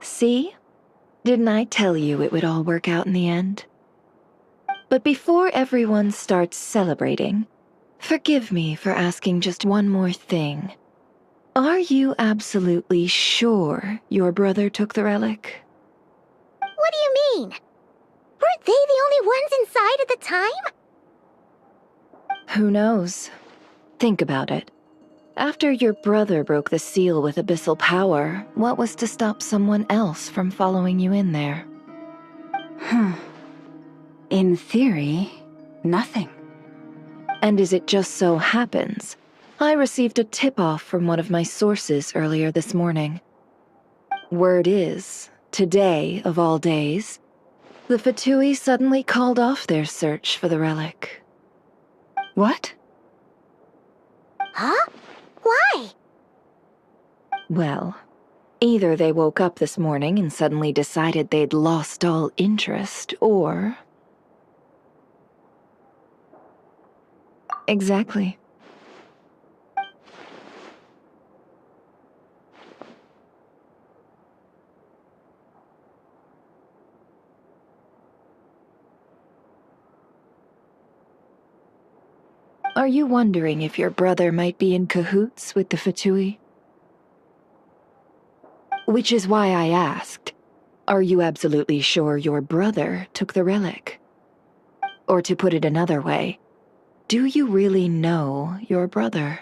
Speaker 18: See? Didn't I tell you it would all work out in the end? But before everyone starts celebrating, forgive me for asking just one more thing. Are you absolutely sure your brother took the relic?
Speaker 1: What do you mean? Weren't they the only ones inside at the time?
Speaker 18: Who knows? Think about it. After your brother broke the seal with abyssal power, what was to stop someone else from following you in there?
Speaker 9: In theory, nothing.
Speaker 18: And as it just so happens, I received a tip-off from one of my sources earlier this morning. Word is, today of all days, the Fatui suddenly called off their search for the relic.
Speaker 9: What?
Speaker 1: Huh? Why?
Speaker 18: Well, either they woke up this morning and suddenly decided they'd lost all interest, or... Exactly. Are you wondering if your brother might be in cahoots with the Fatui? Which is why I asked, are you absolutely sure your brother took the relic? Or to put it another way, do you really know your brother?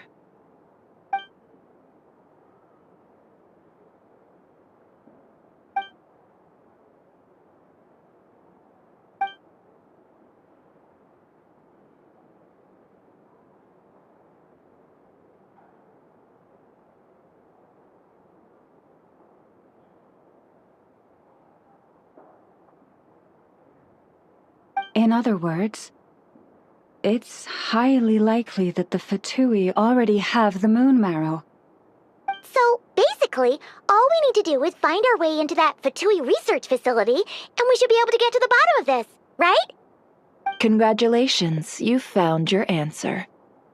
Speaker 9: In other words, it's highly likely that the Fatui already have the moon marrow.
Speaker 1: So, basically, Basically, all we need to do is find our way into that Fatui research facility, and we should be able to get to the bottom of this, right?
Speaker 18: Congratulations, you found your answer.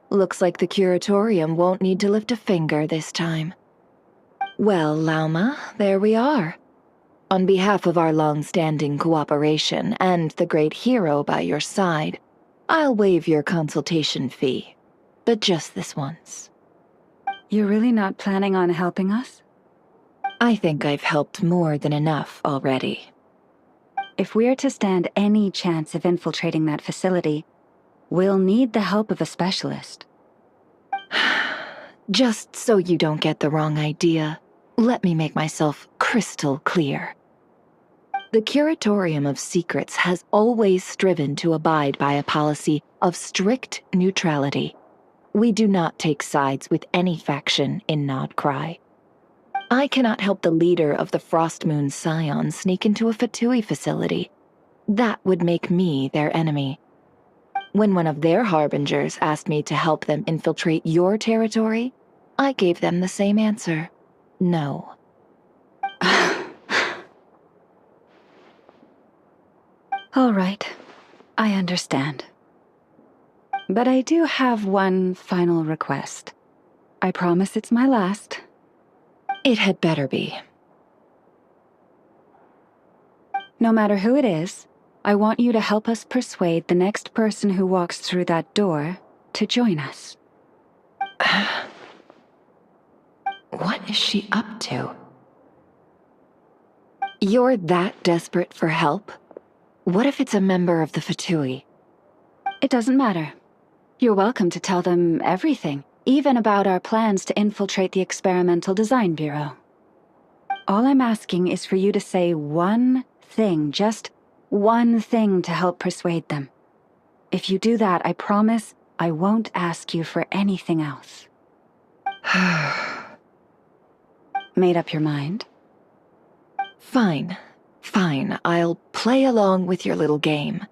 Speaker 18: Looks like the curatorium won't need to lift a finger this time. Well, Lauma, there we are. On behalf of our long-standing cooperation and the great hero by your side, I'll waive your consultation fee. But just this once.
Speaker 9: You're really not planning on helping us?
Speaker 18: I think I've helped more than enough already.
Speaker 9: If we're to stand any chance of infiltrating that facility, we'll need the help of a specialist.
Speaker 18: Just so you don't get the wrong idea, let me make myself crystal clear. The Curatorium of Secrets has always striven to abide by a policy of strict neutrality. We do not take sides with any faction in Nodcry. I cannot help the leader of the Frostmoon Scions sneak into a Fatui facility. That would make me their enemy. When one of their harbingers asked me to help them infiltrate your territory, I gave them the same answer. No.
Speaker 9: All right, I understand. But I do have one final request. I promise it's my last.
Speaker 18: It had better be.
Speaker 9: No matter who it is, I want you to help us persuade the next person who walks through that door to join us.
Speaker 18: What is she up to? You're that desperate for help? What if it's a member of the Fatui?
Speaker 9: It doesn't matter. You're welcome to tell them everything, even about our plans to infiltrate the Experimental Design Bureau. All I'm asking is for you to say one thing, just one thing to help persuade them. If you do that, I promise I won't ask you for anything else. Made up your mind?
Speaker 18: Fine. Fine, I'll play along with your little game.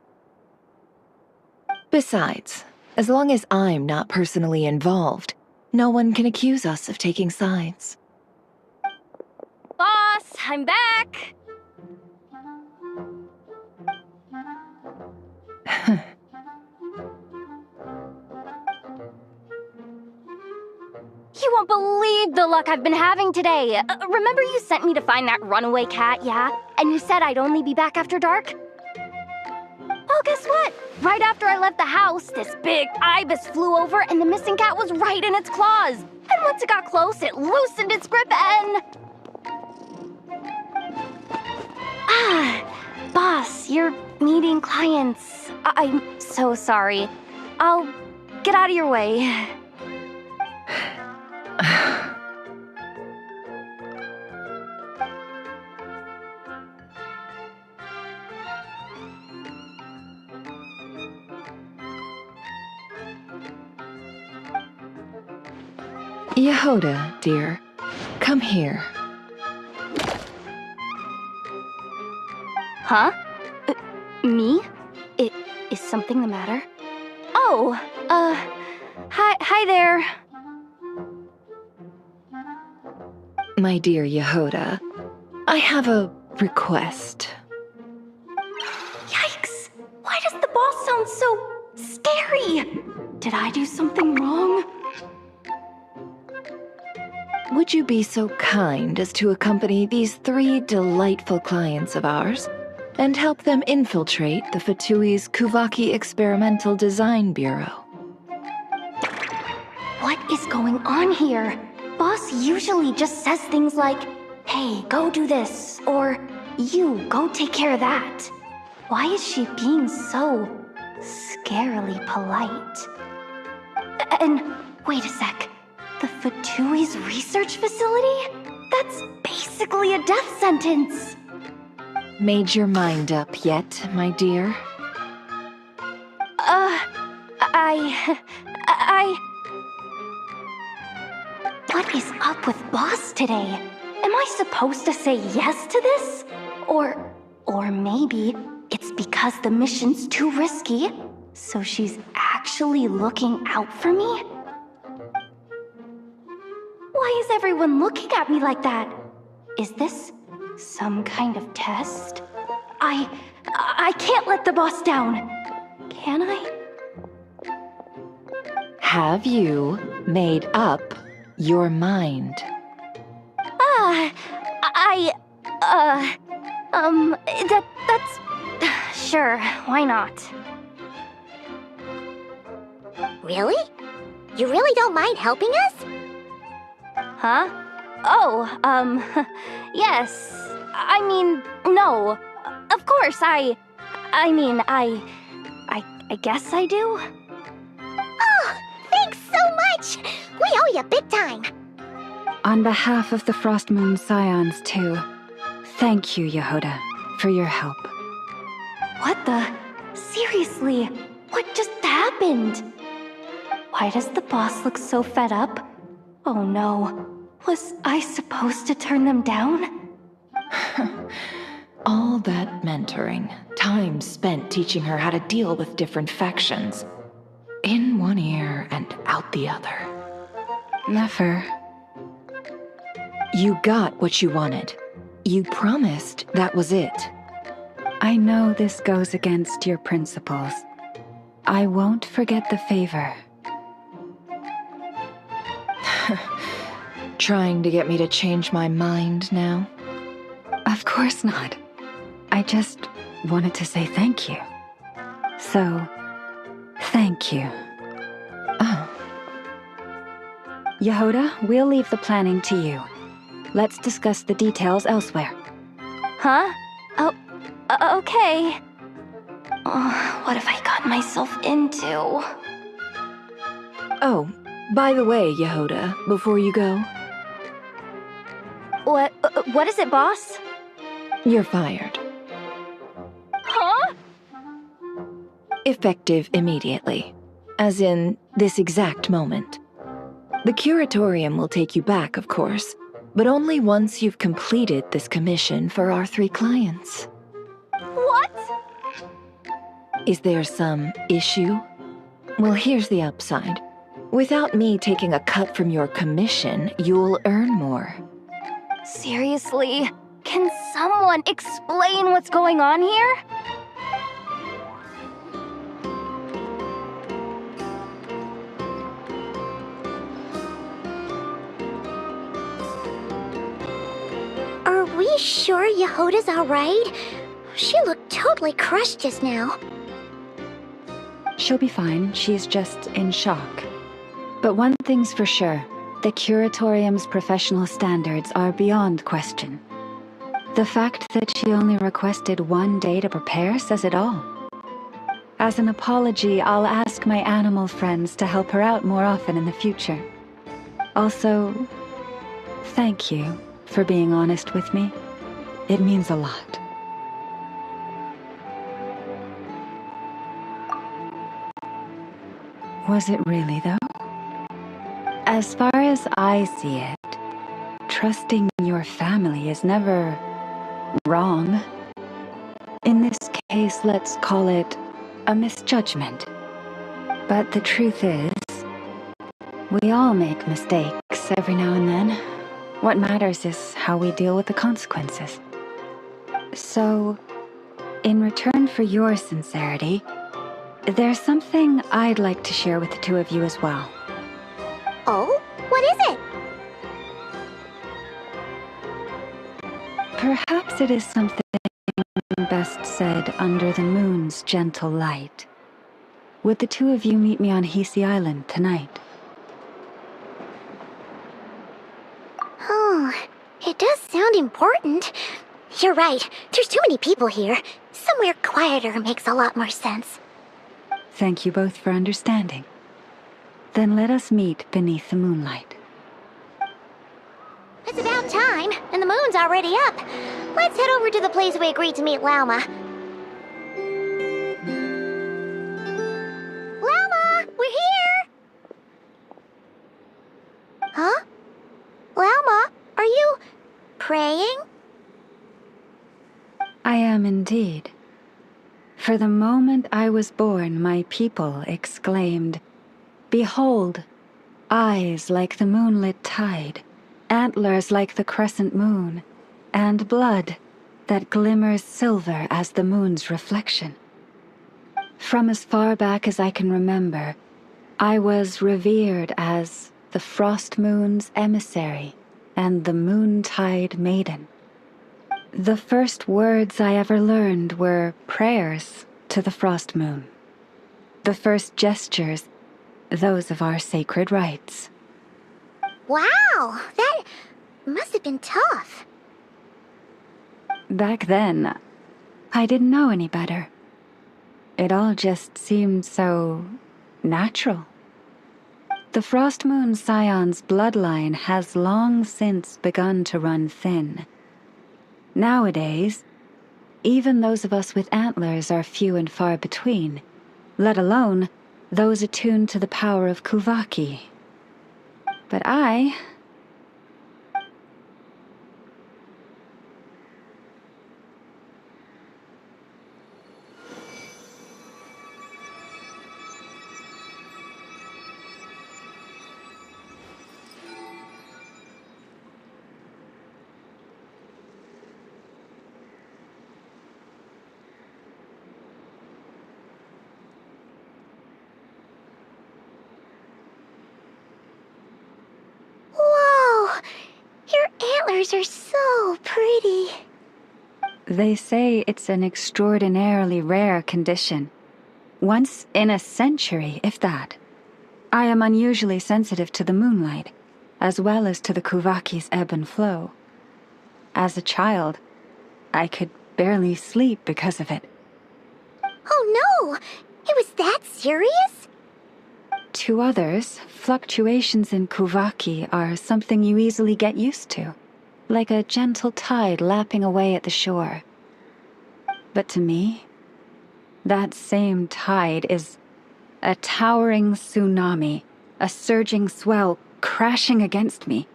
Speaker 18: Besides, as long as I'm not personally involved, no one can accuse us of taking sides.
Speaker 7: Boss, I'm back! You won't believe the luck I've been having today. Remember you sent me to find that runaway cat, yeah? And you said I'd only be back after dark? Well, guess what? Right after I left the house, this big ibis flew over and the missing cat was right in its claws. And once it got close, it loosened its grip and... Boss, you're meeting clients. I'm so sorry. I'll get out of your way.
Speaker 18: Yehoda, dear, come here.
Speaker 7: Huh? Me? Is something the matter? Oh, hi there.
Speaker 18: My dear Yehoda, I have a request.
Speaker 7: Yikes! Why does the boss sound so scary? Did I do something wrong?
Speaker 18: Would you be so kind as to accompany these 3 delightful clients of ours and help them infiltrate the Fatui's Kuvaki Experimental Design Bureau?
Speaker 7: What is going on here? Boss usually just says things like, hey, go do this, or you, go take care of that. Why is she being so scarily polite? And wait a sec. The Fatui's research facility? That's basically a death sentence.
Speaker 18: Made your mind up yet, my dear?
Speaker 7: What is up with Boss today? Am I supposed to say yes to this? Or maybe it's because the mission's too risky, so she's actually looking out for me? Why is everyone looking at me like that? Is this some kind of test? I can't let the boss down. Can I?
Speaker 18: Have you made up your mind?
Speaker 7: That's... Sure, why not?
Speaker 1: Really? You really don't mind helping us?
Speaker 7: Huh? Oh, yes. I mean, no. Of course, I guess I do.
Speaker 1: Oh, thanks so much! We owe you big time!
Speaker 9: On behalf of the Frost Moon Scions, too, thank you, Yehoda, for your help.
Speaker 7: What the? Seriously, what just happened? Why does the boss look so fed up? Oh no, was I supposed to turn them down?
Speaker 18: All that mentoring, time spent teaching her how to deal with different factions. In one ear and out the other.
Speaker 9: Never.
Speaker 18: You got what you wanted. You promised that was it.
Speaker 9: I know this goes against your principles. I won't forget the favor.
Speaker 18: Trying to get me to change my mind now?
Speaker 9: Of course not. I just wanted to say thank you. So, thank you.
Speaker 18: Oh.
Speaker 9: Yehoda, we'll leave the planning to you. Let's discuss the details elsewhere.
Speaker 7: Huh? Oh, okay. Oh, what have I gotten myself into?
Speaker 18: Oh, by the way, Yehoda, before you go...
Speaker 7: What is it, boss?
Speaker 18: You're fired.
Speaker 7: Huh?
Speaker 18: Effective immediately. As in, this exact moment. The Curatorium will take you back, of course, but only once you've completed this commission for our 3 clients.
Speaker 7: What?
Speaker 18: Is there some issue? Well, here's the upside. Without me taking a cut from your commission, you'll earn more.
Speaker 7: Seriously? Can someone explain what's going on here?
Speaker 1: Are we sure Yehoda's alright? She looked totally crushed just now.
Speaker 9: She'll be fine. She's just in shock. But one thing's for sure. The Curatorium's professional standards are beyond question. The fact that she only requested 1 day to prepare says it all. As an apology, I'll ask my animal friends to help her out more often in the future. Also, thank you for being honest with me. It means a lot. Was it really, though? As far as I see it, trusting your family is never wrong. In this case, let's call it a misjudgment. But the truth is, we all make mistakes every now and then. What matters is how we deal with the consequences. So, in return for your sincerity, there's something I'd like to share with the 2 of you as well.
Speaker 1: Oh? What is it?
Speaker 9: Perhaps it is something best said under the moon's gentle light. Would the 2 of you meet me on Hisi Island tonight?
Speaker 1: Oh, it does sound important. You're right, there's too many people here. Somewhere quieter makes a lot more sense.
Speaker 9: Thank you both for understanding. Then let us meet beneath the moonlight.
Speaker 1: It's about time, and the moon's already up. Let's head over to the place we agreed to meet Lauma. Lauma, we're here! Huh? Lauma, are you praying?
Speaker 9: I am indeed. For the moment I was born, my people exclaimed, "Behold, eyes like the moonlit tide, antlers like the crescent moon, and blood that glimmers silver as the moon's reflection. From as far back as I can remember, I was revered as the Frost Moon's emissary and the Moontide Maiden. The first words I ever learned were prayers to the Frost Moon. The first gestures, those of our sacred rites.
Speaker 13: Wow, that must have been tough.
Speaker 9: Back then, I didn't know any better. It all just seemed so natural. The Frost Moon Scion's bloodline has long since begun to run thin. Nowadays, even those of us with antlers are few and far between, let alone those attuned to the power of Kuvaki. But I...
Speaker 13: Whoa! Your antlers are so pretty.
Speaker 9: They say it's an extraordinarily rare condition. Once in a century, if that. I am unusually sensitive to the moonlight, as well as to the Kuvaki's ebb and flow. As a child, I could barely sleep because of it.
Speaker 13: Oh no! It was that serious?
Speaker 9: To others, fluctuations in Kuvaki are something you easily get used to, like a gentle tide lapping away at the shore. But to me, that same tide is a towering tsunami, a surging swell crashing against me.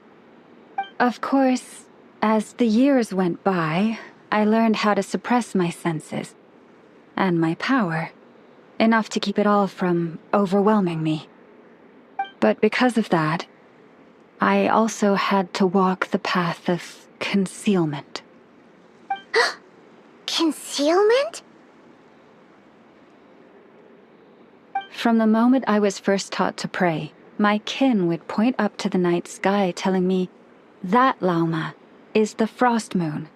Speaker 9: Of course, as the years went by, I learned how to suppress my senses and my power, enough to keep it all from overwhelming me. But because of that, I also had to walk the path of concealment.
Speaker 13: Concealment?
Speaker 9: From the moment I was first taught to pray, my kin would point up to the night sky telling me, that Lauma is the Frost Moon,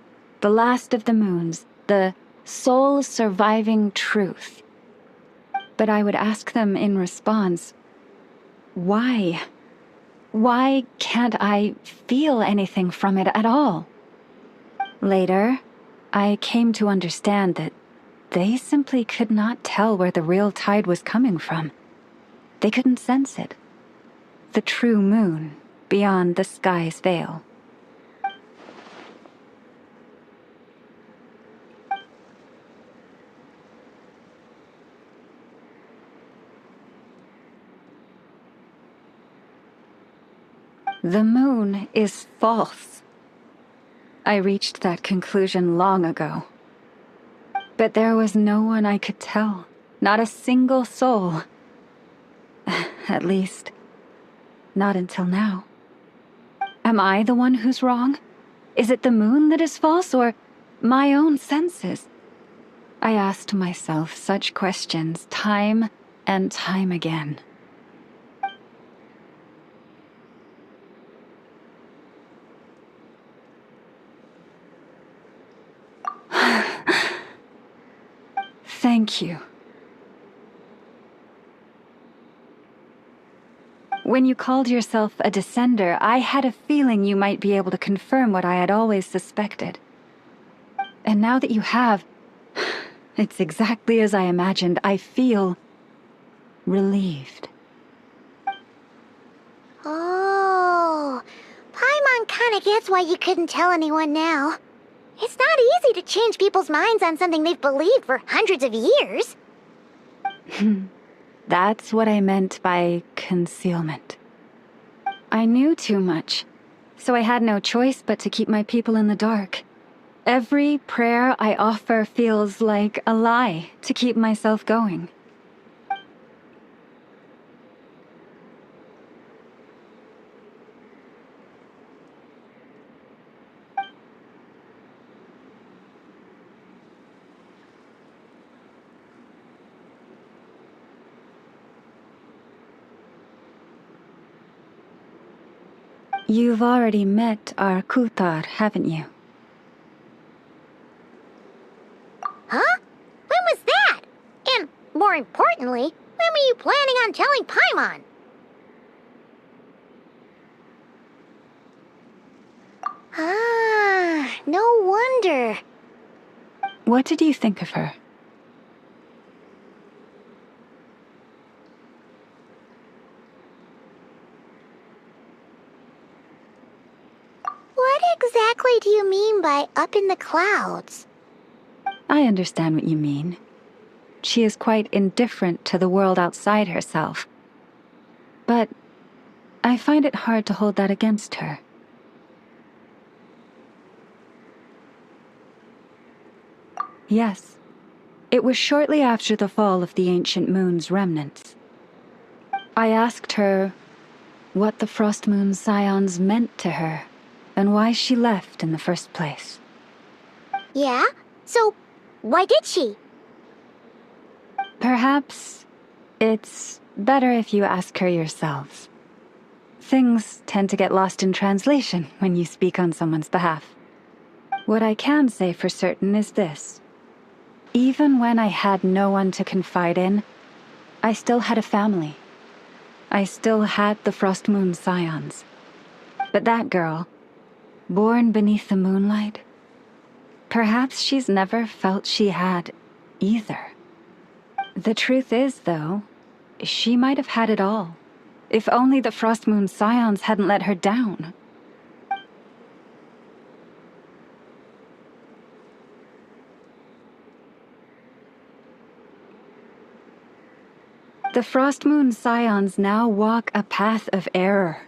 Speaker 9: the last of the moons, the sole surviving truth. But I would ask them in response, why? Why can't I feel anything from it at all? Later, I came to understand that they simply could not tell where the real tide was coming from. They couldn't sense it. The true moon beyond the sky's veil. The moon is false. I reached that conclusion long ago. But there was no one I could tell, not a single soul. At least, not until now. Am I the one who's wrong? Is it the moon that is false, or my own senses? I asked myself such questions time and time again. Thank you. When you called yourself a descender, I had a feeling you might be able to confirm what I had always suspected. And now that you have, it's exactly as I imagined. I feel relieved.
Speaker 13: Oh, Paimon kinda gets why you couldn't tell anyone now. It's not easy to change people's minds on something they've believed for hundreds of years.
Speaker 9: That's what I meant by concealment. I knew too much, so I had no choice but to keep my people in the dark. Every prayer I offer feels like a lie to keep myself going. You've already met our Kutar, haven't you?
Speaker 1: Huh? When was that? And more importantly, when were you planning on telling Paimon? Ah, no wonder.
Speaker 9: What did you think of her?
Speaker 1: What exactly do you mean by up in the clouds?
Speaker 9: I understand what you mean. She is quite indifferent to the world outside herself. But I find it hard to hold that against her. Yes, it was shortly after the fall of the ancient moon's remnants. I asked her what the Frost Moon Scions meant to her, and why she left in the first place.
Speaker 1: Yeah? So, why did she?
Speaker 9: Perhaps it's better if you ask her yourselves. Things tend to get lost in translation when you speak on someone's behalf. What I can say for certain is this. Even when I had no one to confide in, I still had a family. I still had the Frost Moon Scions. But that girl, born beneath the moonlight, perhaps she's never felt she had either. The truth is, though, she might have had it all, if only the Frost Moon Scions hadn't let her down. The Frost Moon Scions now walk a path of error.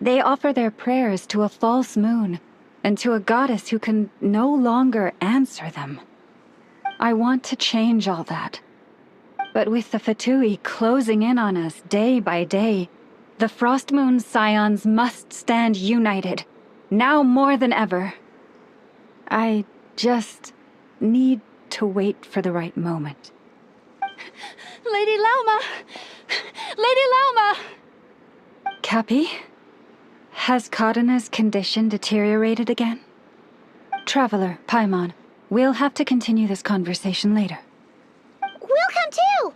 Speaker 9: They offer their prayers to a false moon, and to a goddess who can no longer answer them. I want to change all that. But with the Fatui closing in on us day by day, the Frost Moon Scions must stand united, now more than ever. I just need to wait for the right moment.
Speaker 14: Lady Lauma! Lady Lauma!
Speaker 9: Cappy? Has Kadena's condition deteriorated again? Traveler, Paimon, we'll have to continue this conversation later.
Speaker 1: We'll come too!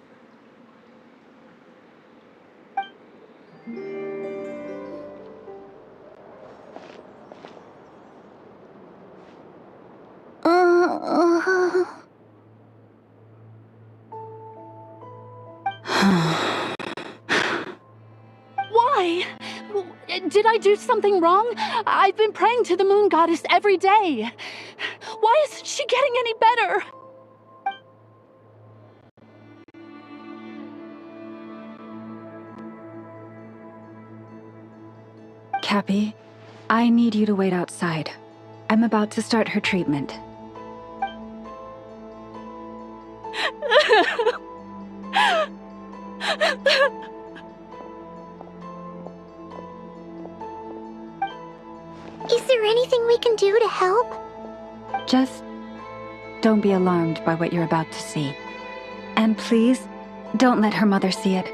Speaker 14: Why? Did I do something wrong? I've been praying to the moon goddess every day. Why isn't she getting any better?
Speaker 9: Cappy, I need you to wait outside. I'm about to start her treatment.
Speaker 1: Is there anything we can do to help?
Speaker 9: Just don't be alarmed by what you're about to see. And please, don't let her mother see it.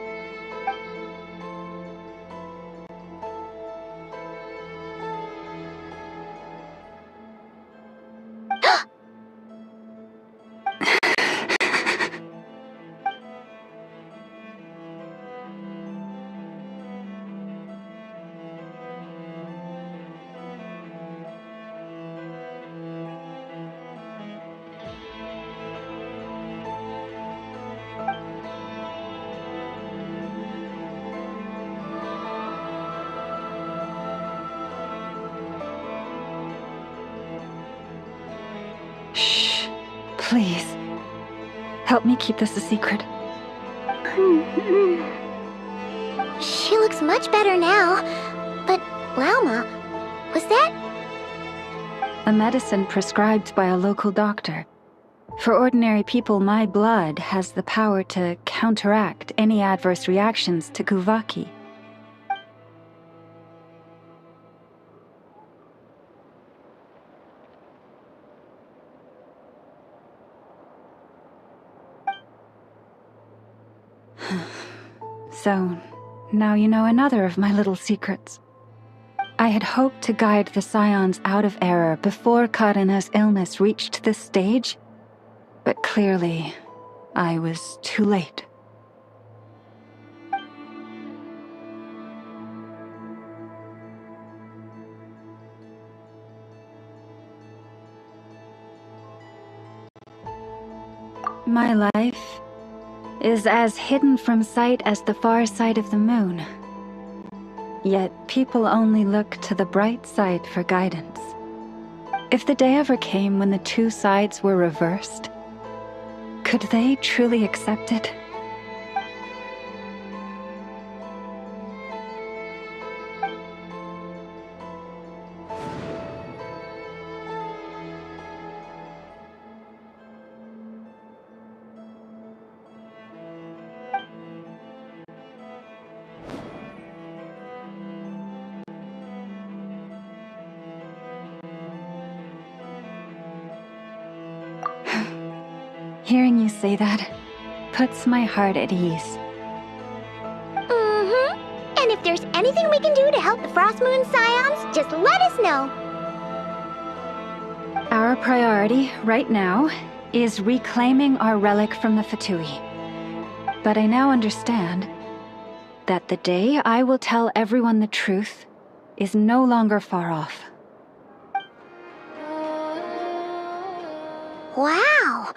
Speaker 9: Shh. Please. Help me keep this a secret.
Speaker 1: She looks much better now. But, Lauma, was that?
Speaker 9: A medicine prescribed by a local doctor. For ordinary people, my blood has the power to counteract any adverse reactions to Kuvaki. So, now you know another of my little secrets. I had hoped to guide the Scions out of error before Karina's illness reached this stage, but clearly, I was too late. My life is as hidden from sight as the far side of the moon. Yet people only look to the bright side for guidance. If the day ever came when the two sides were reversed, could they truly accept it? Hearing you say that puts my heart at ease.
Speaker 1: And if there's anything we can do to help the Frost Moon Scions, just let us know.
Speaker 9: Our priority right now is reclaiming our relic from the Fatui. But I now understand that the day I will tell everyone the truth is no longer far off.
Speaker 1: Wow!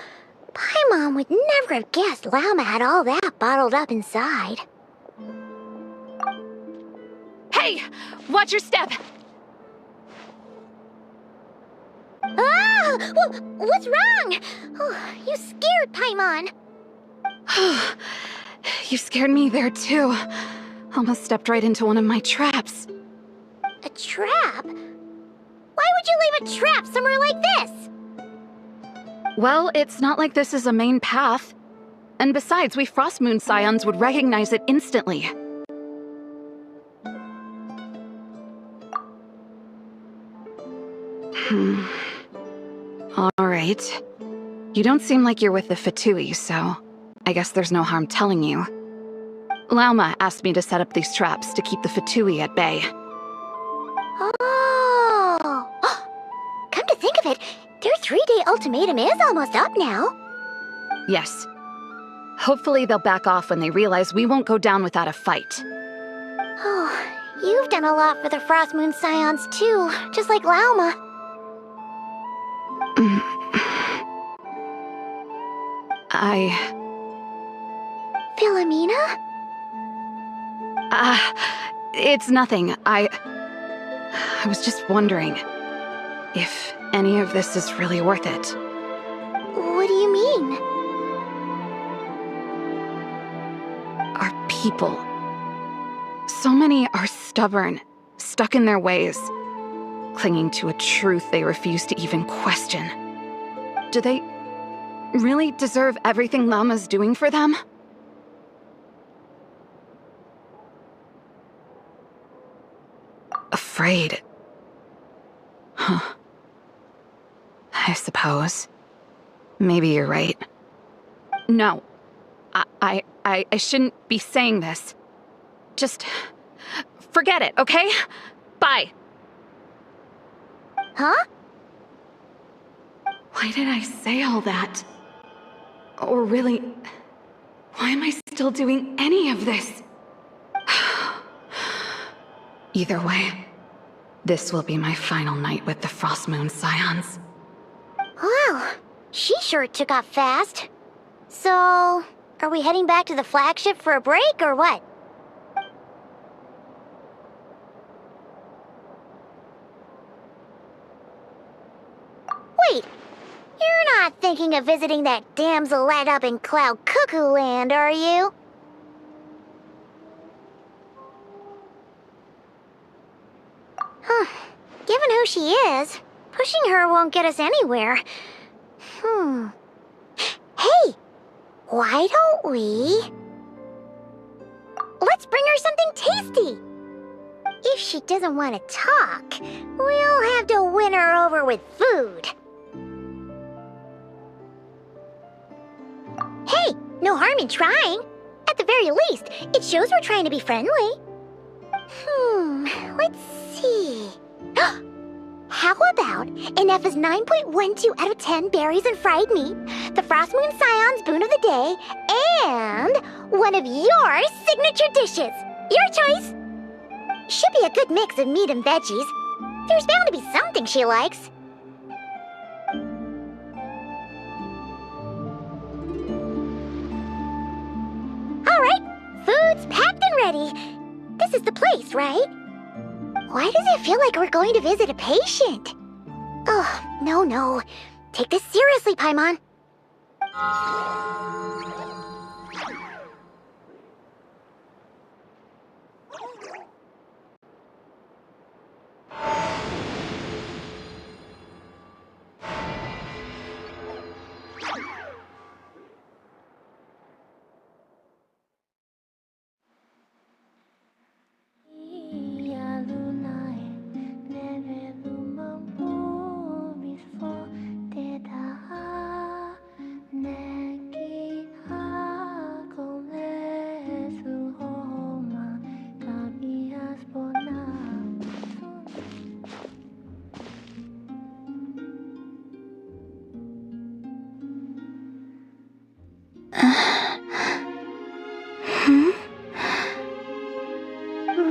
Speaker 1: Paimon would never have guessed Llama had all that bottled up inside.
Speaker 11: Hey! Watch your step!
Speaker 1: Ah! What's wrong? Oh, you scared Paimon.
Speaker 11: You scared me there too. Almost stepped right into one of my traps.
Speaker 1: A trap? Why would you leave a trap somewhere like this?
Speaker 11: Well, it's not like this is a main path. And besides, we Frost Moon Scions would recognize it instantly. Alright. You don't seem like you're with the Fatui, so I guess there's no harm telling you. Lauma asked me to set up these traps to keep the Fatui at bay.
Speaker 1: Oh! Come to think of it, their 3-day ultimatum is almost up now.
Speaker 11: Yes. Hopefully they'll back off when they realize we won't go down without a fight.
Speaker 1: Oh, you've done a lot for the Frost Moon Scions too, just like Lauma. Philomena?
Speaker 11: It's nothing. I was just wondering if any of this is really worth it.
Speaker 1: What do you mean?
Speaker 11: Our people. So many are stubborn, stuck in their ways, clinging to a truth they refuse to even question. Do they really deserve everything Lama's doing for them? Afraid. Huh. I suppose. Maybe you're right. No. I shouldn't be saying this. Just forget it, okay? Bye.
Speaker 1: Huh?
Speaker 11: Why did I say all that? Or really, why am I still doing any of this? Either way, this will be my final night with the Frost Moon Scions.
Speaker 1: Wow, she sure took off fast. So, are we heading back to the flagship for a break or what? Wait, you're not thinking of visiting that damsel led up in Cloud Cuckoo Land, are you? Huh. Given who she is, pushing her won't get us anywhere. Hey! Why don't we... Let's bring her something tasty! If she doesn't want to talk, we'll have to win her over with food. Hey, no harm in trying. At the very least, it shows we're trying to be friendly. Let's see... How about Ineffa's 9.12 out of 10 berries and fried meat, the Frost Moon Scion's boon of the day, and one of your signature dishes? Your choice. Should be a good mix of meat and veggies. There's bound to be something she likes. Alright, food's packed and ready. This is the place, right? Why does it feel like we're going to visit a patient? Oh, no. Take this seriously, Paimon.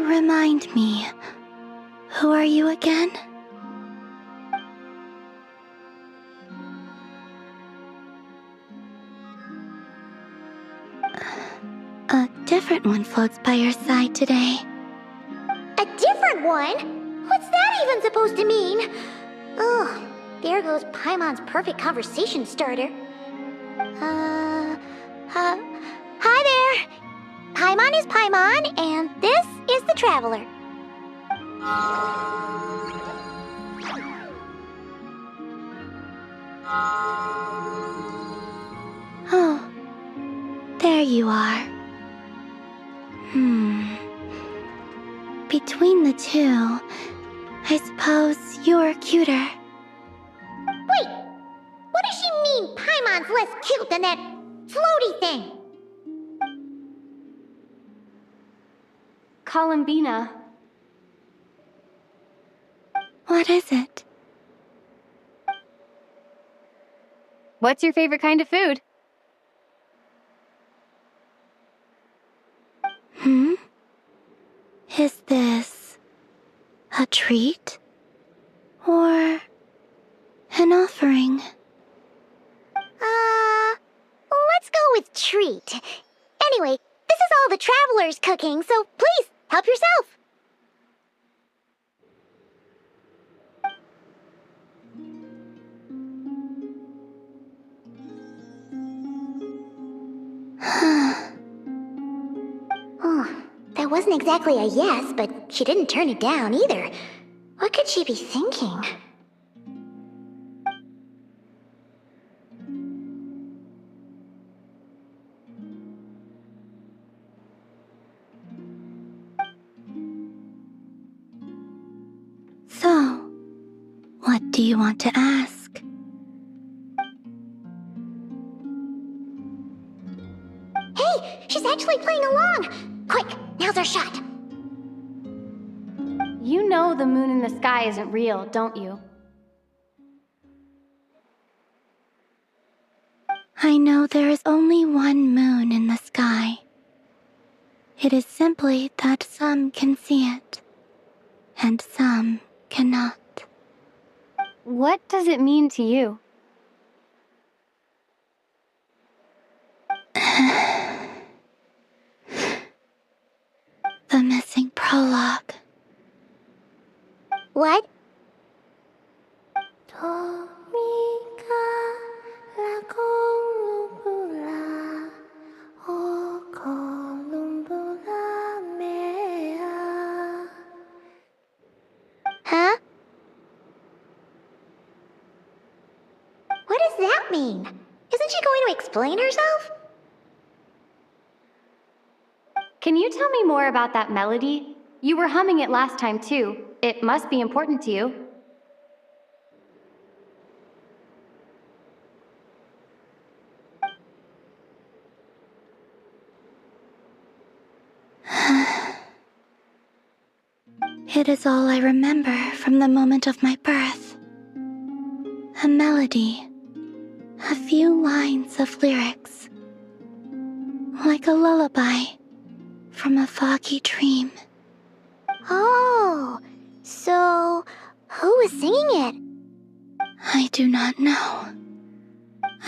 Speaker 15: Remind me, who are you again? A different one floats by your side today.
Speaker 1: A different one? What's that even supposed to mean? Oh, there goes Paimon's perfect conversation starter. Hi there. Paimon is Paimon, and this is the Traveler.
Speaker 15: Oh, there you are. Between the two, I suppose you're cuter.
Speaker 1: Wait, what does she mean Paimon's less cute than that floaty thing?
Speaker 7: Columbina.
Speaker 15: What is it?
Speaker 7: What's your favorite kind of food?
Speaker 15: Is this a treat? Or an offering?
Speaker 1: Let's go with treat. Anyway, this is all the Traveler's cooking, so please, help yourself. Oh, that wasn't exactly a yes, but she didn't turn it down either. What could she be thinking?
Speaker 15: So, what do you want to ask?
Speaker 1: Hey, she's actually playing along! Quick, now's our shot.
Speaker 7: You know the moon in the sky isn't real, don't you?
Speaker 15: I know there is only one moon in the sky. It is simply that some can see it, and some cannot.
Speaker 7: What does it mean to you?
Speaker 15: The missing prologue.
Speaker 1: What? Huh? What does that mean? Isn't she going to explain herself?
Speaker 7: Can you tell me more about that melody? You were humming it last time too. It must be important to you.
Speaker 15: It is all I remember from the moment of my birth. melody, a few lines of lyrics, like a lullaby from a foggy dream.
Speaker 1: Oh, so who was singing it?
Speaker 15: I do not know.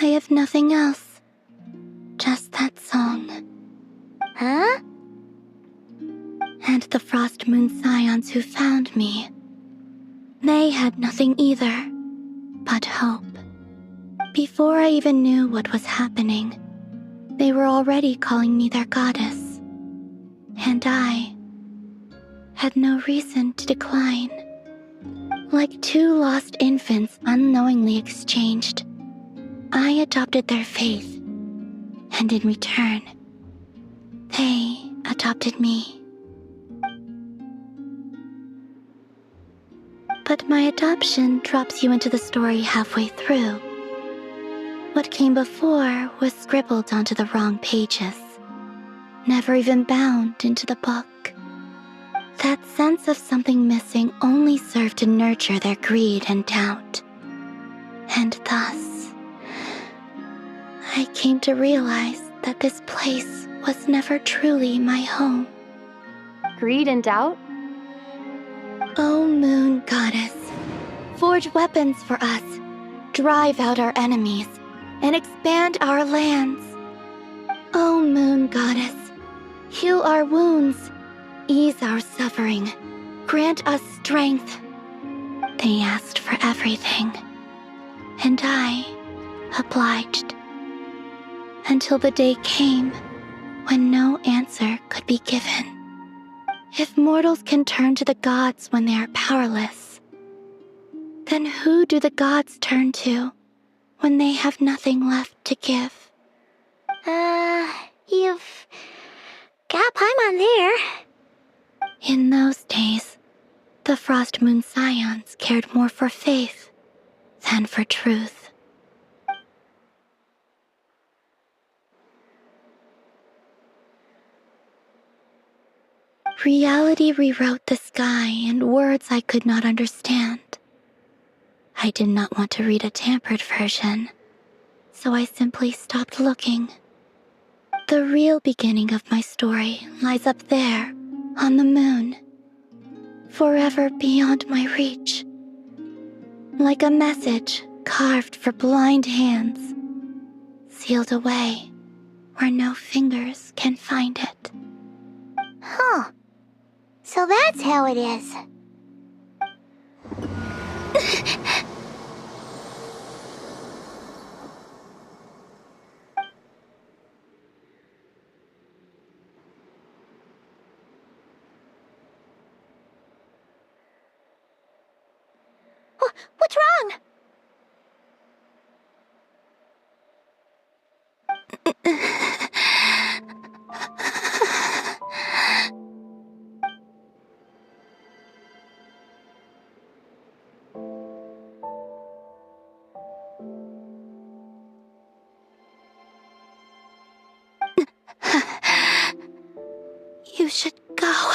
Speaker 15: I have nothing else, just that song.
Speaker 1: Huh?
Speaker 15: And the Frost Moon Scions who found me, they had nothing either but hope. Before I even knew what was happening, they were already calling me their goddess. And I had no reason to decline. Like two lost infants unknowingly exchanged, I adopted their faith, and in return, they adopted me. But my adoption drops you into the story halfway through. What came before was scribbled onto the wrong pages, never even bound into the book. That sense of something missing only served to nurture their greed and doubt. And thus, I came to realize that this place was never truly my home.
Speaker 7: Greed and doubt?
Speaker 15: O Moon Goddess, forge weapons for us, drive out our enemies, and expand our lands. O Moon Goddess, heal our wounds, ease our suffering, grant us strength. They asked for everything, and I obliged. Until the day came when no answer could be given. If mortals can turn to the gods when they are powerless, then who do the gods turn to when they have nothing left to give?
Speaker 1: You've got Paimon there.
Speaker 15: In those days, the Frost Moon Scions cared more for faith than for truth. Reality rewrote the sky in words I could not understand. I did not want to read a tampered version, so I simply stopped looking. The real beginning of my story lies up there, on the moon, forever beyond my reach. Like a message carved for blind hands, sealed away where no fingers can find it.
Speaker 1: Huh. So that's how it is. What's wrong?
Speaker 15: You should go.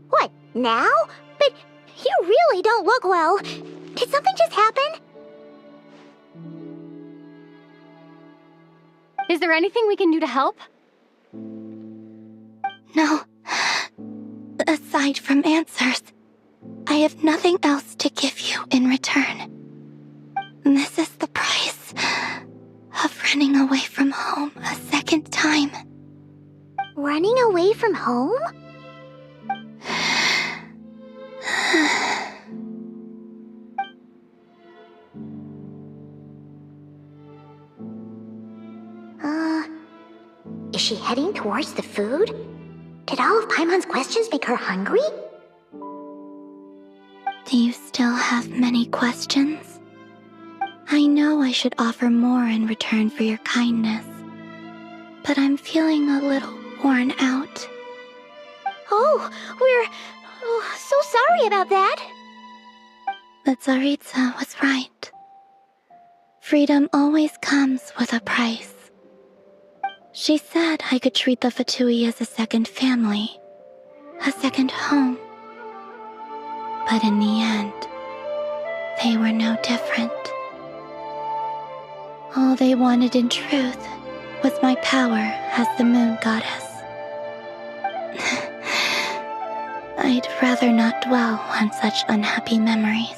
Speaker 1: What, now? But you really don't look well. Did something just happen?
Speaker 7: Is there anything we can do to help?
Speaker 15: No. Aside from answers, I have nothing else to give you in return. This is the price of running away from home a second time.
Speaker 1: Running away from home? Is she heading towards the food? Did all of Paimon's questions make her hungry?
Speaker 15: Do you still have many questions? I know I should offer more in return for your kindness, but I'm feeling a little worn out.
Speaker 1: Oh, we're so sorry about that.
Speaker 15: The Tsaritsa was right. Freedom always comes with a price. She said I could treat the Fatui as a second family, a second home. But in the end, they were no different. All they wanted in truth was my power as the moon goddess. I'd rather not dwell on such unhappy memories.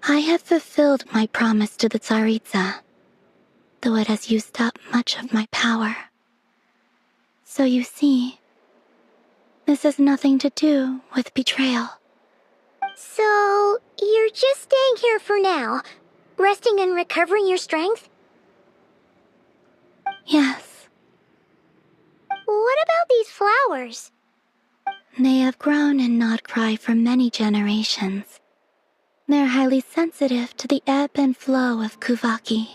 Speaker 15: I have fulfilled my promise to the Tsaritsa, though it has used up much of my power. So you see, this has nothing to do with betrayal.
Speaker 1: So, you're just staying here for now, resting and recovering your strength?
Speaker 15: Yes.
Speaker 1: What about these flowers?
Speaker 15: They have grown in Nodcry for many generations. They're highly sensitive to the ebb and flow of Kuvaki.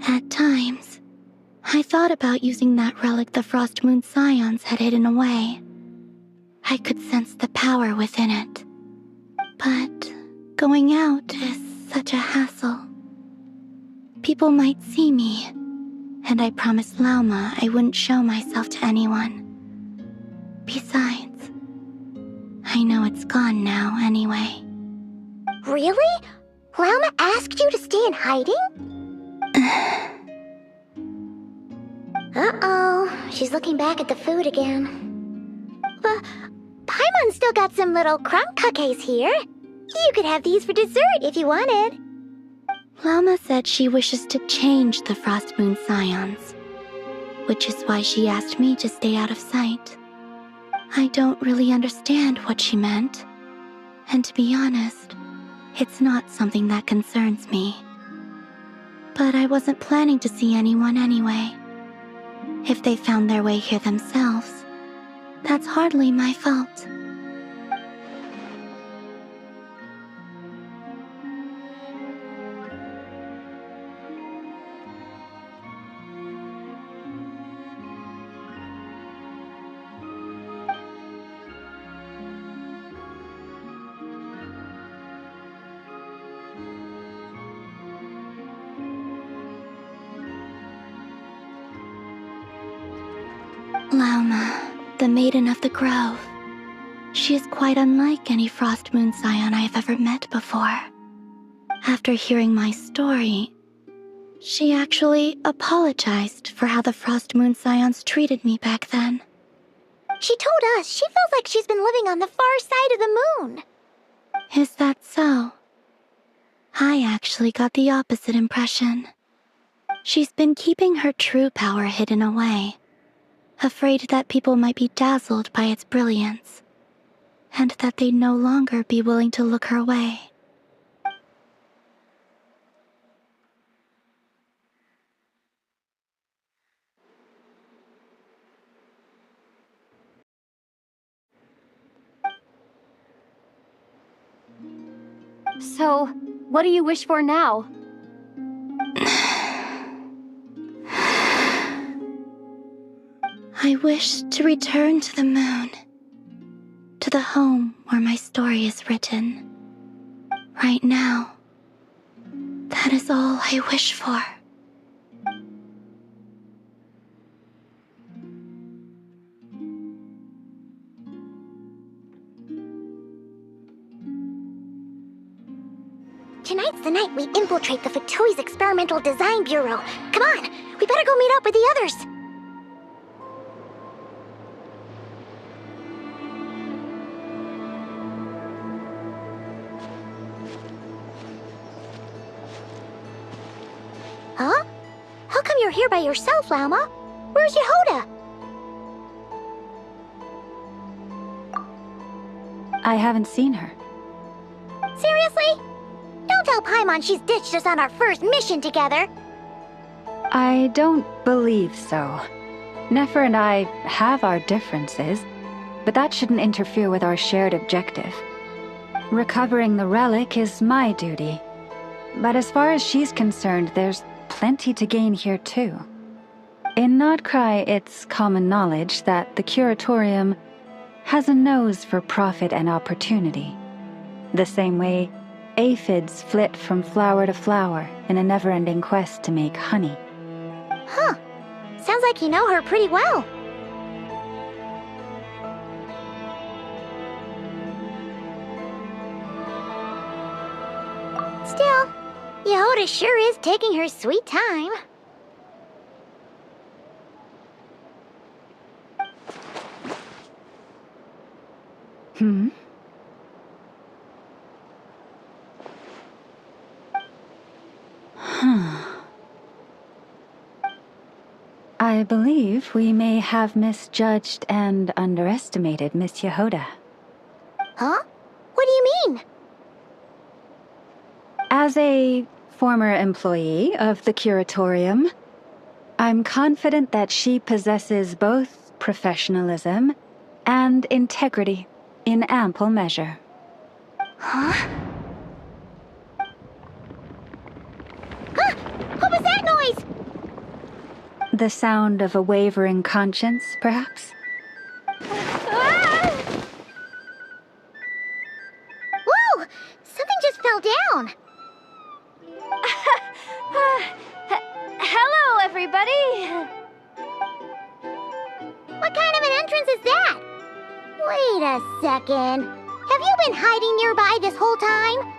Speaker 15: At times, I thought about using that relic the Frost Moon Scions had hidden away. I could sense the power within it. But going out is such a hassle. People might see me, and I promised Lauma I wouldn't show myself to anyone. Besides, I know it's gone now anyway.
Speaker 1: Really? Lauma asked you to stay in hiding? Uh-oh, she's looking back at the food again. But Paimon's still got some little crumb cookies here. You could have these for dessert if you wanted.
Speaker 15: Lauma said she wishes to change the Frost Moon Scions, which is why she asked me to stay out of sight. I don't really understand what she meant, and to be honest, it's not something that concerns me. But I wasn't planning to see anyone anyway. If they found their way here themselves, that's hardly my fault. Lauma, the Maiden of the Grove. She is quite unlike any Frost Moon Scion I have ever met before. After hearing my story, she actually apologized for how the Frost Moon Scions treated me back then.
Speaker 1: She told us she feels like she's been living on the far side of the moon.
Speaker 15: Is that so? I actually got the opposite impression. She's been keeping her true power hidden away, afraid that people might be dazzled by its brilliance, and that they'd no longer be willing to look her way.
Speaker 7: So, what do you wish for now?
Speaker 15: I wish to return to the moon, to the home where my story is written. Right now, that is all I wish for.
Speaker 1: Tonight's the night we infiltrate the Fatoi's Experimental Design Bureau. Come on, we better go meet up with the others. Huh? How come you're here by yourself, Lauma? Where's Yehoda?
Speaker 9: I haven't seen her.
Speaker 1: Seriously? Don't tell Paimon she's ditched us on our first mission together.
Speaker 9: I don't believe so. Nefer and I have our differences, but that shouldn't interfere with our shared objective. Recovering the relic is my duty, but as far as she's concerned, there's plenty to gain here too. In Nodcry, it's common knowledge that the Curatorium has a nose for profit and opportunity, the same way aphids flit from flower to flower in a never-ending quest to make honey.
Speaker 1: Huh. Sounds like you know her pretty well. Still, Yehoda sure is taking her sweet time.
Speaker 9: I believe we may have misjudged and underestimated Miss Yehoda.
Speaker 1: Huh? What do you mean?
Speaker 9: As a former employee of the Curatorium, I'm confident that she possesses both professionalism and integrity in ample measure.
Speaker 1: Huh? Huh? What was that noise?
Speaker 9: The sound of a wavering conscience, perhaps?
Speaker 1: Ah! Whoa! Something just fell down.
Speaker 19: Hello, everybody!
Speaker 1: What kind of an entrance is that? Wait a second. Have you been hiding nearby this whole time?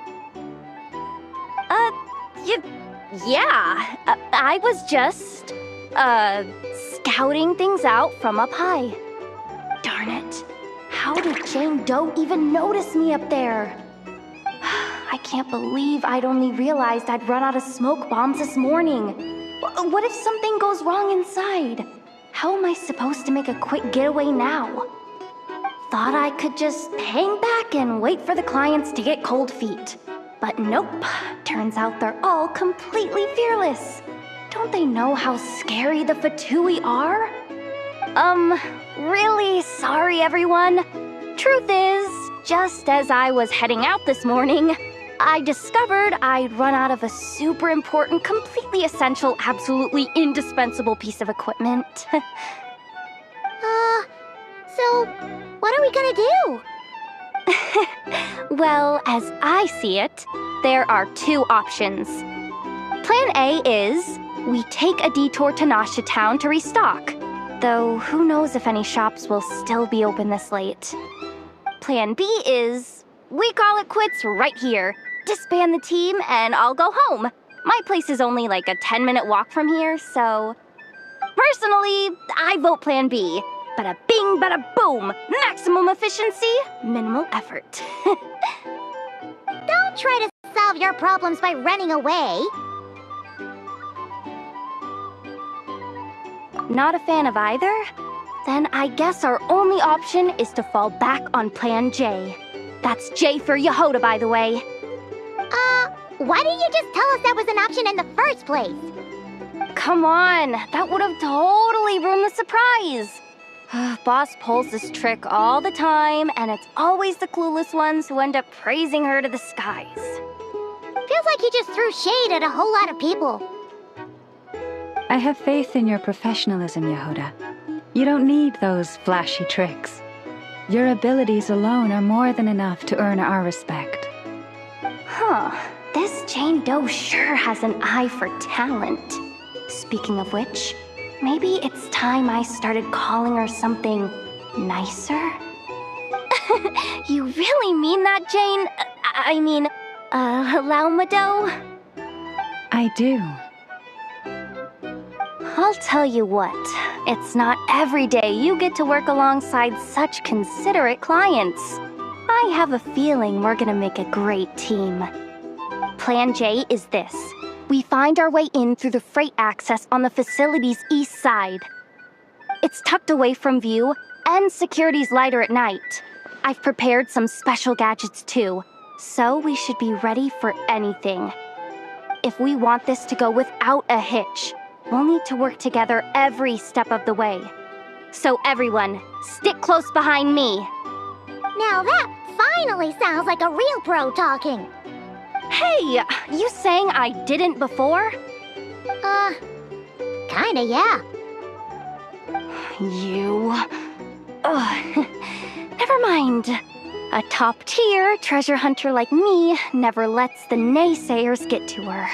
Speaker 19: Yeah. I was just, scouting things out from up high. Darn it. How did Jane Doe even notice me up there? I can't believe I'd only realized I'd run out of smoke bombs this morning. What if something goes wrong inside? How am I supposed to make a quick getaway now? Thought I could just hang back and wait for the clients to get cold feet. But nope, turns out they're all completely fearless. Don't they know how scary the Fatui are? Really sorry everyone. Truth is, just as I was heading out this morning, I discovered I'd run out of a super important, completely essential, absolutely indispensable piece of equipment.
Speaker 1: So, what are we gonna do?
Speaker 19: Well, as I see it, there are two options. Plan A is, we take a detour to Nasha Town to restock, though who knows if any shops will still be open this late. Plan B is, we call it quits right here, disband the team, and I'll go home. My place is only like a 10-minute walk from here, so... Personally, I vote Plan B. Bada bing, bada boom! Maximum efficiency, minimal effort.
Speaker 1: Don't try to solve your problems by running away.
Speaker 19: Not a fan of either? Then I guess our only option is to fall back on Plan J. That's J for Yehoda, by the way.
Speaker 1: Why didn't you just tell us that was an option in the first place?
Speaker 19: Come on, that would have totally ruined the surprise. Boss pulls this trick all the time, and it's always the clueless ones who end up praising her to the skies.
Speaker 1: Feels like you just threw shade at a whole lot of people.
Speaker 9: I have faith in your professionalism, Yehoda. You don't need those flashy tricks. Your abilities alone are more than enough to earn our respect.
Speaker 19: Huh. This Jane Doe sure has an eye for talent. Speaking of which, maybe it's time I started calling her something nicer? You really mean that, Jane? I mean, Lauma Doe?
Speaker 9: I do.
Speaker 19: I'll tell you what, it's not every day you get to work alongside such considerate clients. I have a feeling we're gonna make a great team. Plan J is this. We find our way in through the freight access on the facility's east side. It's tucked away from view, and security's lighter at night. I've prepared some special gadgets too, so we should be ready for anything. If we want this to go without a hitch, we'll need to work together every step of the way. So everyone, stick close behind me.
Speaker 1: Now that finally sounds like a real pro talking.
Speaker 19: Hey, you saying I didn't before?
Speaker 1: Kinda, yeah.
Speaker 19: You... Ugh. Never mind. A top-tier treasure hunter like me never lets the naysayers get to her.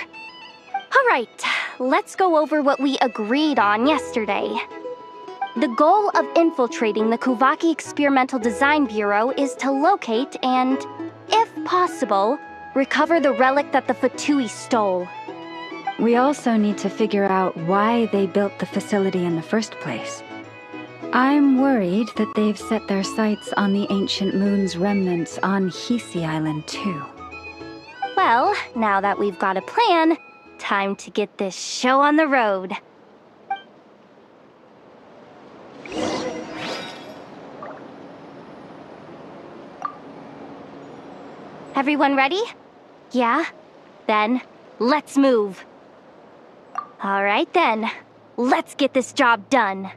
Speaker 19: Alright, let's go over what we agreed on yesterday. The goal of infiltrating the Kuvaki Experimental Design Bureau is to locate and, if possible, recover the relic that the Fatui stole.
Speaker 9: We also need to figure out why they built the facility in the first place. I'm worried that they've set their sights on the ancient moon's remnants on Hisi Island too.
Speaker 19: Well, now that we've got a plan, time to get this show on the road. Everyone ready? Yeah? Then, let's move. All right then, let's get this job done.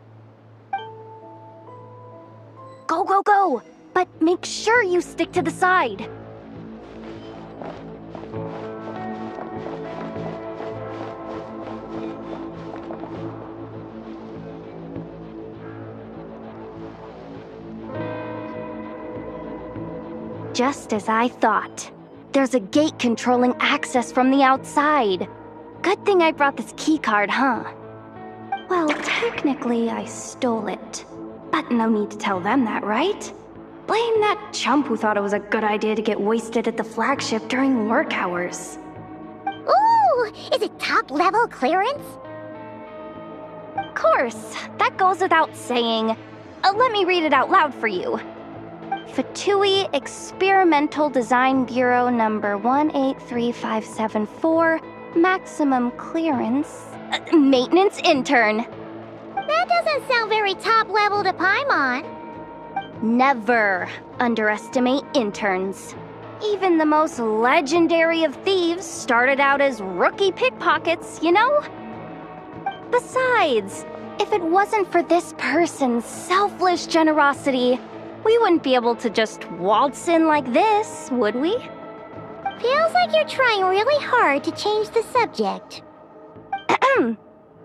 Speaker 19: Go, go, go! But make sure you stick to the side. Just as I thought. There's a gate controlling access from the outside. Good thing I brought this keycard, huh? Well, technically I stole it. But no need to tell them that, right? Blame that chump who thought it was a good idea to get wasted at the flagship during work hours.
Speaker 1: Ooh! Is it top-level clearance?
Speaker 19: Of course, that goes without saying. Let me read it out loud for you. Fatui Experimental Design Bureau number 183574, maximum clearance, maintenance intern.
Speaker 1: That doesn't sound very top-level to Paimon.
Speaker 19: Never underestimate interns. Even the most legendary of thieves started out as rookie pickpockets, you know? Besides, if it wasn't for this person's selfless generosity, we wouldn't be able to just waltz in like this, would we?
Speaker 1: Feels like you're trying really hard to change the subject.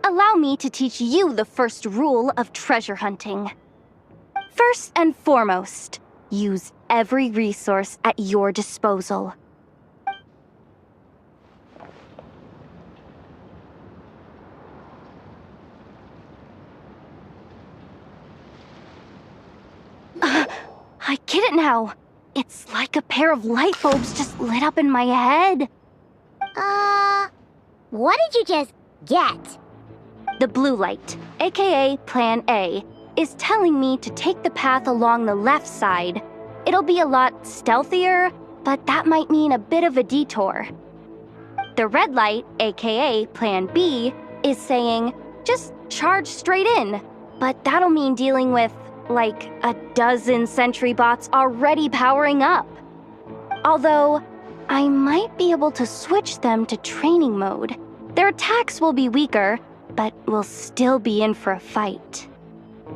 Speaker 19: Allow me to teach you the first rule of treasure hunting. First and foremost, use every resource at your disposal. I get it now. It's like a pair of light bulbs just lit up in my head.
Speaker 1: What did you just get?
Speaker 19: The blue light, aka Plan A, is telling me to take the path along the left side. It'll be a lot stealthier, but that might mean a bit of a detour. The red light, aka Plan B, is saying, just charge straight in. But that'll mean dealing with, like, a dozen sentry bots already powering up. Although, I might be able to switch them to training mode. Their attacks will be weaker, but we'll still be in for a fight.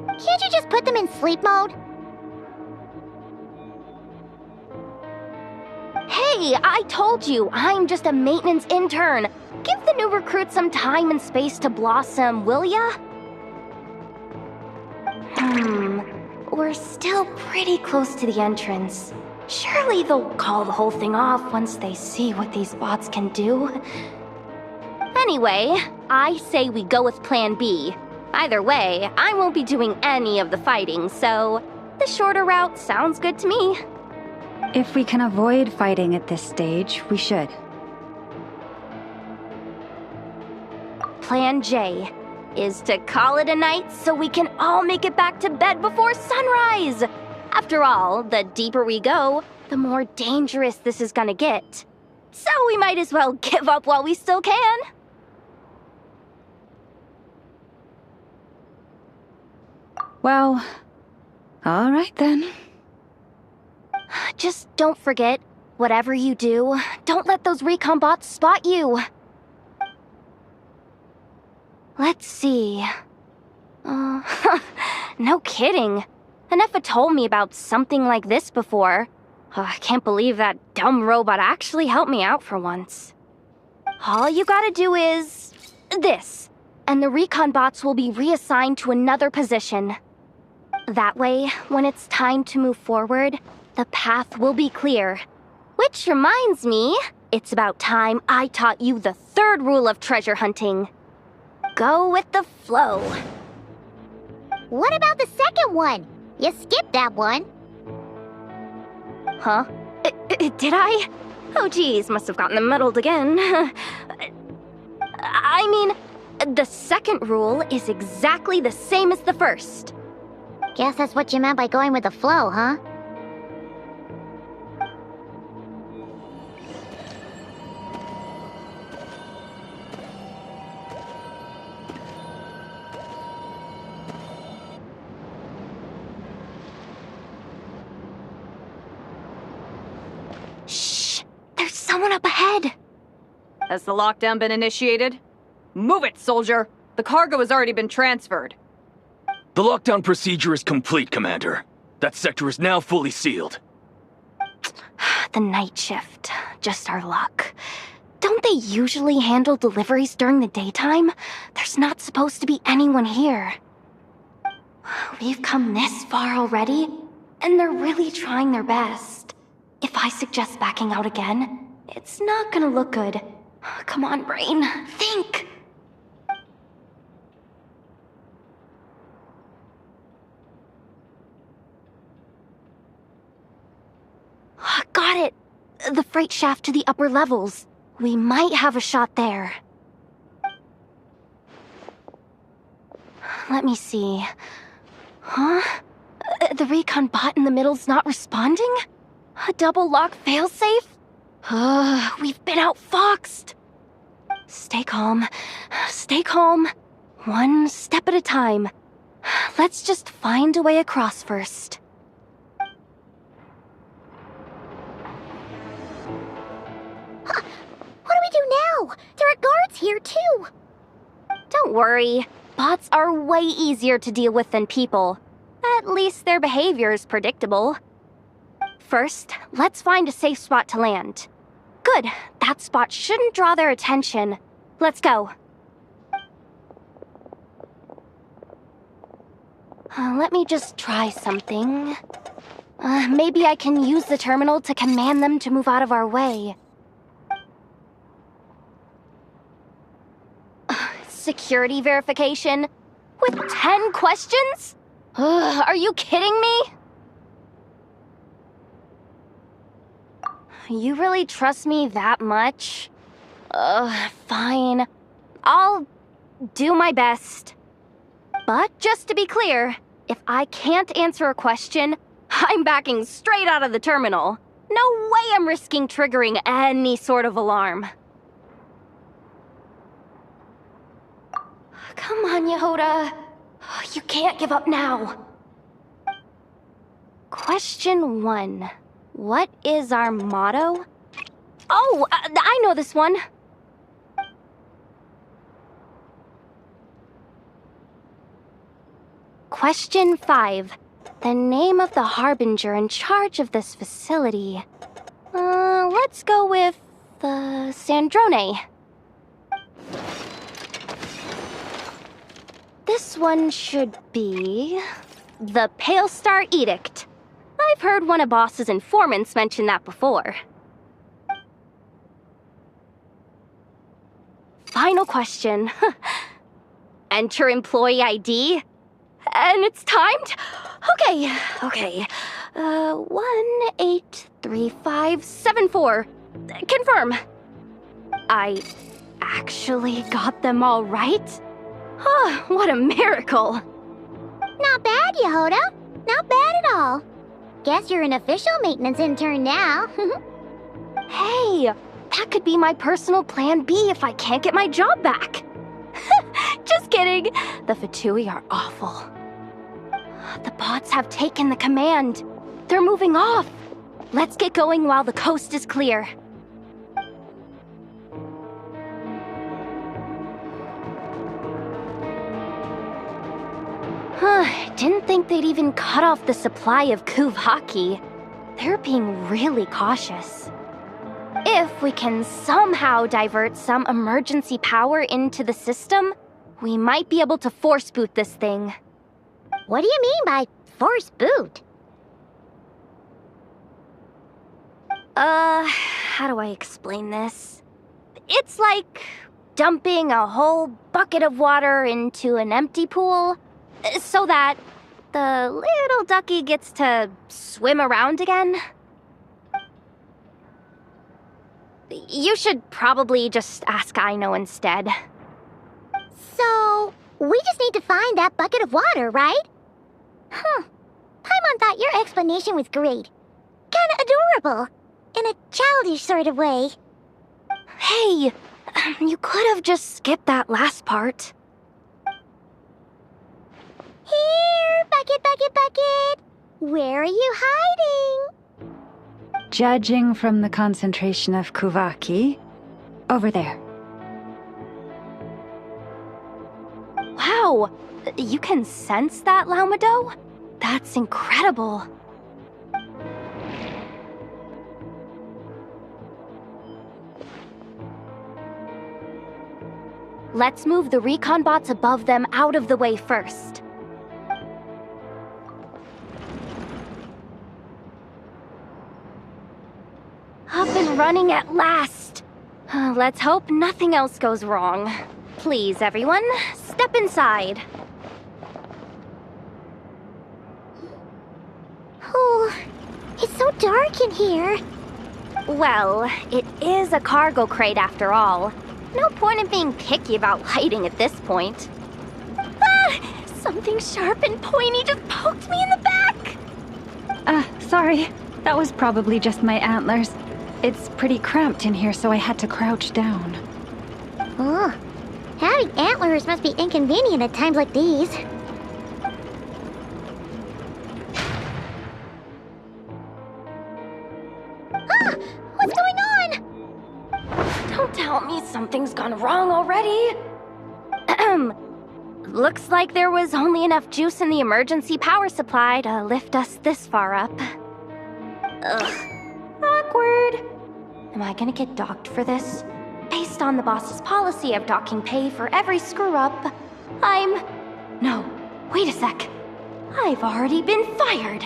Speaker 1: Can't you just put them in sleep mode?
Speaker 19: Hey, I told you, I'm just a maintenance intern. Give the new recruits some time and space to blossom, will ya? We're still pretty close to the entrance. Surely they'll call the whole thing off once they see what these bots can do. Anyway, I say we go with Plan B. Either way, I won't be doing any of the fighting, so the shorter route sounds good to me.
Speaker 9: If we can avoid fighting at this stage, we should.
Speaker 19: Plan J is to call it a night so we can all make it back to bed before sunrise. After all, the deeper we go, the more dangerous this is gonna get. So we might as well give up while we still can.
Speaker 9: Well, all right then.
Speaker 19: Just don't forget, whatever you do, don't let those recon bots spot you. Let's see. No kidding. Anefa told me about something like this before. I can't believe that dumb robot actually helped me out for once. All you gotta do is... this. And the recon bots will be reassigned to another position. That way, when it's time to move forward, the path will be clear. Which reminds me, it's about time I taught you the third rule of treasure hunting. Go with the flow.
Speaker 1: What about the second one? You skipped that one.
Speaker 19: Huh? Did I? Oh geez, must have gotten them muddled again. I mean, the second rule is exactly the same as the first.
Speaker 1: Guess that's what you meant by going with the flow, huh?
Speaker 19: There's someone up ahead.
Speaker 20: Has the lockdown been initiated? Move it, soldier! The cargo has already been transferred.
Speaker 21: The lockdown procedure is complete, Commander. That sector is now fully sealed.
Speaker 19: The night shift. Just our luck. Don't they usually handle deliveries during the daytime? There's not supposed to be anyone here. We've come this far already, and they're really trying their best. If I suggest backing out again, it's not gonna look good. Come on, brain. Think! Got it! The freight shaft to the upper levels. We might have a shot there. Let me see. Huh? The recon bot in the middle's not responding? A double lock failsafe? We've been outfoxed. Stay calm. Stay calm. One step at a time. Let's just find a way across first.
Speaker 1: What do we do now? There are guards here, too.
Speaker 19: Don't worry. Bots are way easier to deal with than people. At least their behavior is predictable. First, let's find a safe spot to land. Good. That spot shouldn't draw their attention. Let's go. Let me just try something. Maybe I can use the terminal to command them to move out of our way. Security verification? With 10 questions? Are you kidding me? You really trust me that much? Fine. I'll do my best. But just to be clear, if I can't answer a question, I'm backing straight out of the terminal. No way I'm risking triggering any sort of alarm. Come on, Yehoda. You can't give up now. Question 1. What is our motto? Oh, I know this one. Question 5. The name of the harbinger in charge of this facility. Let's go with, Sandrone. This one should be... the Pale Star Edict. I've heard one of Boss's informants mention that before. Final question. Enter employee ID. And it's timed? Okay. 183574. Confirm. I actually got them all right? Oh, what a miracle.
Speaker 1: Not bad, Yehoda. Not bad at all. Guess you're an official maintenance intern now.
Speaker 19: Hey, that could be my personal plan B if I can't get my job back. Just kidding. The Fatui are awful. The bots have taken the command. They're moving off. Let's get going while the coast is clear. Didn't think they'd even cut off the supply of Kuvaki. They're being really cautious. If we can somehow divert some emergency power into the system, we might be able to force boot this thing.
Speaker 1: What do you mean by force boot?
Speaker 19: How do I explain this? It's like dumping a whole bucket of water into an empty pool, so that the little ducky gets to swim around again. You should probably just ask Aino instead.
Speaker 1: So, we just need to find that bucket of water, right? Huh. Paimon thought your explanation was great. Kinda adorable. In a childish sort of way.
Speaker 19: Hey, you could have just skipped that last part.
Speaker 1: Here, bucket, bucket, bucket. Where are you hiding?
Speaker 9: Judging from the concentration of Kuvaki, over there.
Speaker 19: Wow, you can sense that, Laumado? That's incredible. Let's move the recon bots above them out of the way first. Up and running at last. Let's hope nothing else goes wrong. Please, everyone, step inside.
Speaker 1: Oh, it's so dark in here.
Speaker 19: Well, it is a cargo crate after all. No point in being picky about lighting at this point. Ah! Something sharp and pointy just poked me in the back!
Speaker 9: Sorry. That was probably just my antlers. It's pretty cramped in here, so I had to crouch down.
Speaker 1: Oh, having antlers must be inconvenient at times like these. Ah! What's going on?
Speaker 19: Don't tell me something's gone wrong already. Looks like there was only enough juice in the emergency power supply to lift us this far up. Ugh. Awkward. Am I gonna get docked for this? Based on the boss's policy of docking pay for every screw-up, No, wait a sec. I've already been fired.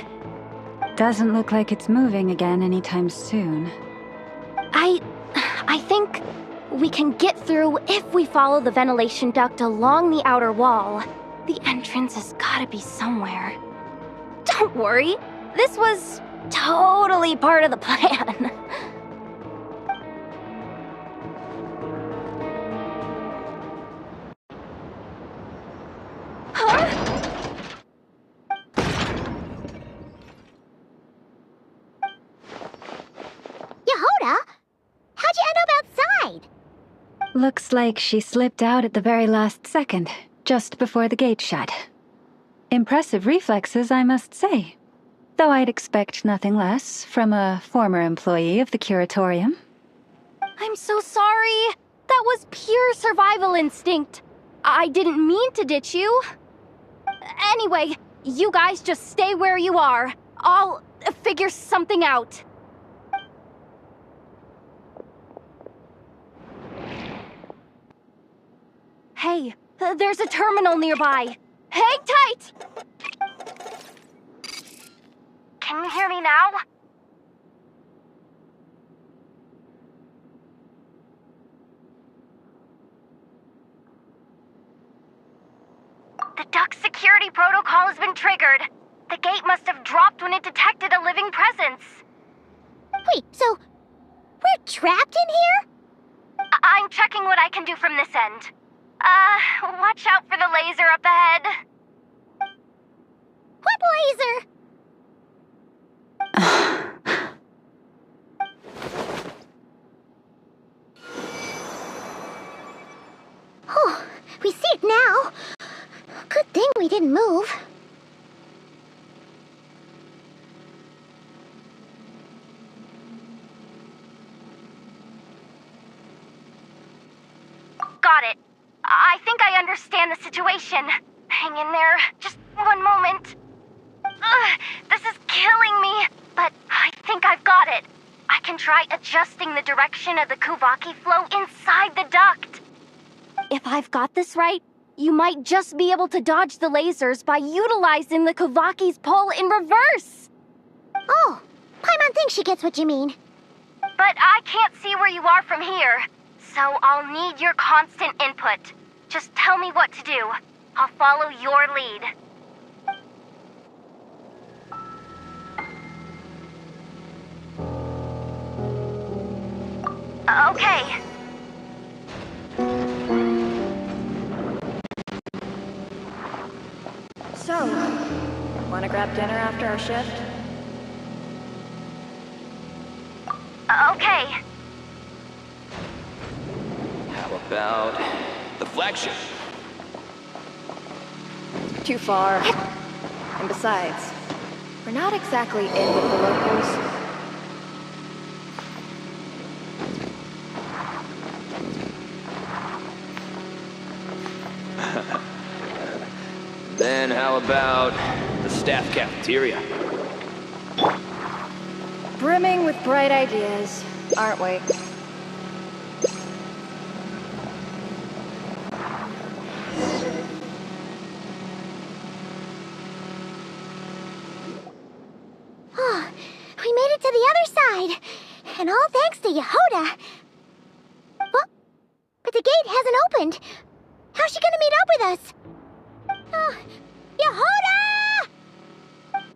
Speaker 9: Doesn't look like it's moving again anytime soon.
Speaker 19: I think we can get through if we follow the ventilation duct along the outer wall. The entrance has gotta be somewhere. Don't worry, this was totally part of the plan.
Speaker 1: Yehoda? How'd you end up outside?
Speaker 9: Looks like she slipped out at the very last second, just before the gate shut. Impressive reflexes, I must say. Though I'd expect nothing less from a former employee of the Curatorium.
Speaker 19: I'm so sorry. That was pure survival instinct. I didn't mean to ditch you. Anyway, you guys just stay where you are. I'll figure something out. Hey, there's a terminal nearby. Hang tight! Can you hear me now? The duct security protocol has been triggered. The gate must have dropped when it detected a living presence.
Speaker 1: Wait, so we're trapped in here?
Speaker 19: I'm checking what I can do from this end. Watch out for the laser up ahead.
Speaker 1: What laser? Oh, we see it now. Good thing we didn't move.
Speaker 19: Got it. I think I understand the situation. Hang in there. Just one moment. This is killing me, but I think I've got it. I can try adjusting the direction of the Kuvaki flow inside the duct.
Speaker 15: If I've got this right, you might just be able to dodge the lasers by utilizing the Kuvaki's pull in reverse.
Speaker 1: Oh, Paimon thinks she gets what you mean.
Speaker 19: But I can't see where you are from here, so I'll need your constant input. Just tell me what to do. I'll follow your lead. Okay.
Speaker 5: So, wanna grab dinner after our shift?
Speaker 19: Okay.
Speaker 21: How about the flagship?
Speaker 5: Too far. And besides, we're not exactly in with the locals.
Speaker 21: Then how about the staff cafeteria?
Speaker 5: Brimming with bright ideas, aren't we?
Speaker 1: Oh, we made it to the other side. And all thanks to Yehoda. Well, but the gate hasn't opened. How's she gonna meet up with us? Yehoda!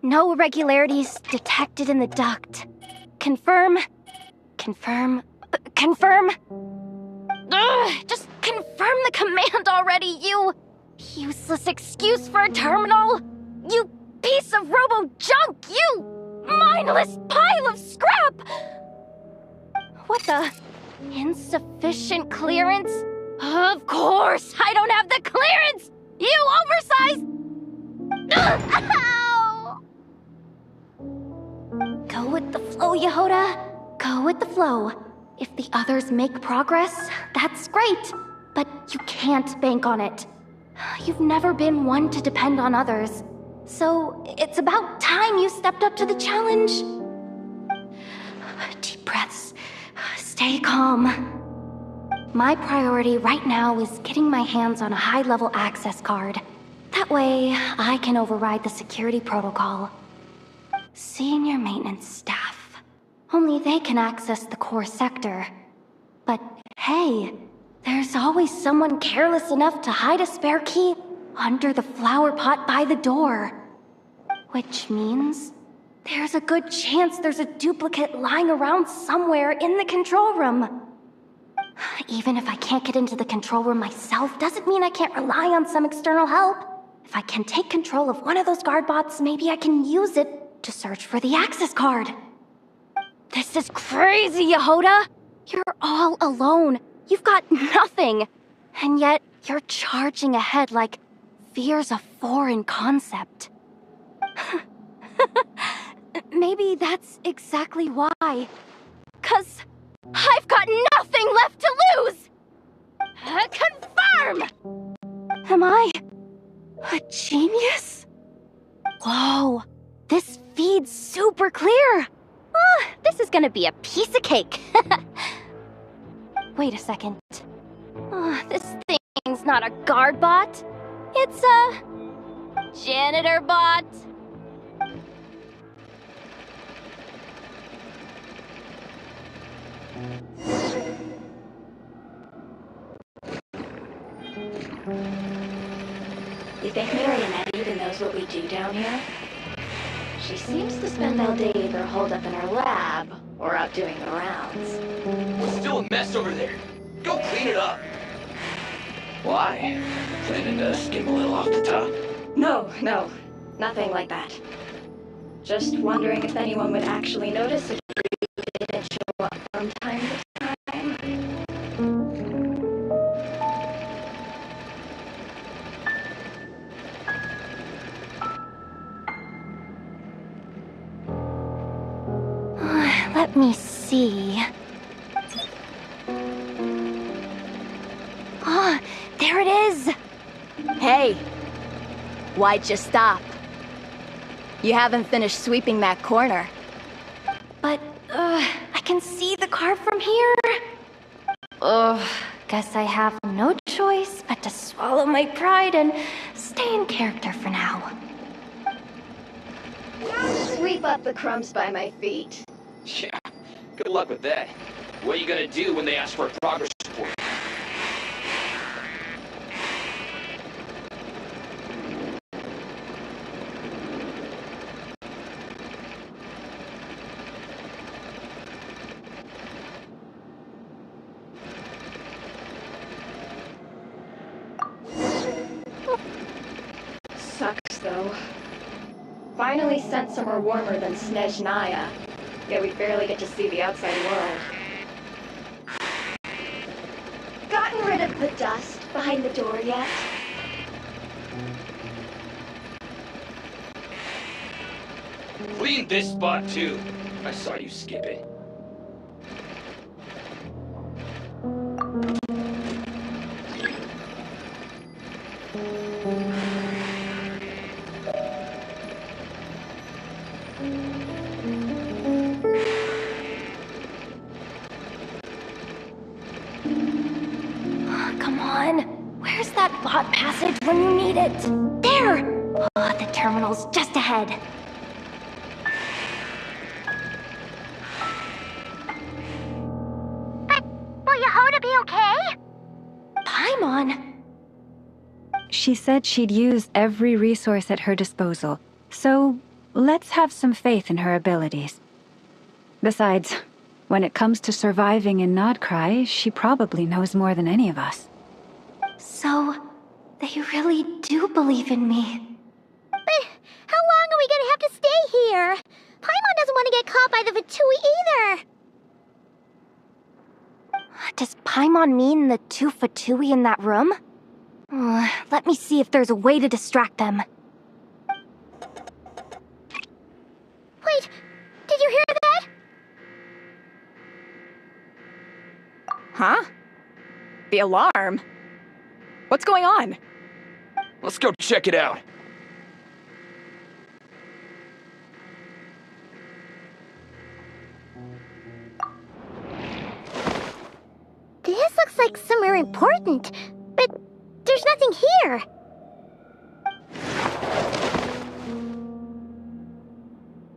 Speaker 15: No irregularities detected in the duct. Confirm. Confirm. Confirm. Just confirm the command already, you useless excuse for a terminal. You piece of robo-junk, you mindless pile of scrap. What the? Insufficient clearance? Of course, I don't have the clearance! You oversized... Ow! Go with the flow, Yehoda. Go with the flow. If the others make progress, that's great. But you can't bank on it. You've never been one to depend on others. So it's about time you stepped up to the challenge. Deep breaths. Stay calm. My priority right now is getting my hands on a high-level access card. That way, I can override the security protocol. Senior maintenance staff. Only they can access the core sector. But hey, there's always someone careless enough to hide a spare key under the flower pot by the door. Which means there's a good chance there's a duplicate lying around somewhere in the control room. Even if I can't get into the control room myself, doesn't mean I can't rely on some external help. If I can take control of one of those guard bots, maybe I can use it to search for the access card. This is crazy, Yehoda! You're all alone. You've got nothing. And yet, you're charging ahead like fear's a foreign concept. Maybe that's exactly why. 'Cause I've got nothing left to lose! Confirm! Am I a genius? Whoa, this feed's super clear. Oh, this is gonna be a piece of cake. Wait a second. Oh, this thing's not a guard bot. It's a janitor bot.
Speaker 5: You think Marionette even knows what we do down here? She seems to spend all day either holed up in her lab or out doing the rounds.
Speaker 21: We're still a mess over there. Go clean it up.
Speaker 17: Why? Planning to skim a little off the top?
Speaker 5: No, nothing like that. Just wondering if anyone would actually notice if we didn't show up from time to time.
Speaker 15: Let me see. Ah, there it is!
Speaker 5: Hey!
Speaker 15: Why'd you stop? You haven't finished sweeping that corner.
Speaker 19: But, I can see the car from here. Guess I have no choice but to swallow my pride and stay in character for now.
Speaker 5: Sweep up the crumbs by my feet.
Speaker 21: Yeah, good luck with that. What are you gonna do when they ask for a progress report?
Speaker 5: Sucks, though. Finally sent somewhere warmer than Snezhnaya. Yet we barely get to see the outside world. Gotten rid of the dust behind the door yet?
Speaker 21: Clean this spot too. I saw you skip it.
Speaker 19: Come on. Where's that bot passage when you need it? There! Oh, the terminal's just ahead.
Speaker 1: But will Yehoda be okay?
Speaker 19: Paimon!
Speaker 9: She said she'd use every resource at her disposal, so let's have some faith in her abilities. Besides, when it comes to surviving in Nodcry, she probably knows more than any of us.
Speaker 19: So, they really do believe in me.
Speaker 1: But how long are we gonna have to stay here? Paimon doesn't want to get caught by the Fatui either.
Speaker 19: Does Paimon mean the two Fatui in that room? Let me see if there's a way to distract them.
Speaker 1: Wait, did you hear that?
Speaker 20: Huh? The alarm? What's going on?
Speaker 21: Let's go check it out.
Speaker 1: This looks like somewhere important, but there's nothing here.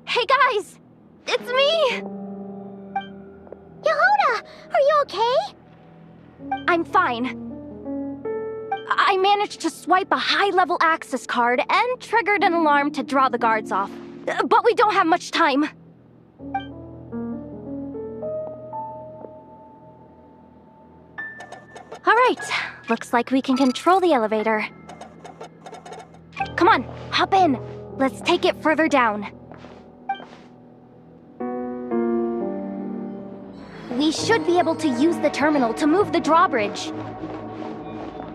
Speaker 19: Hey guys! It's me!
Speaker 1: Yehoda, are you okay?
Speaker 19: I'm fine. I managed to swipe a high-level access card and triggered an alarm to draw the guards off. But we don't have much time. All right, looks like we can control the elevator. Come on, hop in. Let's take it further down. We should be able to use the terminal to move the drawbridge.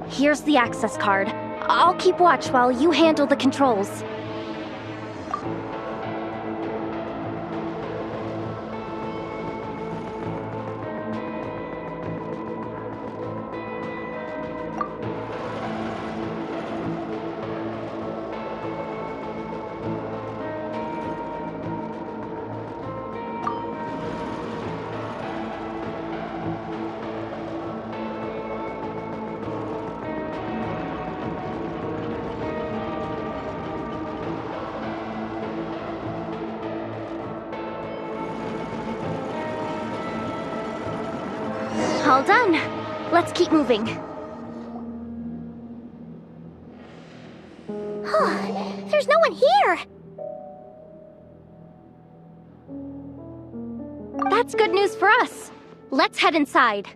Speaker 19: Here's the access card. I'll keep watch while you handle the controls. All done. Let's keep moving.
Speaker 1: There's no one here.
Speaker 19: That's good news for us. Let's head inside.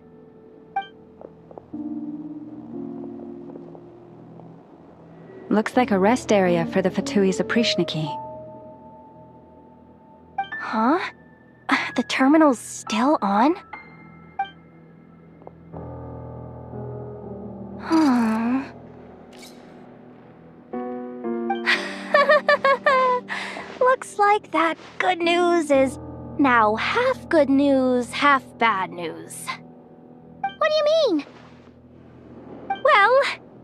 Speaker 9: Looks like a rest area for the Fatui's Oprishniki.
Speaker 19: Huh? The terminal's still on? Looks like that good news is now half good news, half bad news.
Speaker 1: What do you mean?
Speaker 19: Well,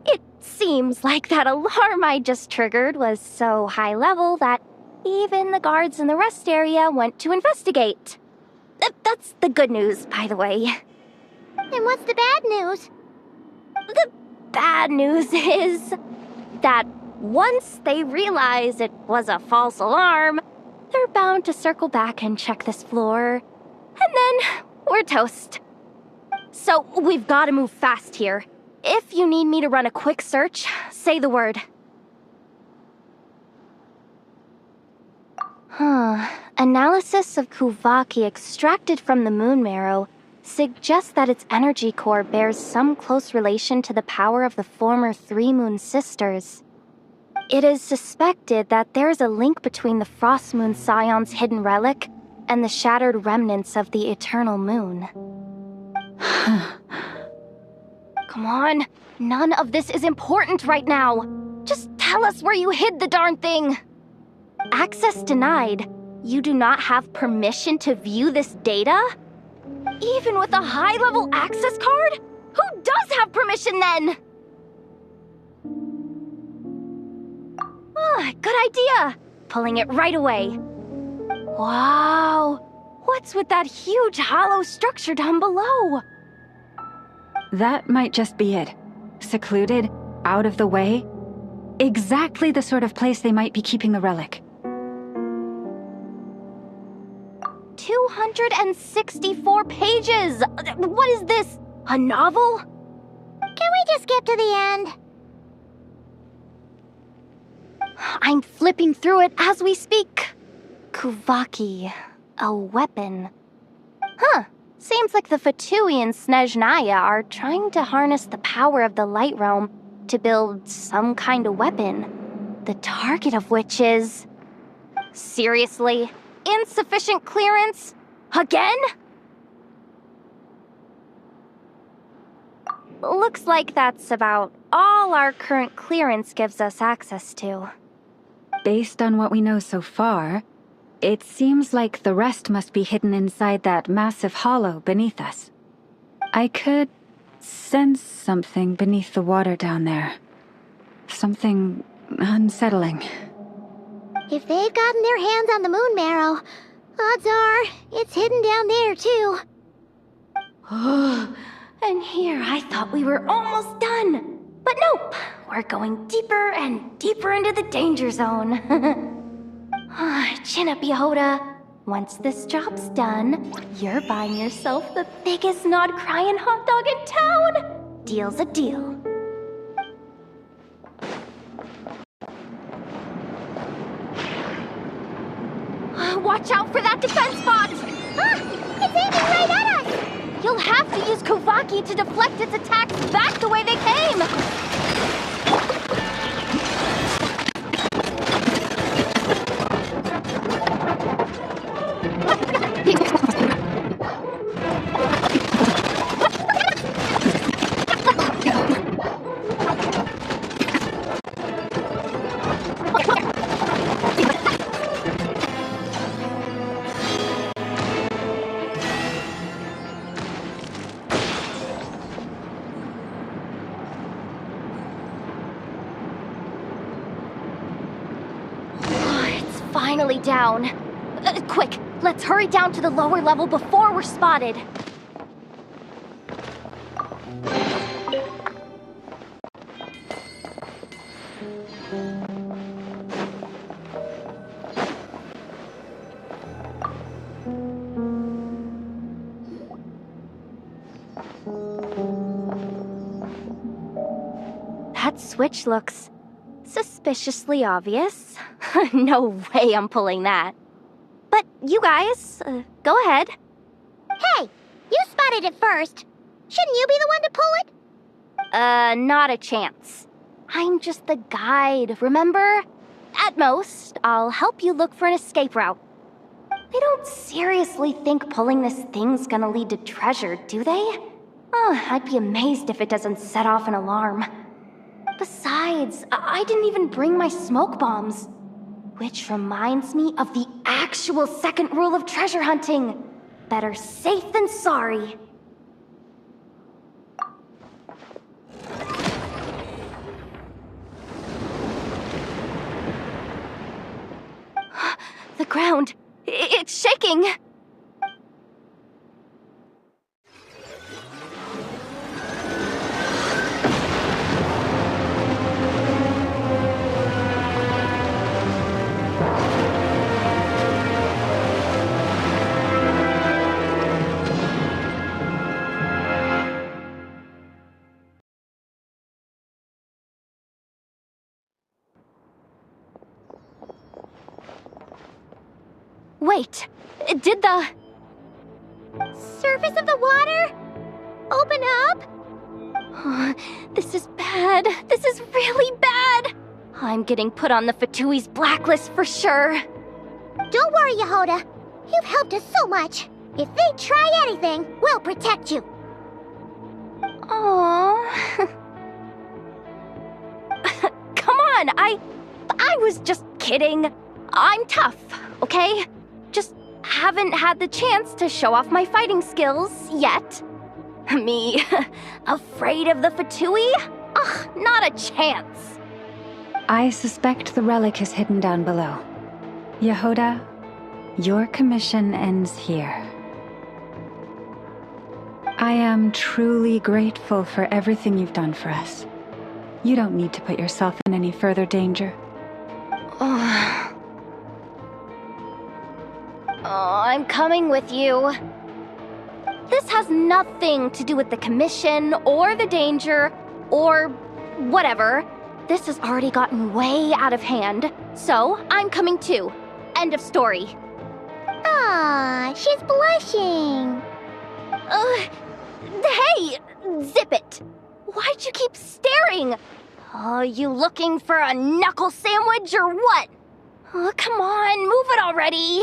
Speaker 19: it seems like that alarm I just triggered was so high level that even the guards in the rest area went to investigate. That's the good news, by the way.
Speaker 1: And what's the bad news?
Speaker 19: The bad news is that once they realize it was a false alarm, they're bound to circle back and check this floor. And then we're toast. So we've got to move fast here. If you need me to run a quick search, say the word. Analysis of Kuvaki extracted from the moon marrow suggests that its energy core bears some close relation to the power of the former Three Moon Sisters. It is suspected that there is a link between the Frost Moon Scion's hidden relic and the shattered remnants of the Eternal Moon. Come on, none of this is important right now. Just tell us where you hid the darn thing. Access denied. You do not have permission to view this data? Even with a high-level access card? Who does have permission then? Good idea. Pulling it right away. Wow. What's with that huge hollow structure down below?
Speaker 9: That might just be it. Secluded, out of the way. Exactly the sort of place they might be keeping the relic.
Speaker 19: 264 pages! What is this? A novel?
Speaker 1: Can we just skip to the end?
Speaker 19: I'm flipping through it as we speak. Kuvaki, a weapon. Seems like the Fatui and Snezhnaya are trying to harness the power of the Light Realm to build some kind of weapon. The target of which is... Seriously? Insufficient clearance? Again? Looks like that's about all our current clearance gives us access to.
Speaker 9: Based on what we know so far, it seems like the rest must be hidden inside that massive hollow beneath us. I could sense something beneath the water down there. Something unsettling.
Speaker 1: If they've gotten their hands on the moon marrow, odds are it's hidden down there too.
Speaker 19: And here I thought we were almost done. But nope, we're going deeper and deeper into the danger zone. Chin up, Yehoda. Once this job's done, you're buying yourself the biggest nod-crying hot dog in town. Deal's a deal. Watch out for that defense bot!
Speaker 1: It's aiming right at us!
Speaker 19: You'll have to use Kuvaki to deflect its attacks back the way they came! Finally down. Quick, let's hurry down to the lower level before we're spotted. That switch looks suspiciously obvious. No way I'm pulling that. But you guys, go ahead.
Speaker 1: Hey, you spotted it first. Shouldn't you be the one to pull it?
Speaker 19: Not a chance. I'm just the guide, remember? At most, I'll help you look for an escape route. They don't seriously think pulling this thing's gonna lead to treasure, do they? I'd be amazed if it doesn't set off an alarm. Besides, I didn't even bring my smoke bombs. Which reminds me of the actual second rule of treasure hunting. Better safe than sorry. ground. It's shaking. Wait, did the
Speaker 1: surface of the water open up?
Speaker 19: This is bad. This is really bad. I'm getting put on the Fatui's blacklist for sure.
Speaker 1: Don't worry, Yehoda. You've helped us so much. If they try anything, we'll protect you.
Speaker 19: Aww. Come on, I was just kidding. I'm tough, okay? Just haven't had the chance to show off my fighting skills yet. Me, afraid of the Fatui? Ugh, not a chance.
Speaker 9: I suspect the relic is hidden down below. Yehoda, your commission ends here. I am truly grateful for everything you've done for us. You don't need to put yourself in any further danger.
Speaker 19: I'm coming with you. This has nothing to do with the commission, or the danger, or whatever. This has already gotten way out of hand, so I'm coming too. End of story.
Speaker 1: Ah, she's blushing.
Speaker 19: Hey! Zip it! Why'd you keep staring? Oh, you looking for a knuckle sandwich or what? Oh, come on, move it already.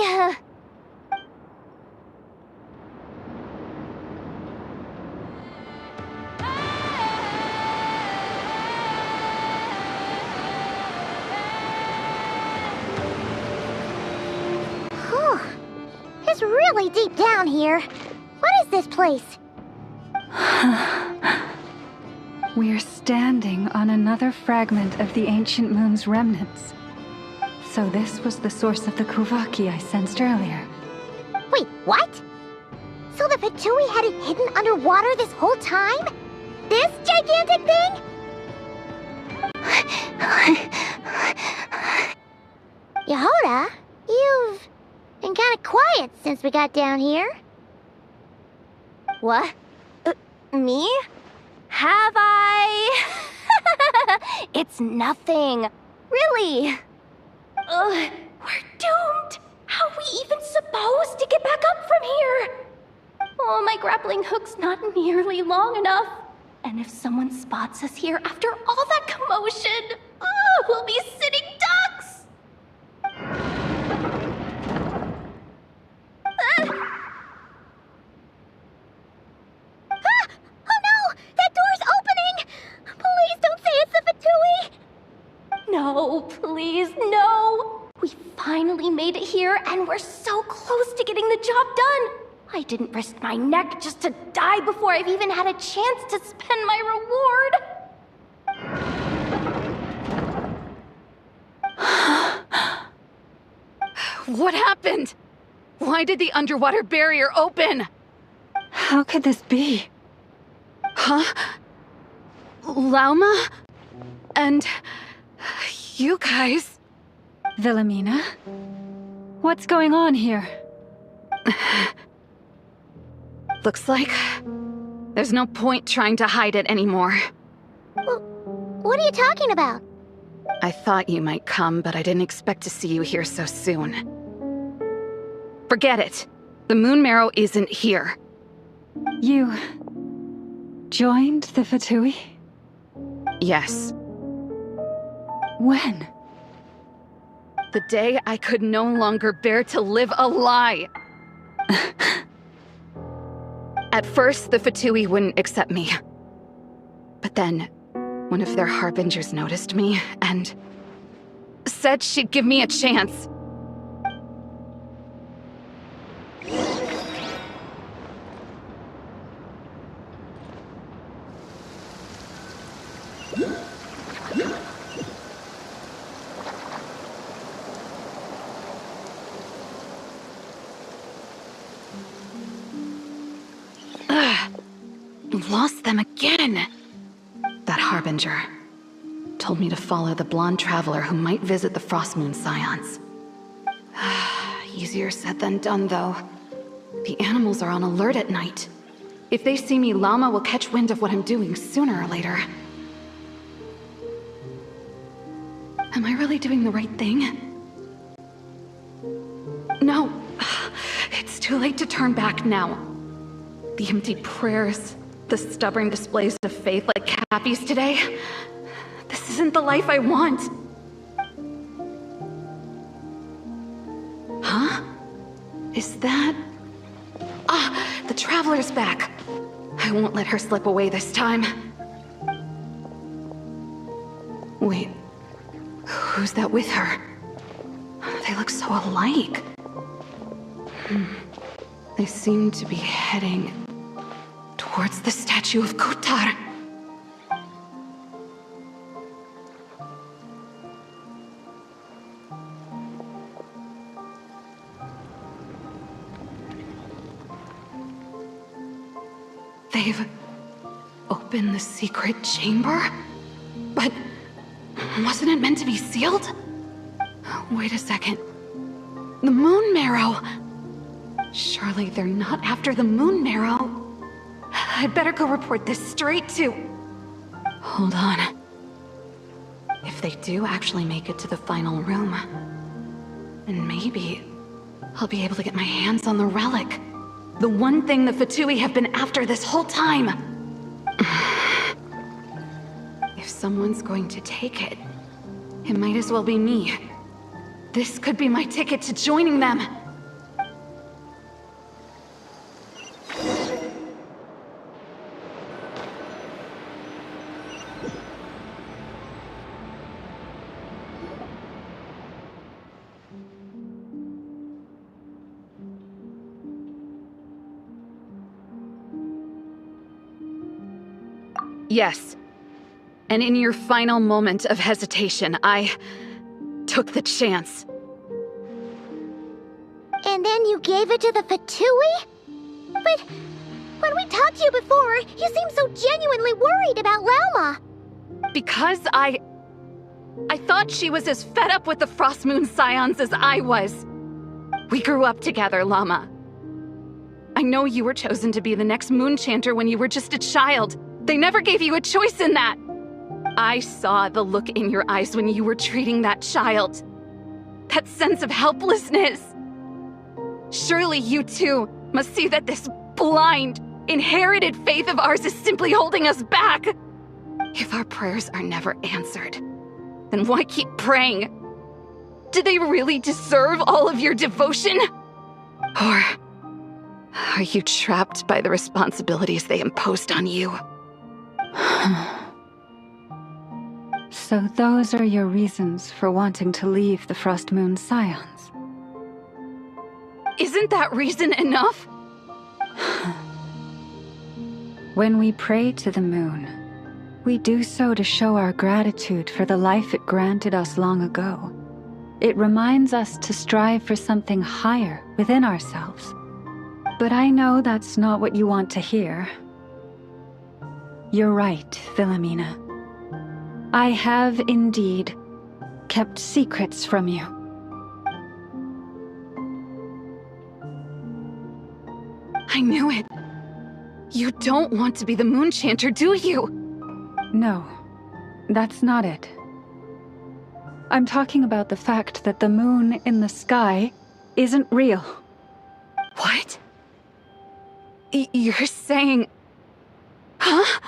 Speaker 1: It's really deep down here. What is this place?
Speaker 9: We're standing on another fragment of the ancient moon's remnants. So this was the source of the Kuvaki I sensed earlier.
Speaker 1: Wait, what? So the Fatui had it hidden underwater this whole time? This gigantic thing? Yehoda, you've been kind of quiet since we got down here.
Speaker 19: What? Me? Have I? It's nothing. Really. We're doomed. How are we even supposed to get back up from here? Oh, my grappling hook's not nearly long enough. And if someone spots us here after all that commotion, we'll be sitting ducks.
Speaker 1: Oh no! That door's opening! Please don't say it's the Fatui!
Speaker 19: No, please, no! We finally made it here, and we're so close to getting the job done! I didn't risk my neck just to die before I've even had a chance to spend my reward!
Speaker 11: What happened? Why did the underwater barrier open?
Speaker 9: How could this be?
Speaker 11: Huh? Lauma? And you guys?
Speaker 9: Wilhelmina? What's going on here?
Speaker 11: Looks like there's no point trying to hide it anymore.
Speaker 1: Well, what are you talking about?
Speaker 11: I thought you might come, but I didn't expect to see you here so soon. Forget it. The Moon Marrow isn't here.
Speaker 9: You joined the Fatui?
Speaker 11: Yes.
Speaker 9: When?
Speaker 11: The day I could no longer bear to live a lie. At first, the Fatui wouldn't accept me. But then, one of their harbingers noticed me and said she'd give me a chance. lost them again. That harbinger told me to follow the blonde traveler who might visit the Frostmoon Scions. Easier said than done, though. The animals are on alert at night. If they see me, Llama will catch wind of what I'm doing sooner or later. Am I really doing the right thing? No. It's too late to turn back now. The empty prayers, the stubborn displays of faith like Cappy's today. This isn't the life I want. Huh? Is that... Ah, the Traveler's back. I won't let her slip away this time. Wait, who's that with her? They look so alike. They seem to be heading towards the statue of Kotar. They've opened the secret chamber? But wasn't it meant to be sealed? Wait a second. The Moon Marrow! Surely they're not after the Moon Marrow. I'd better go report this straight to... Hold on. If they do actually make it to the final room, then maybe I'll be able to get my hands on the relic. The one thing the Fatui have been after this whole time. If someone's going to take it, it might as well be me. This could be my ticket to joining them. Yes. And in your final moment of hesitation, I took the chance.
Speaker 1: And then you gave it to the Fatui? But when we talked to you before, you seemed so genuinely worried about Lauma.
Speaker 11: Because I thought she was as fed up with the Frostmoon Scions as I was. We grew up together, Llama. I know you were chosen to be the next Moon Chanter when you were just a child. They never gave you a choice in that. I saw the look in your eyes when you were treating that child. That sense of helplessness. Surely you too must see that this blind, inherited faith of ours is simply holding us back. If our prayers are never answered, then why keep praying? Do they really deserve all of your devotion? Or are you trapped by the responsibilities they imposed on you?
Speaker 9: So those are your reasons for wanting to leave the Frostmoon Scions?
Speaker 11: Isn't that reason enough?
Speaker 9: When we pray to the moon, we do so to show our gratitude for the life it granted us long ago. It reminds us to strive for something higher within ourselves. But I know that's not what you want to hear. You're right, Philomena. I have indeed kept secrets from you.
Speaker 11: I knew it. You don't want to be the Moon Chanter, do you?
Speaker 9: No, that's not it. I'm talking about the fact that the moon in the sky isn't real.
Speaker 11: What? You're saying... Huh?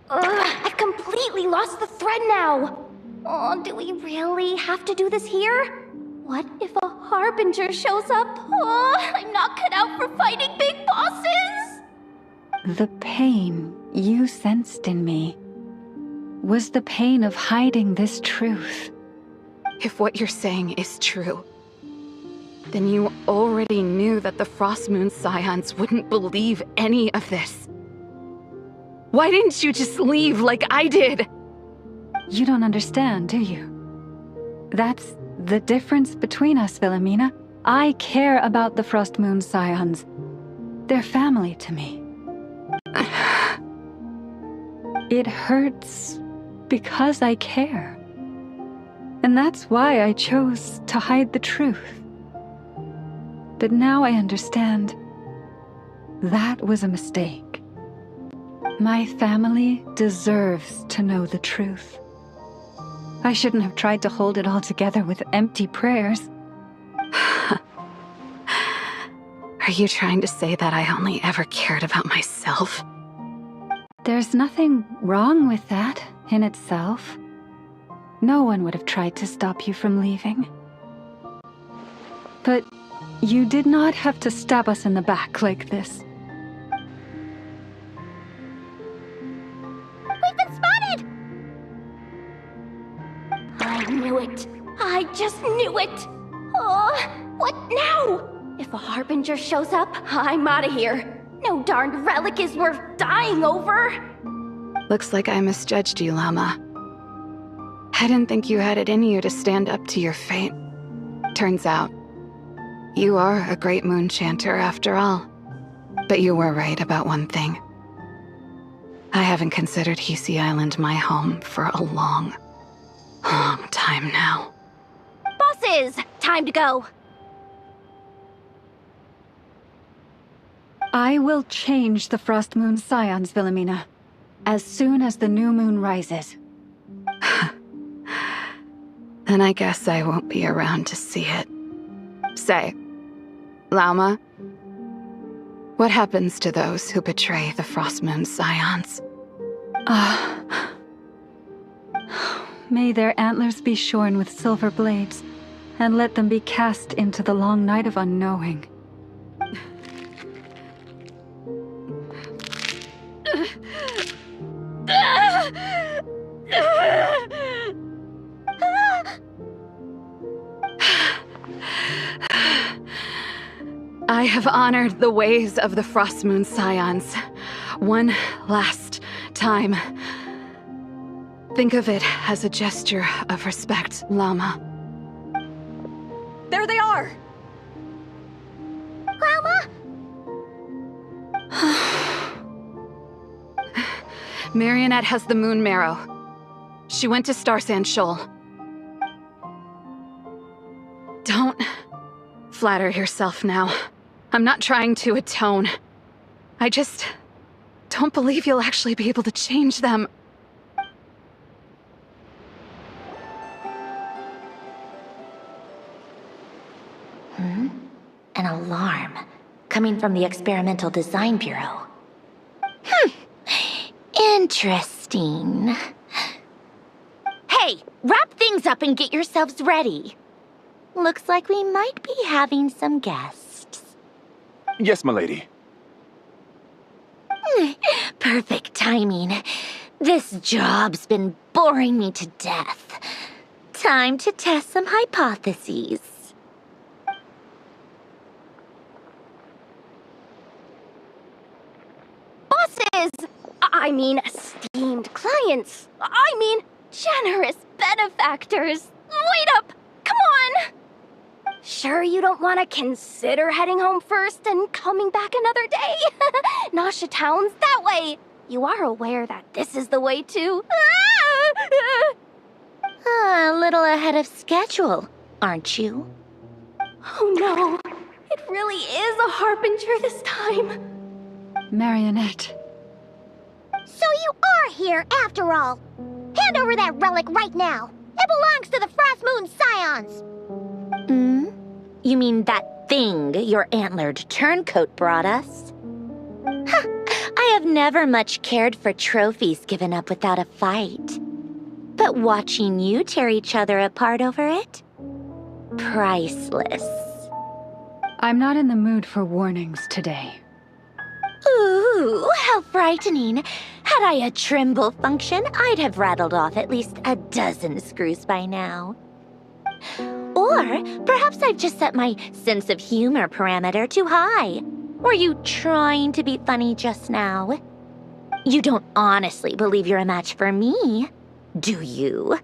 Speaker 19: I've completely lost the thread now. Oh, do we really have to do this here? What if a Harbinger shows up? Oh, I'm not cut out for fighting big bosses!
Speaker 9: The pain you sensed in me was the pain of hiding this truth.
Speaker 11: If what you're saying is true, then you already knew that the Frostmoon Scions wouldn't believe any of this. Why didn't you just leave like I did?
Speaker 9: You don't understand, do you? That's the difference between us, Philomena. I care about the Frostmoon Scions. They're family to me. It hurts because I care. And that's why I chose to hide the truth. But now I understand that was a mistake. My family deserves to know the truth. I shouldn't have tried to hold it all together with empty prayers.
Speaker 11: Are you trying to say that I only ever cared about myself?
Speaker 9: There's nothing wrong with that in itself. No one would have tried to stop you from leaving. But you did not have to stab us in the back like this.
Speaker 19: We've been spotted! I knew it. I just knew it. Oh, what now? If a Harbinger shows up, I'm out of here. No darned relic is worth dying over.
Speaker 11: Looks like I misjudged you, Llama. I didn't think you had it in you to stand up to your fate. Turns out, you are a great moon chanter after all. But you were right about one thing. I haven't considered Hisi Island my home for a long time now.
Speaker 19: Bosses, time to go.
Speaker 9: I will change the Frost Moon Scions, Wilhelmina, as soon as the new moon rises.
Speaker 11: Then I guess I won't be around to see it. Say, Llama, what happens to those who betray the Frost Moon Scions?
Speaker 9: May their antlers be shorn with silver blades, and let them be cast into the long night of unknowing.
Speaker 11: I have honored the ways of the Frost Moon Scions one last time. Think of it as a gesture of respect, Llama.
Speaker 20: There they are!
Speaker 19: Llama?
Speaker 11: Marionette has the moon marrow. She went to Starsand Shoal. Don't flatter yourself now. I'm not trying to atone. I just don't believe you'll actually be able to change them.
Speaker 3: An alarm coming from the Experimental Design Bureau. Interesting. Hey, wrap things up and get yourselves ready. Looks like we might be having some guests.
Speaker 21: Yes, milady.
Speaker 3: Perfect timing. This job's been boring me to death. Time to test some hypotheses.
Speaker 19: Bosses! I mean, esteemed clients. I mean, generous benefactors. Wait up! Come on! Sure you don't want to consider heading home first and coming back another day? Nasha Town's that way. You are aware that this is the way too.
Speaker 3: A little ahead of schedule, aren't you?
Speaker 19: Oh no, it really is a Harbinger this time.
Speaker 9: Marionette.
Speaker 1: So you are here after all. Hand over that relic right now. It belongs to the Frost Moon Scions.
Speaker 3: You mean that thing your antlered turncoat brought us? I have never much cared for trophies given up without a fight. But watching you tear each other apart over it? Priceless.
Speaker 9: I'm not in the mood for warnings today.
Speaker 3: Ooh, how frightening. Had I a Trimble function, I'd have rattled off at least a dozen screws by now. Or perhaps I've just set my sense of humor parameter too high. Were you trying to be funny just now? You don't honestly believe you're a match for me, do you?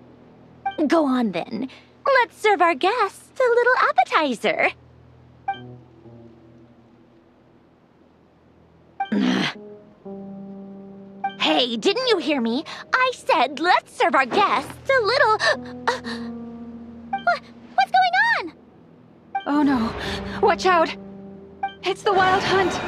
Speaker 3: Go on then. Let's serve our guests a little appetizer. Hey, didn't you hear me? I said let's serve our guests a little...
Speaker 1: What's going on?
Speaker 11: Oh no. Watch out! It's the Wild Hunt!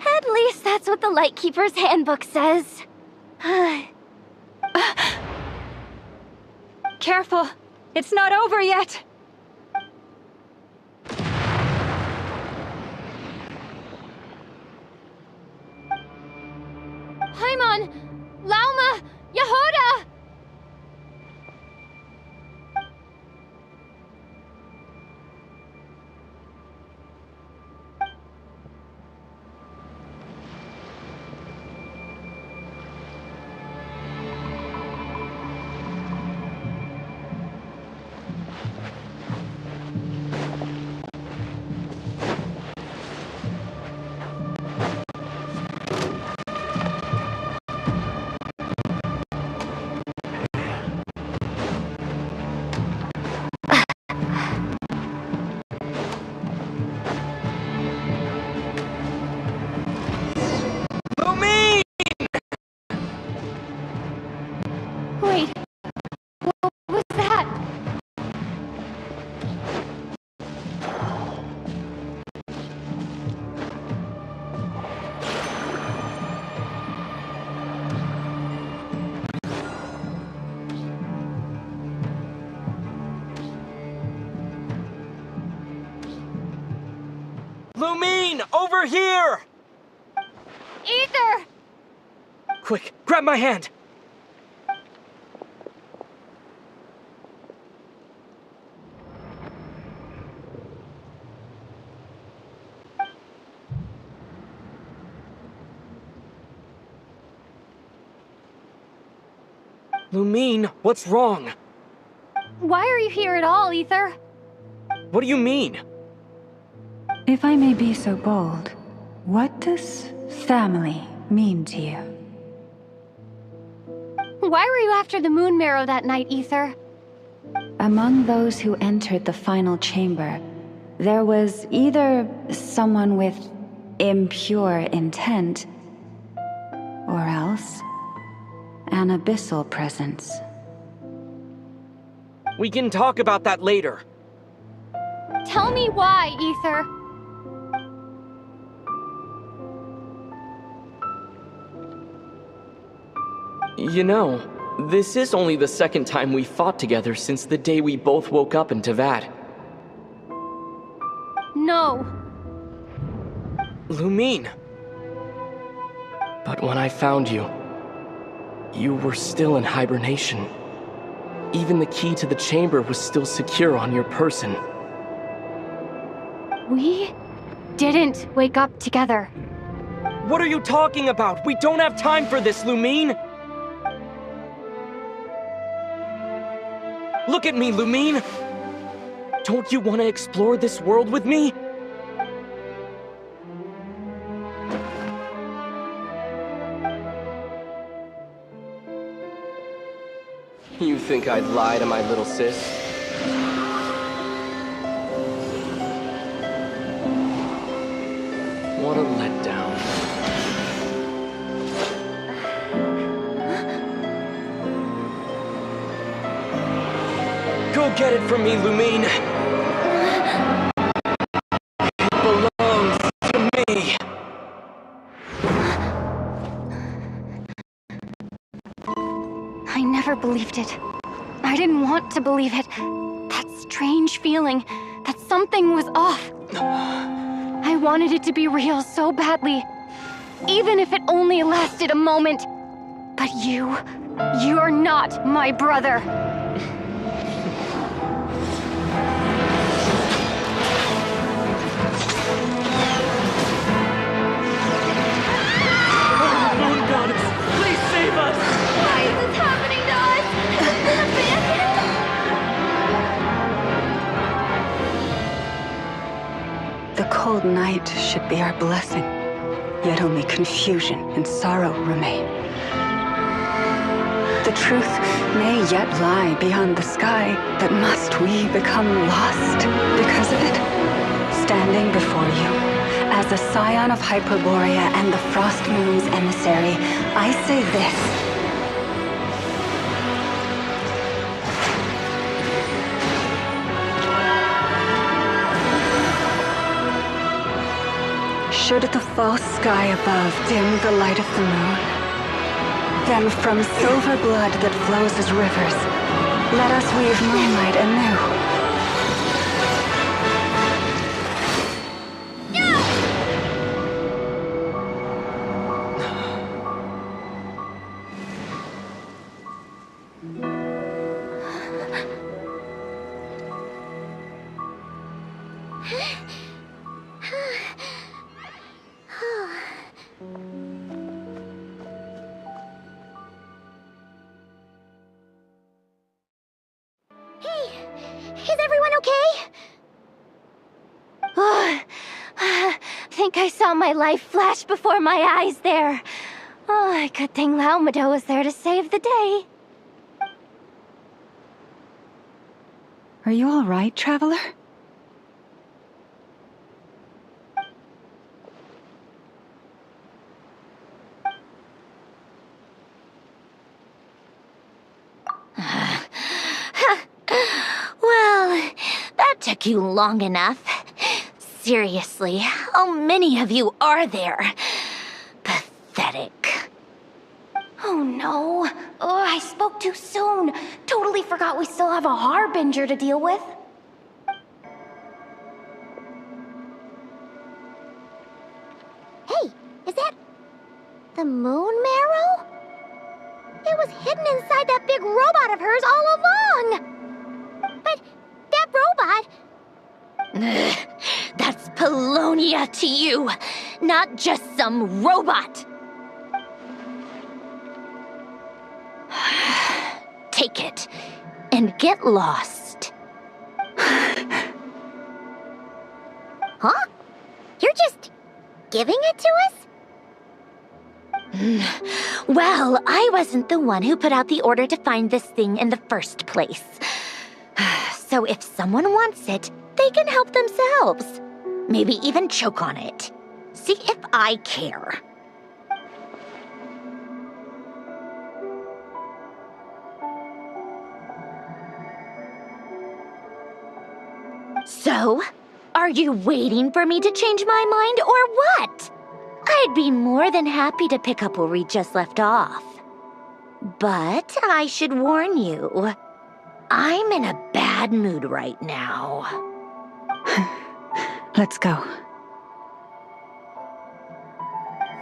Speaker 19: At least that's what the Lightkeeper's handbook says.
Speaker 11: Careful! It's not over yet!
Speaker 7: Paimon! Lauma! Yehuda! Wait, what was that?
Speaker 16: Lumine, over here!
Speaker 7: Ether!
Speaker 16: Quick, grab my hand! Lumine, what's wrong?
Speaker 7: Why are you here at all, Ether?
Speaker 16: What do you mean?
Speaker 9: If I may be so bold, what does family mean to you?
Speaker 7: Why were you after the Moon Marrow that night, Ether?
Speaker 9: Among those who entered the final chamber, there was either someone with impure intent, or else an abyssal presence.
Speaker 16: We can talk about that later.
Speaker 7: Tell me why, Ether.
Speaker 16: You know, this is only the second time we fought together since the day we both woke up in Teyvat.
Speaker 7: No.
Speaker 16: Lumine. But when I found you, you were still in hibernation. Even the key to the chamber was still secure on your person.
Speaker 7: We didn't wake up together.
Speaker 16: What are you talking about? We don't have time for this, Lumine! Look at me, Lumine! Don't you want to explore this world with me? You think I'd lie to my little sis? What a letdown. Go get it from me, Lumine. It belongs to me.
Speaker 7: I never believed it. I didn't want to believe it. That strange feeling that something was off. I wanted it to be real so badly, even if it only lasted a moment. But you're not my brother.
Speaker 17: Moon Goddess, please save us!
Speaker 4: Why is this happening to us?
Speaker 9: The cold night should be our blessing, yet only confusion and sorrow remain. The truth may yet lie beyond the sky, but must we become lost because of it? Standing before you, as a scion of Hyperborea and the Frost Moon's emissary, I say this. Should the false sky above dim the light of the moon, then from silver blood that flows as rivers, let us weave moonlight anew.
Speaker 1: Is everyone okay?
Speaker 19: Think I saw my life flash before my eyes there. Oh, good thing Laumado was there to save the day.
Speaker 9: Are you all right, traveler?
Speaker 3: Well, that took you long enough. Seriously, how many of you are there? Pathetic.
Speaker 19: Oh no. Oh, I spoke too soon. Totally forgot we still have a Harbinger to deal with.
Speaker 1: Hey, is that the moon marrow? It was hidden inside that big robot of hers all along. But that robot...
Speaker 3: That's Polonia to you, not just some robot. Take it and get lost.
Speaker 1: Huh? You're just giving it to us?
Speaker 3: Well, I wasn't the one who put out the order to find this thing in the first place. So if someone wants it, they can help themselves. Maybe even choke on it. See if I care. So, are you waiting for me to change my mind or what? I'd be more than happy to pick up where we just left off. But I should warn you, I'm in a bad mood right now.
Speaker 9: Let's go.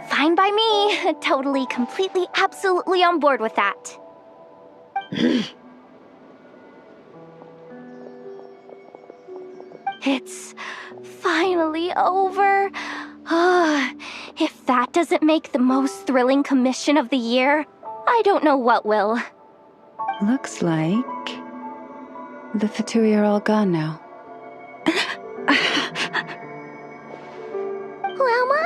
Speaker 19: Fine by me. Totally, completely, absolutely on board with that. It's finally over. If that doesn't make the most thrilling commission of the year, I don't know what will.
Speaker 9: Looks like the Fatui are all gone now.
Speaker 1: Lauma?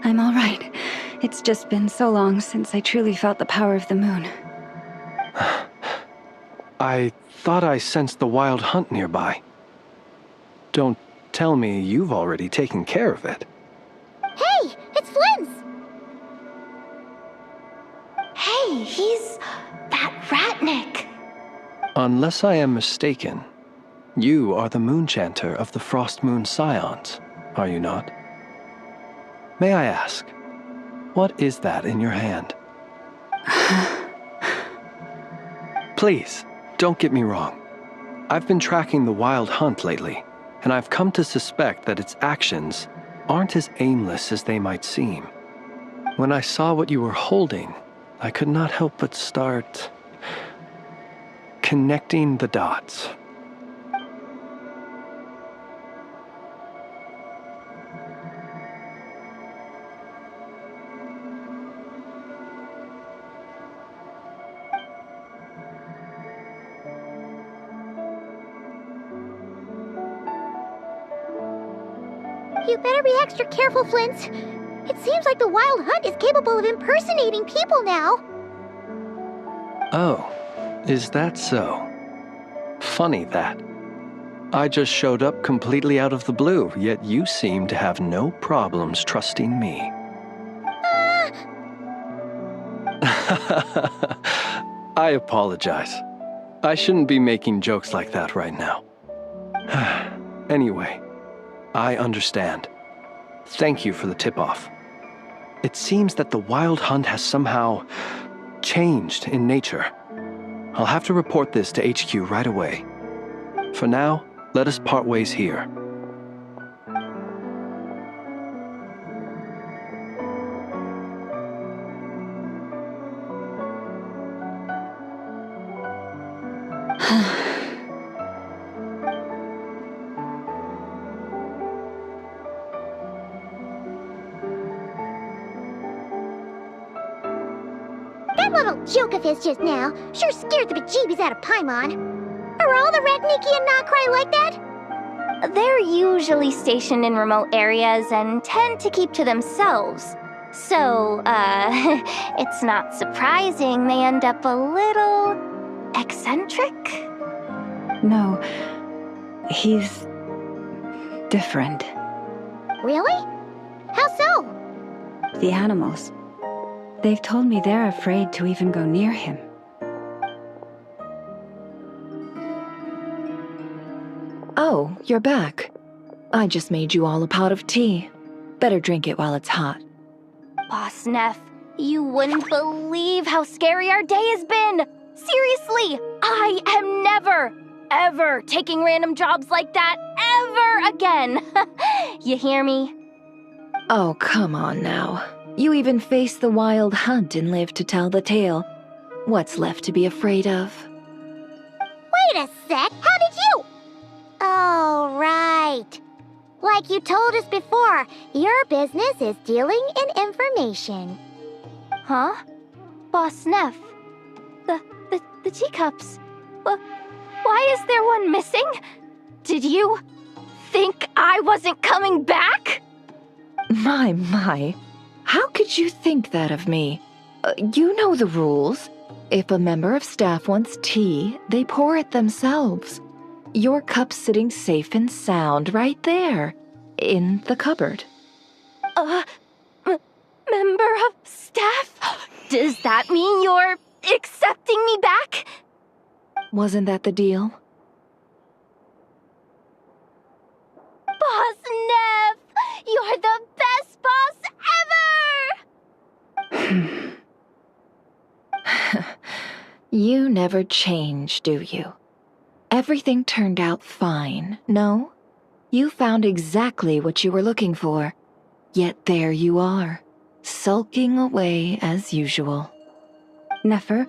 Speaker 9: I'm all right. It's just been so long since I truly felt the power of the moon.
Speaker 8: I thought I sensed the wild hunt nearby. Don't tell me you've already taken care of it.
Speaker 1: Hey, it's Flynn's!
Speaker 15: Hey, he's that Ratnik.
Speaker 8: Unless I am mistaken, you are the Moonchanter of the Frost Moon Scions, are you not? May I ask, what is that in your hand? Please, don't get me wrong. I've been tracking the wild hunt lately, and I've come to suspect that its actions aren't as aimless as they might seem. When I saw what you were holding, I could not help but start connecting the dots.
Speaker 1: You better be extra careful, Flint. It seems like the wild hunt is capable of impersonating people now.
Speaker 8: Oh, is that so? Funny that. I just showed up completely out of the blue, yet you seem to have no problems trusting me. I apologize. I shouldn't be making jokes like that right now. Anyway, I understand. Thank you for the tip-off. It seems that the wild hunt has somehow changed in nature. I'll have to report this to HQ right away. For now, let us part ways here.
Speaker 1: That little joke of his just now sure scared the bejeebies out of Paimon. Are all the Ratniki and Notcry like that?
Speaker 19: They're usually stationed in remote areas and tend to keep to themselves. So, it's not surprising they end up a little eccentric?
Speaker 9: No, he's different.
Speaker 1: Really? How so?
Speaker 9: The animals. They've told me they're afraid to even go near him.
Speaker 18: Oh, you're back. I just made you all a pot of tea. Better drink it while it's hot.
Speaker 19: Boss Neff, you wouldn't believe how scary our day has been! Seriously, I am never, ever taking random jobs like that ever again! You hear me?
Speaker 18: Oh, come on now. You even faced the wild hunt and lived to tell the tale. What's left to be afraid of?
Speaker 1: Wait a sec, how did you? Oh, right. Like you told us before, your business is dealing in information.
Speaker 19: Huh? Boss Neff? The teacups? Why is there one missing? Did you think I wasn't coming back?
Speaker 18: My. How could you think that of me? You know the rules. If a member of staff wants tea, they pour it themselves. Your cup's sitting safe and sound right there, in the cupboard.
Speaker 19: Member of staff? Does that mean you're accepting me back?
Speaker 18: Wasn't that the deal?
Speaker 19: Boss Neff! You're the best boss ever!
Speaker 18: You never change, do you? Everything turned out fine, no? You found exactly what you were looking for. Yet there you are, sulking away as usual.
Speaker 9: Nefer,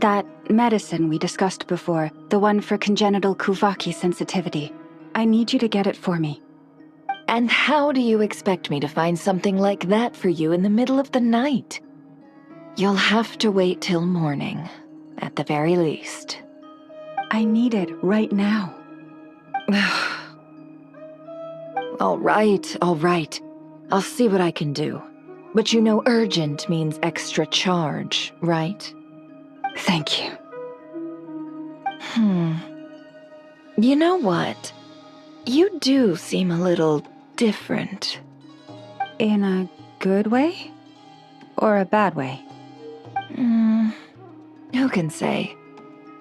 Speaker 9: that medicine we discussed before, the one for congenital Kuvaki sensitivity, I need you to get it for me.
Speaker 18: And how do you expect me to find something like that for you in the middle of the night? You'll have to wait till morning, at the very least.
Speaker 9: I need it right now.
Speaker 18: All right. I'll see what I can do. But you know urgent means extra charge, right?
Speaker 9: Thank you.
Speaker 18: You know what? You do seem a little different.
Speaker 9: In a good way? Or a bad way?
Speaker 18: Who can say?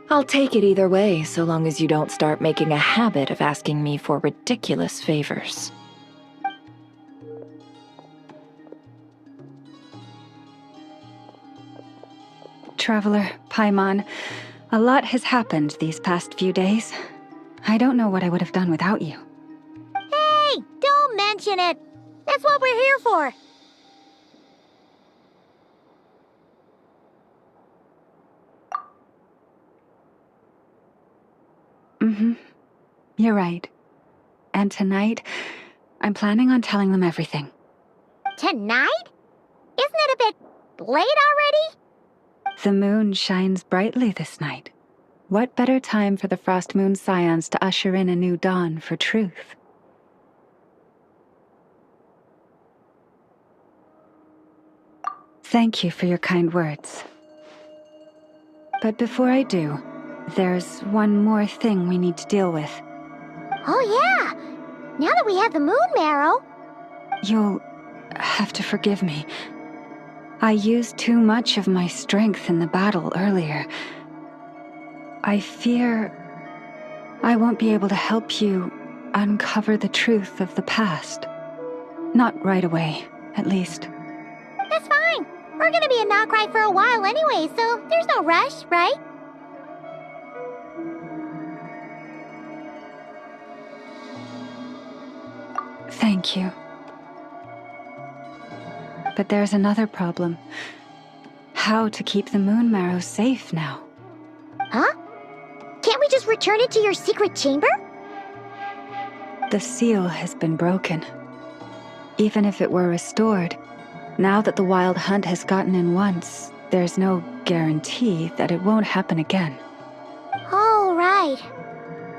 Speaker 18: I'll take it either way, so long as you don't start making a habit of asking me for ridiculous favors.
Speaker 9: Traveler, Paimon, a lot has happened these past few days. I don't know what I would have done without you.
Speaker 1: Hey, don't mention it. That's what we're here for.
Speaker 9: You're right. And tonight, I'm planning on telling them everything.
Speaker 1: Tonight? Isn't it a bit late already?
Speaker 9: The moon shines brightly this night. What better time for the Frost Moon Scions to usher in a new dawn for truth? Thank you for your kind words. But before I do, there's one more thing we need to deal with.
Speaker 1: Oh yeah! Now that we have the moon marrow...
Speaker 9: You'll have to forgive me. I used too much of my strength in the battle earlier. I fear I won't be able to help you uncover the truth of the past. Not right away, at least.
Speaker 1: That's fine. We're gonna be in Notcry for a while anyway, so there's no rush, right?
Speaker 9: Thank you. But there's another problem. How to keep the moon marrow safe now?
Speaker 1: Huh? Can't we just return it to your secret chamber?
Speaker 9: The seal has been broken. Even if it were restored, now that the wild hunt has gotten in once, there's no guarantee that it won't happen again.
Speaker 1: Oh, right.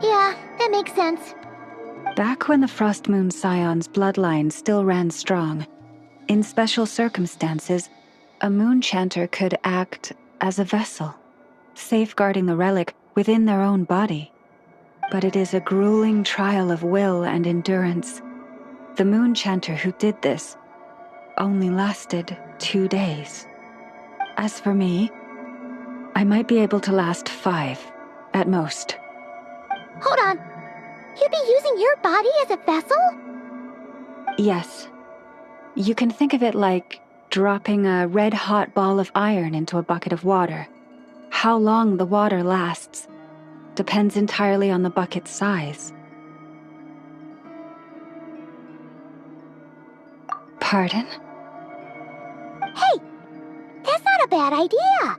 Speaker 1: Yeah, that makes sense.
Speaker 9: Back when the Frost Moon Scion's bloodline still ran strong, in special circumstances, a moon chanter could act as a vessel, safeguarding the relic within their own body. But it is a grueling trial of will and endurance. The moon chanter who did this only lasted 2 days. As for me, I might be able to last 5, at most.
Speaker 1: Hold on. You'd be using your body as a vessel?
Speaker 9: Yes. You can think of it like dropping a red-hot ball of iron into a bucket of water. How long the water lasts depends entirely on the bucket's size. Pardon?
Speaker 1: Hey, that's not a bad idea.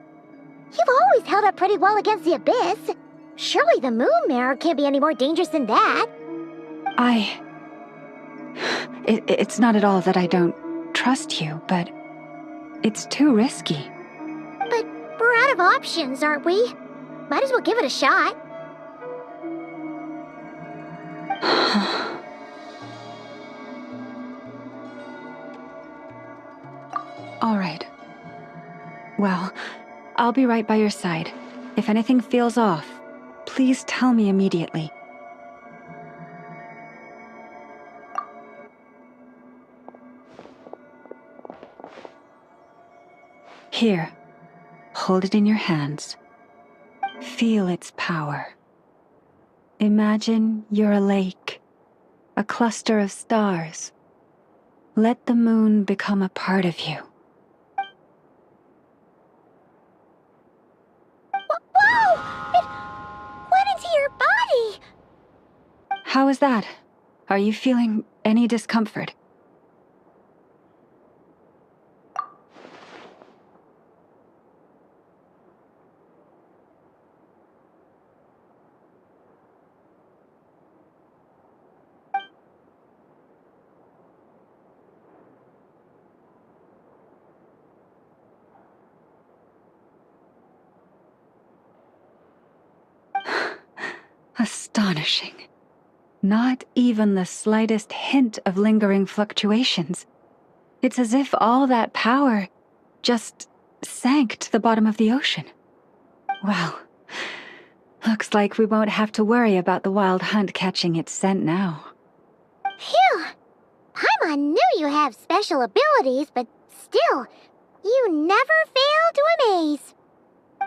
Speaker 1: You've always held up pretty well against the abyss. Surely the moon mirror can't be any more dangerous than that.
Speaker 9: It's not at all that I don't trust you, but it's too risky.
Speaker 1: But we're out of options, aren't we? Might as well give it a shot.
Speaker 9: All right. Well, I'll be right by your side. If anything feels off, please tell me immediately. Here, hold it in your hands. Feel its power. Imagine you're a lake, a cluster of stars. Let the moon become a part of you.
Speaker 1: Whoa! It went into your body!
Speaker 9: How is that? Are you feeling any discomfort? Astonishing. Not even the slightest hint of lingering fluctuations. It's as if all that power just sank to the bottom of the ocean. Well, Looks like we won't have to worry about the wild hunt catching its scent now.
Speaker 1: Phew! Paimon knew you have special abilities, but still, you never fail to amaze.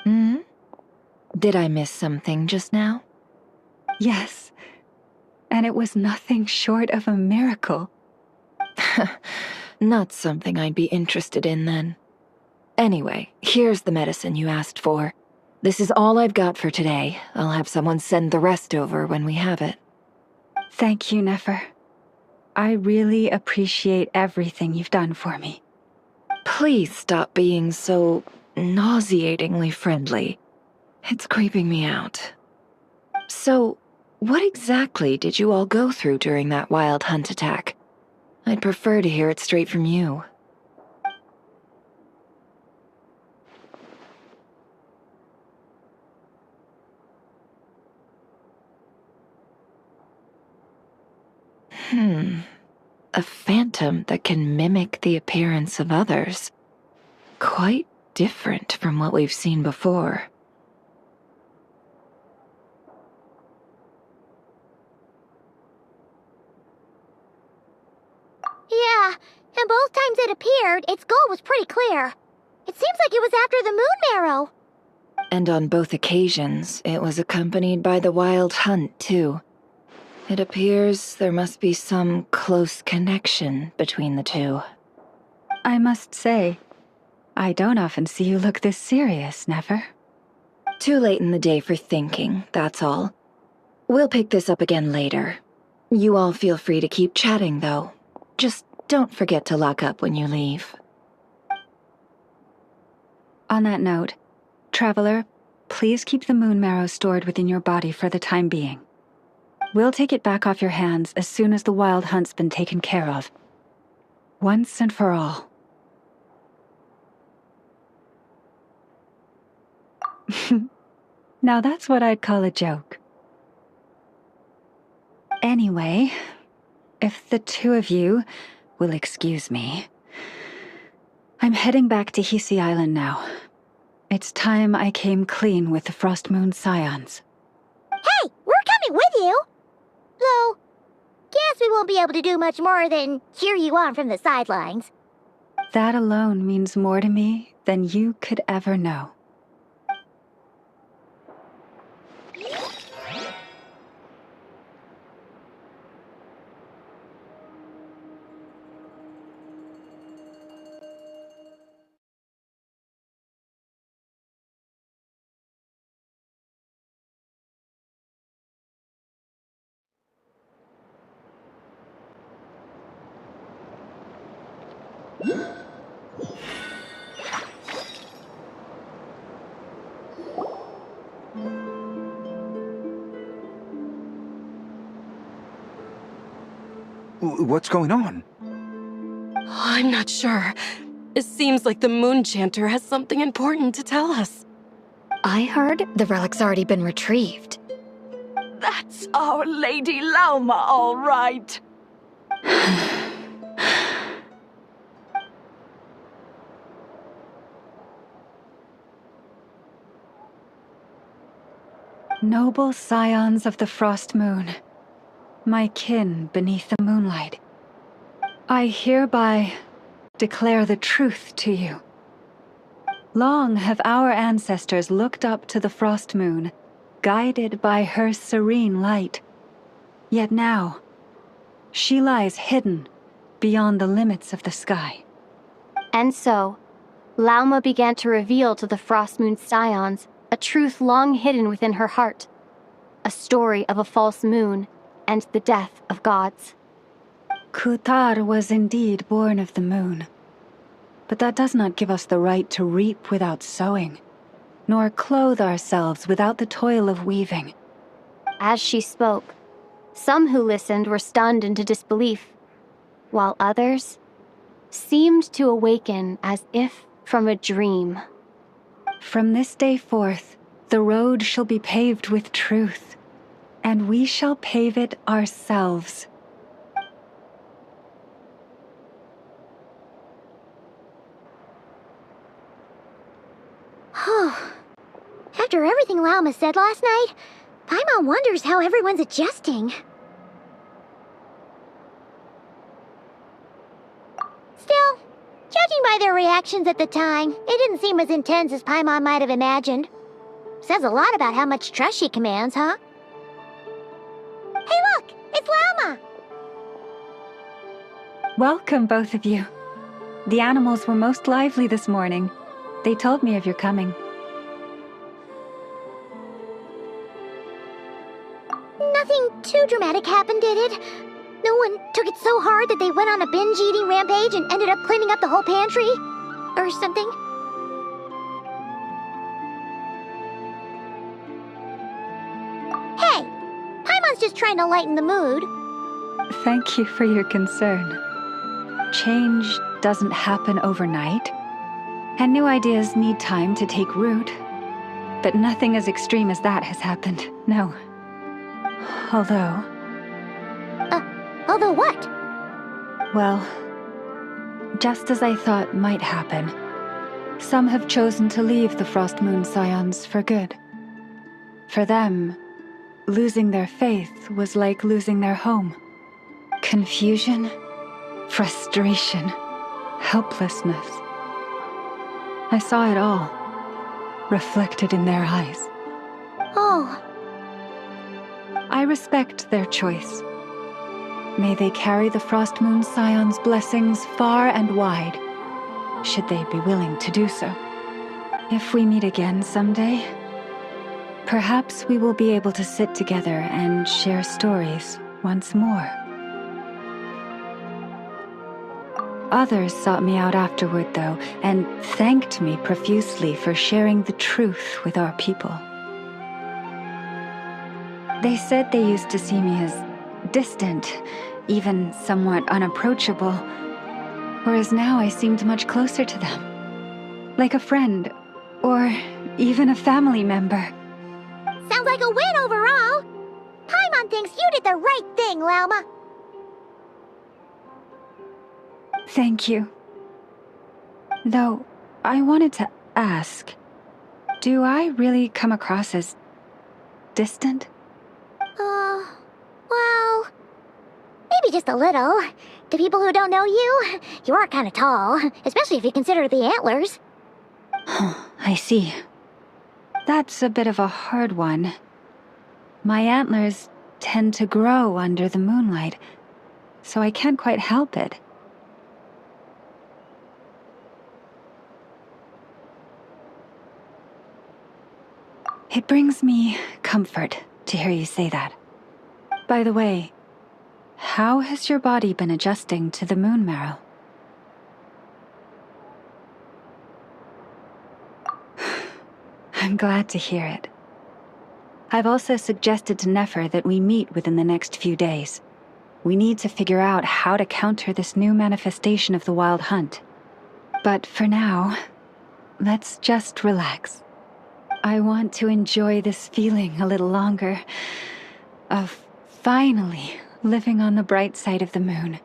Speaker 18: Hmm? Did I miss something just now?
Speaker 9: Yes. And it was nothing short of a miracle.
Speaker 18: Not something I'd be interested in then. Anyway, here's the medicine you asked for. This is all I've got for today. I'll have someone send the rest over when we have it.
Speaker 9: Thank you, Nefer. I really appreciate everything you've done for me.
Speaker 18: Please stop being so nauseatingly friendly. It's creeping me out. So, what exactly did you all go through during that wild hunt attack? I'd prefer to hear it straight from you. A phantom that can mimic the appearance of others. Quite different from what we've seen before.
Speaker 1: Yeah, and both times it appeared, its goal was pretty clear. It seems like it was after the moon marrow.
Speaker 18: And on both occasions, it was accompanied by the wild hunt, too. It appears there must be some close connection between the two.
Speaker 9: I must say, I don't often see you look this serious, Nefer.
Speaker 18: Too late in the day for thinking, that's all. We'll pick this up again later. You all feel free to keep chatting, though. Just don't forget to lock up when you leave.
Speaker 9: On that note, Traveler, please keep the moon marrow stored within your body for the time being. We'll take it back off your hands as soon as the wild hunt's been taken care of. Once and for all. Now that's what I'd call a joke. Anyway, if the two of you will excuse me, I'm heading back to Hisi Island now. It's time I came clean with the Frost Moon Scions.
Speaker 1: Hey, we're coming with you! Though, guess we won't be able to do much more than cheer you on from the sidelines.
Speaker 9: That alone means more to me than you could ever know.
Speaker 6: What's going on?
Speaker 22: I'm not sure. It seems like the Moon Chanter has something important to tell us.
Speaker 15: I heard the relic's already been retrieved.
Speaker 23: That's our Lady Lauma, all right.
Speaker 9: Noble scions of the Frost Moon, my kin beneath the moonlight, I hereby declare the truth to you. Long have our ancestors looked up to the Frost Moon, guided by her serene light. Yet now, she lies hidden beyond the limits of the sky.
Speaker 7: And so, Lauma began to reveal to the Frost Moon Scions a truth long hidden within her heart. A story of a false moon and the death of gods.
Speaker 9: Kutar was indeed born of the moon. But that does not give us the right to reap without sowing, nor clothe ourselves without the toil of weaving.
Speaker 7: As she spoke, some who listened were stunned into disbelief, while others seemed to awaken as if from a dream.
Speaker 9: From this day forth, the road shall be paved with truth, and we shall pave it ourselves.
Speaker 1: After After everything Lauma said last night, Paimon wonders how everyone's adjusting. Still, judging by their reactions at the time, it didn't seem as intense as Paimon might have imagined. Says a lot about how much trust she commands, huh? Hey look! It's Lauma!
Speaker 9: Welcome, both of you. The animals were most lively this morning. They told me of your coming.
Speaker 1: Nothing too dramatic happened, did it? No one took it so hard that they went on a binge-eating rampage and ended up cleaning up the whole pantry? Or something? Hey! Paimon's just trying to lighten the mood.
Speaker 9: Thank you for your concern. Change doesn't happen overnight, and new ideas need time to take root. But nothing as extreme as that has happened, no. Although...
Speaker 1: Although what?
Speaker 9: Well, just as I thought might happen, some have chosen to leave the Frost Moon Scions for good. For them, losing their faith was like losing their home. Confusion, frustration, helplessness. I saw it all, reflected in their eyes.
Speaker 1: Oh.
Speaker 9: I respect their choice. May they carry the Frost Moon Scion's blessings far and wide, should they be willing to do so. If we meet again someday, perhaps we will be able to sit together and share stories once more. Others sought me out afterward, though, and thanked me profusely for sharing the truth with our people. They said they used to see me as distant, even somewhat unapproachable, whereas now I seemed much closer to them. Like a friend, or even a family member.
Speaker 1: Sounds like a win overall! Paimon thinks you did the right thing, Lauma.
Speaker 9: Thank you. Though, I wanted to ask, do I really come across as distant?
Speaker 1: Well, maybe just a little. To people who don't know you, you are kind of tall, especially if you consider the antlers.
Speaker 9: I see. That's a bit of a hard one. My antlers tend to grow under the moonlight, so I can't quite help it. It brings me comfort to hear you say that. By the way, how has your body been adjusting to the moon marrow? I'm glad to hear it. I've also suggested to Nefer that we meet within the next few days. We need to figure out how to counter this new manifestation of the Wild Hunt. But for now, let's just relax. I want to enjoy this feeling a little longer, of finally living on the bright side of the moon.